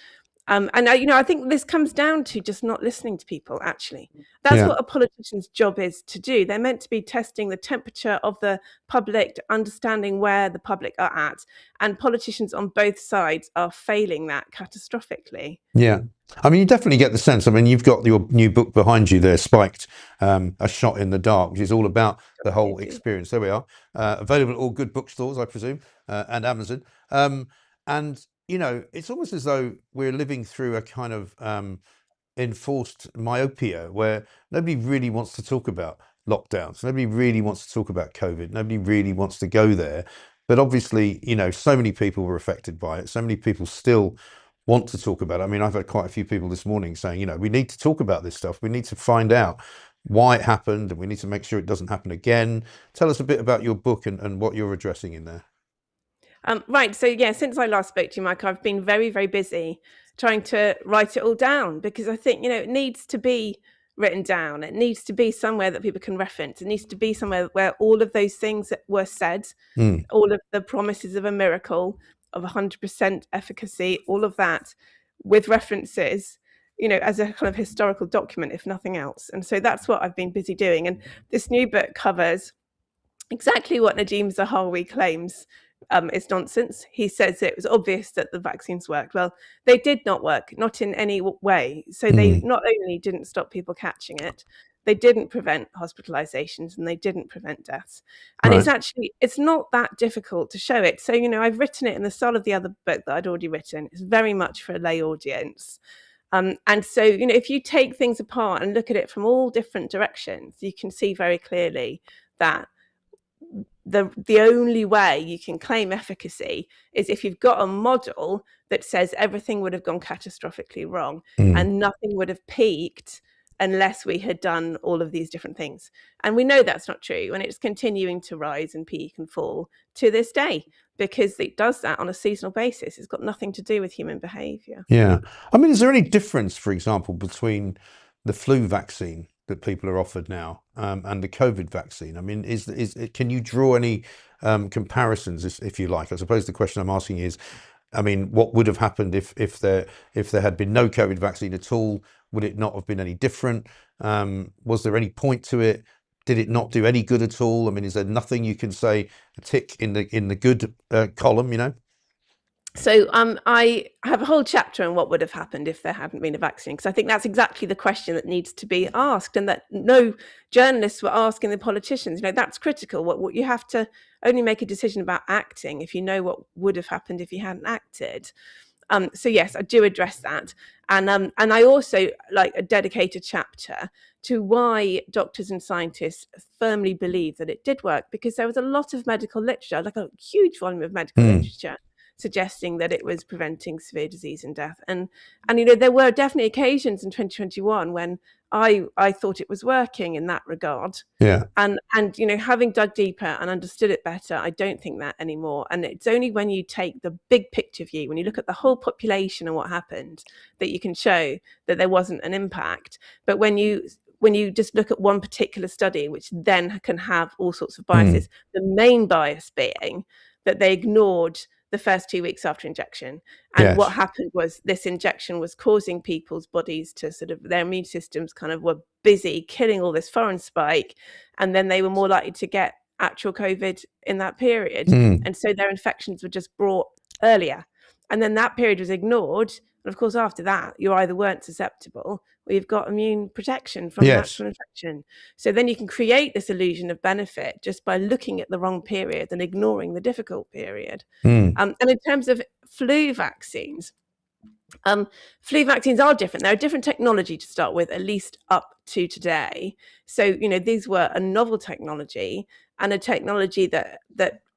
I think this comes down to just not listening to people, actually. That's what a politician's job is to do. They're meant to be testing the temperature of the public, understanding where the public are at. And politicians on both sides are failing that catastrophically. Yeah. I mean, you definitely get the sense. I mean, you've got your new book behind you there, Spiked, A Shot in the Dark, which is all about the whole experience. There we are. Available at all good bookstores, I presume, and Amazon. And it's almost as though we're living through a kind of enforced myopia where nobody really wants to talk about lockdowns. Nobody really wants to talk about COVID. Nobody really wants to go there. But obviously, so many people were affected by it. So many people still want to talk about it. I mean, I've had quite a few people this morning saying, we need to talk about this stuff. We need to find out why it happened, and we need to make sure it doesn't happen again. Tell us a bit about your book and what you're addressing in there. Right. So, since I last spoke to you, Mike, I've been very, very busy trying to write it all down, because I think, it needs to be written down. It needs to be somewhere that people can reference. It needs to be somewhere where all of those things that were said, all of the promises of a miracle, of 100% efficacy, all of that with references, as a kind of historical document, if nothing else. And so that's what I've been busy doing. And this new book covers exactly what Nadine Zahawi claims is nonsense. He says it was obvious that the vaccines worked. Well, they did not work, not in any way. So they not only didn't stop people catching it, they didn't prevent hospitalizations, and they didn't prevent deaths. And it's not that difficult to show it. So, I've written it in the style of the other book that I'd already written. It's very much for a lay audience. And so, if you take things apart and look at it from all different directions, you can see very clearly that the only way you can claim efficacy is if you've got a model that says everything would have gone catastrophically wrong and nothing would have peaked unless we had done all of these different things. And we know that's not true, and it's continuing to rise and peak and fall to this day, because it does that on a seasonal basis. It's got nothing to do with human behavior. Yeah. I mean, is there any difference, for example, between the flu vaccine that people are offered now and the COVID vaccine? I mean, can you draw any comparisons, if you like? I suppose the question I'm asking is, I mean, what would have happened if there had been no COVID vaccine at all? Would it not have been any different? Was there any point to it? Did it not do any good at all? I mean, is there nothing you can say, a tick in the good column, you know? So I have a whole chapter on what would have happened if there hadn't been a vaccine, because I think that's exactly the question that needs to be asked, and that no journalists were asking the politicians. You know, that's critical. What you have to only make a decision about acting if you know what would have happened if you hadn't acted. So yes, I do address that, and I also like a dedicated chapter to why doctors and scientists firmly believe that it did work, because there was a lot of medical literature, like a huge volume of medical literature, suggesting that it was preventing severe disease and death. And you know, there were definitely occasions in 2021 when I thought it was working in that regard. Yeah. And you know, having dug deeper and understood it better, I don't think that anymore. And it's only when you take the big picture view, when you look at the whole population and what happened, that you can show that there wasn't an impact. But when you just look at one particular study, which then can have all sorts of biases, the main bias being that they ignored the first 2 weeks after injection. And what happened was this injection was causing people's bodies to sort of, their immune systems kind of were busy killing all this foreign spike. And then they were more likely to get actual COVID in that period. And so their infections were just brought earlier. And then that period was ignored. And of course, after that, you either weren't susceptible or you've got immune protection from an actual infection. So then you can create this illusion of benefit just by looking at the wrong period and ignoring the difficult period. And in terms of flu vaccines are different. They're a different technology to start with, at least up to today. So, you know, these were a novel technology and a technology that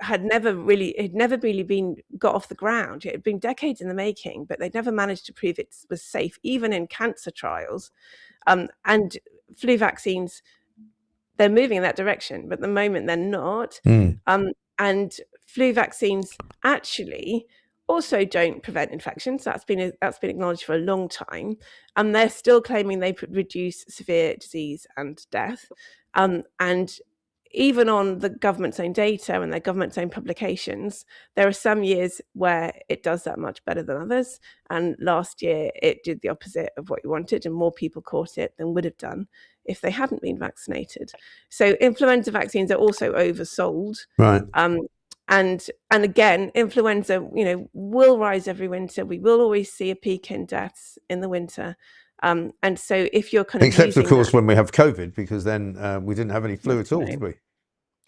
had never really been got off the ground. It had been decades in the making, but they'd never managed to prove it was safe, even in cancer trials. And flu vaccines, they're moving in that direction, but at the moment they're not. And flu vaccines actually also don't prevent infections. That's been acknowledged for a long time, and they're still claiming they reduce severe disease and death. And even on the government's own data and their government's own publications, there are some years where it does that much better than others. And last year it did the opposite of what you wanted, and more people caught it than would have done if they hadn't been vaccinated. So influenza vaccines are also oversold. Right. And again, influenza, you know, will rise every winter. We will always see a peak in deaths in the winter. And so if you're kind of except of course when we have COVID, because then we didn't have any flu at all, did we?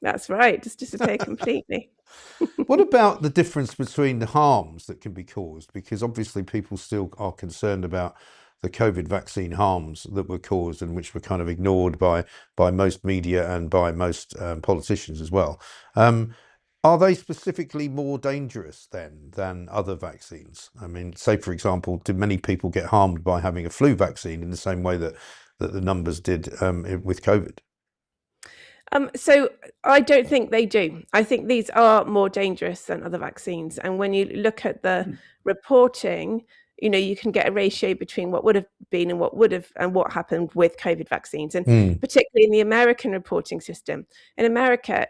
That's right, just disappear completely. What about the difference between the harms that can be caused? Because obviously people still are concerned about the COVID vaccine harms that were caused and which were kind of ignored by most media and by most politicians as well. Are they specifically more dangerous then than other vaccines? I mean, say, for example, do many people get harmed by having a flu vaccine in the same way that the numbers did with COVID? So I don't think they do. I think these are more dangerous than other vaccines. And when you look at the reporting, you know, you can get a ratio between what would have been and what happened with COVID vaccines. And particularly in the American reporting system, in America,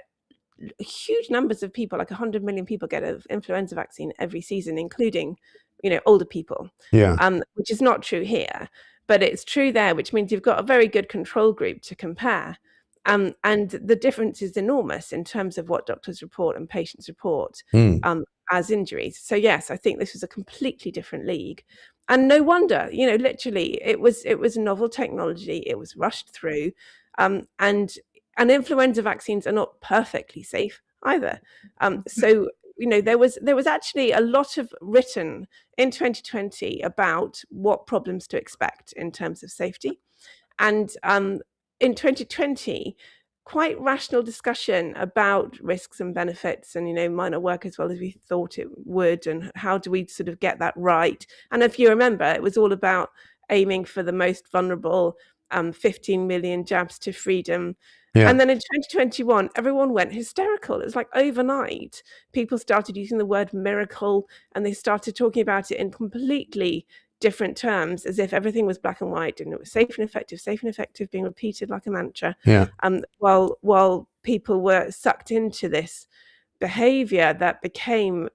huge numbers of people, like 100 million people, get an influenza vaccine every season, including, you know, older people. Which is not true here, but it's true there, which means you've got a very good control group to compare. And the difference is enormous in terms of what doctors report and patients report as injuries. So yes, I think this was a completely different league. And no wonder, you know, literally it was novel technology. It was rushed through. And influenza vaccines are not perfectly safe either. So, you know, there was actually a lot of written in 2020 about what problems to expect in terms of safety. And in 2020, quite rational discussion about risks and benefits, and might not work as well as we thought it would, and how do we sort of get that right. And if you remember, it was all about aiming for the most vulnerable, 15 million jabs to freedom. Yeah. And then in 2021, everyone went hysterical. It was like overnight, people started using the word miracle, and they started talking about it in completely different terms, as if everything was black and white, and it was safe and effective, being repeated like a mantra. Yeah. While people were sucked into this behavior that became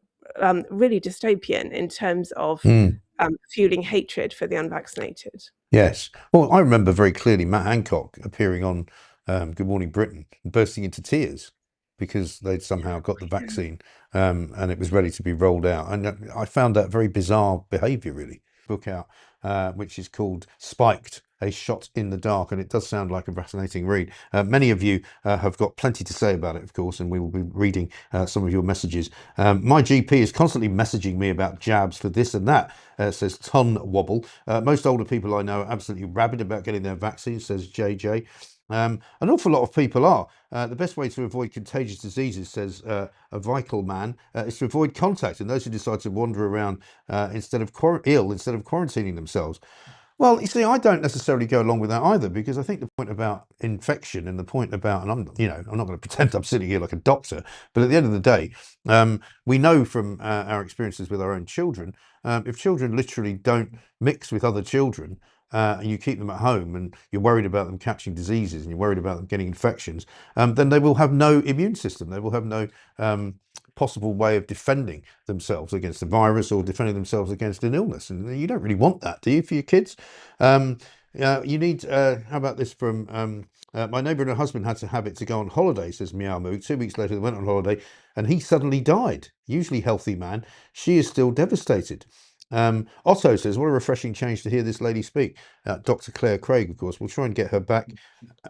really dystopian in terms of fueling hatred for the unvaccinated. Yes. Well, I remember very clearly Matt Hancock appearing on Good Morning Britain and bursting into tears because they'd somehow got the vaccine and it was ready to be rolled out. And I found that very bizarre behaviour, really. Book out, which is called Spiked, A Shot in the Dark, and it does sound like a fascinating read. Many of you have got plenty to say about it, of course, and we will be reading some of your messages. My GP is constantly messaging me about jabs for this and that, says Ton Wobble. Most older people I know are absolutely rabid about getting their vaccines, says JJ. An awful lot of people are. The best way to avoid contagious diseases, says a vital man, is to avoid contact, and those who decide to wander around instead of quarantining themselves. Well, you see, I don't necessarily go along with that either, because I think the point about infection and the point about, and I'm not going to pretend I'm sitting here like a doctor, but at the end of the day, we know from our experiences with our own children, if children literally don't mix with other children, and you keep them at home and you're worried about them catching diseases and you're worried about them getting infections, then they will have no immune system. They will have no possible way of defending themselves against the virus or defending themselves against an illness. And you don't really want that, do you, for your kids? You need, how about this from my neighbour and her husband had to have it to go on holiday, says Meow Moo. 2 weeks later, they went on holiday and he suddenly died. Usually healthy man. She is still devastated. Otto says, what a refreshing change to hear this lady speak. Dr. Claire Craig, of course. We'll try and get her back.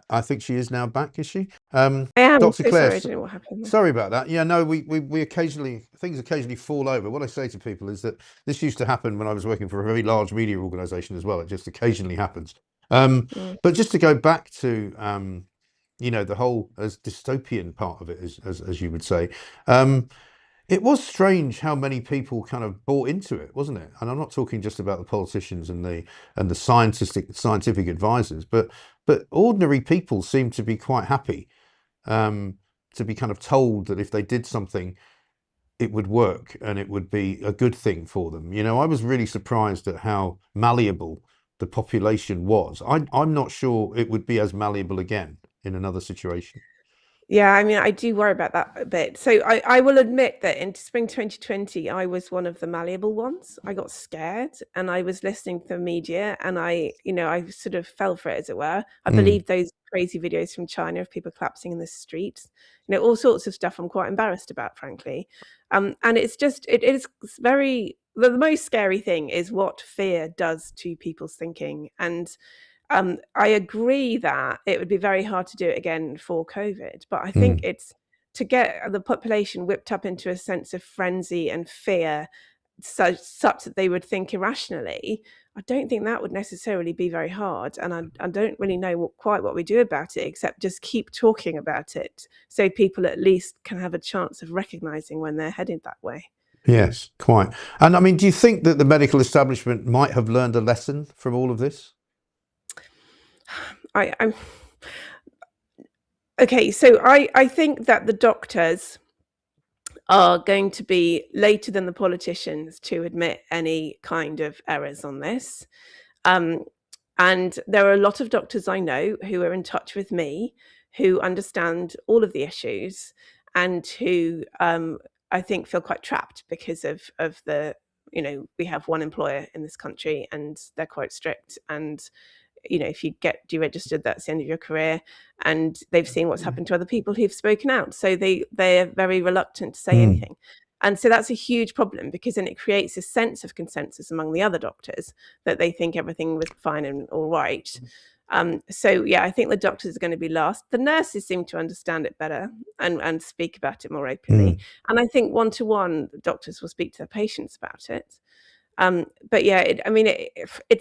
I think she is now back, is she? I am. Dr. So Claire, sorry, I don't know what happened there. Sorry about that. Yeah, no, we occasionally, things occasionally fall over. What I say to people is that this used to happen when I was working for a very large media organisation as well. It just occasionally happens. But just to go back to, the whole dystopian part of it, as you would say, it was strange how many people kind of bought into it, wasn't it? And I'm not talking just about the politicians and the scientific advisors, but ordinary people seem to be quite happy to be kind of told that if they did something, it would work and it would be a good thing for them. I was really surprised at how malleable the population was. I'm not sure it would be as malleable again in another situation. Yeah, I mean, I do worry about that a bit. So I will admit that in spring 2020, I was one of the malleable ones. I got scared and I was listening to the media and I sort of fell for it, as it were. I believed those crazy videos from China of people collapsing in the streets, all sorts of stuff I'm quite embarrassed about, frankly. And it is very, the most scary thing is what fear does to people's thinking. And I agree that it would be very hard to do it again for COVID, but I think it's to get the population whipped up into a sense of frenzy and fear such that they would think irrationally. I don't think that would necessarily be very hard. And I don't really know quite what we do about it, except just keep talking about it so people at least can have a chance of recognizing when they're headed that way. Yes, quite. And I mean, do you think that the medical establishment might have learned a lesson from all of this? Okay, so I think that the doctors are going to be later than the politicians to admit any kind of errors on this. And there are a lot of doctors I know who are in touch with me, who understand all of the issues and who I think feel quite trapped because of the, we have one employer in this country and they're quite strict, and if you get deregistered, that's the end of your career. And they've seen what's happened to other people who've spoken out. So they're very reluctant to say anything. And so that's a huge problem, because then it creates a sense of consensus among the other doctors that they think everything was fine and all right. So yeah, I think the doctors are going to be last. The nurses seem to understand it better and speak about it more openly. And I think one-to-one doctors will speak to their patients about it. But yeah,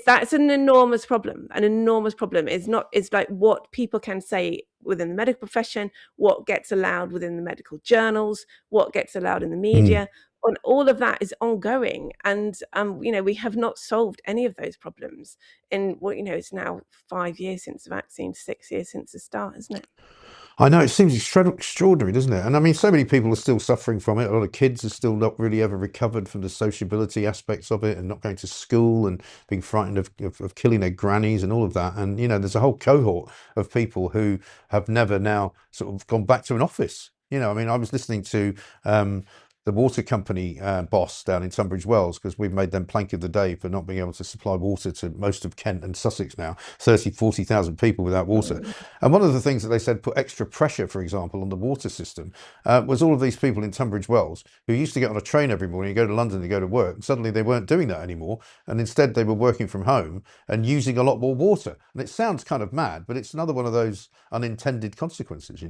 that's an enormous problem. An enormous problem is like what people can say within the medical profession, what gets allowed within the medical journals, what gets allowed in the media. And all of that is ongoing, and we have not solved any of those problems in it's now 5 years since the vaccine, 6 years since the start, isn't it? I know, it seems extraordinary, doesn't it? And I mean, so many people are still suffering from it. A lot of kids are still not really ever recovered from the sociability aspects of it, and not going to school, and being frightened of killing their grannies and all of that. And, there's a whole cohort of people who have never now sort of gone back to an office. I mean, I was listening to the water company boss down in Tunbridge Wells, because we've made them plank of the day for not being able to supply water to most of Kent and Sussex now, 40,000 people without water. And one of the things that they said put extra pressure, for example, on the water system was all of these people in Tunbridge Wells who used to get on a train every morning and go to London to go to work. And suddenly they weren't doing that anymore. And instead they were working from home and using a lot more water. And it sounds kind of mad, but it's another one of those unintended consequences,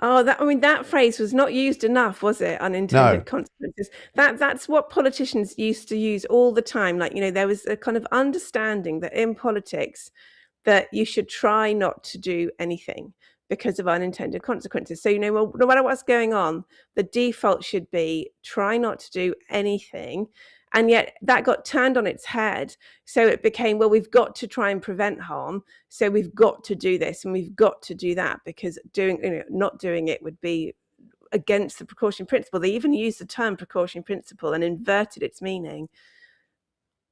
Oh, that phrase was not used enough, was it? Unintended consequences. That's what politicians used to use all the time. Like, there was a kind of understanding that in politics that you should try not to do anything because of unintended consequences. So, no matter what's going on, the default should be try not to do anything. And yet that got turned on its head. So it became, well, we've got to try and prevent harm. So we've got to do this and we've got to do that, because not doing it would be against the precaution principle. They even used the term precaution principle and inverted its meaning.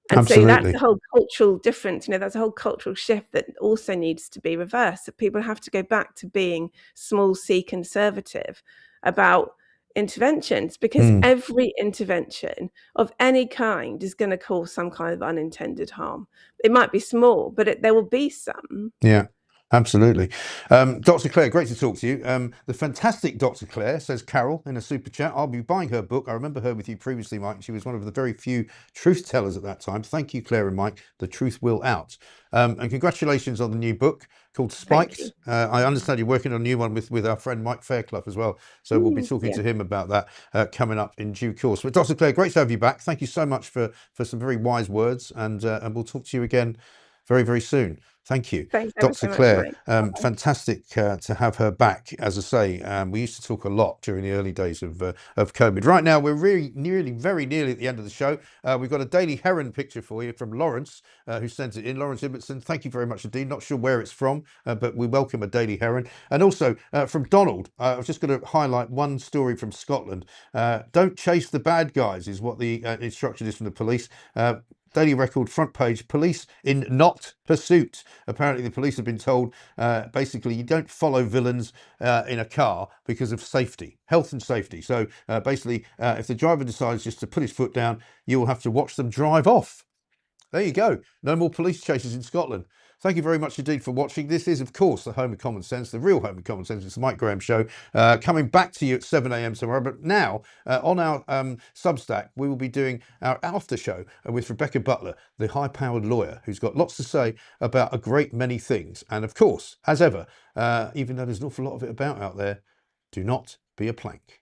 And Absolutely. So that's a whole cultural difference. That's a whole cultural shift that also needs to be reversed. So people have to go back to being small c conservative about interventions, because every intervention of any kind is going to cause some kind of unintended harm. It might be small, but there will be some. Yeah. Absolutely. Dr. Claire, great to talk to you. The fantastic Dr. Claire, says Carol in a super chat. I'll be buying her book. I remember her with you previously, Mike. She was one of the very few truth tellers at that time. Thank you, Claire and Mike. The truth will out. And congratulations on the new book called Spiked. I understand you're working on a new one with our friend Mike Fairclough as well. So we'll be talking to him about that coming up in due course. But Dr. Claire, great to have you back. Thank you so much for some very wise words. And we'll talk to you again very, very soon. Thank you. Thanks Dr. Claire, much, fantastic to have her back. As I say, we used to talk a lot during the early days of COVID. Right now, we're very nearly at the end of the show. We've got a Daily Heron picture for you from Lawrence, who sent it in. Lawrence Ibbotson, thank you very much indeed. Not sure where it's from, but we welcome a Daily Heron. And also from Donald, I was just going to highlight one story from Scotland. Don't chase the bad guys is what the instruction is from the police. Daily Record front page, police in not pursuit. Apparently the police have been told basically you don't follow villains in a car because of safety, health and safety. So basically if the driver decides just to put his foot down, you will have to watch them drive off. There you go. No more police chases in Scotland. Thank you very much indeed for watching. This is, of course, the home of common sense, the real home of common sense. It's the Mike Graham Show, coming back to you at 7 a.m. tomorrow. But now, on our Substack, we will be doing our after show with Rebecca Butler, the high-powered lawyer, who's got lots to say about a great many things. And of course, as ever, even though there's an awful lot of it about out there, do not be a plank.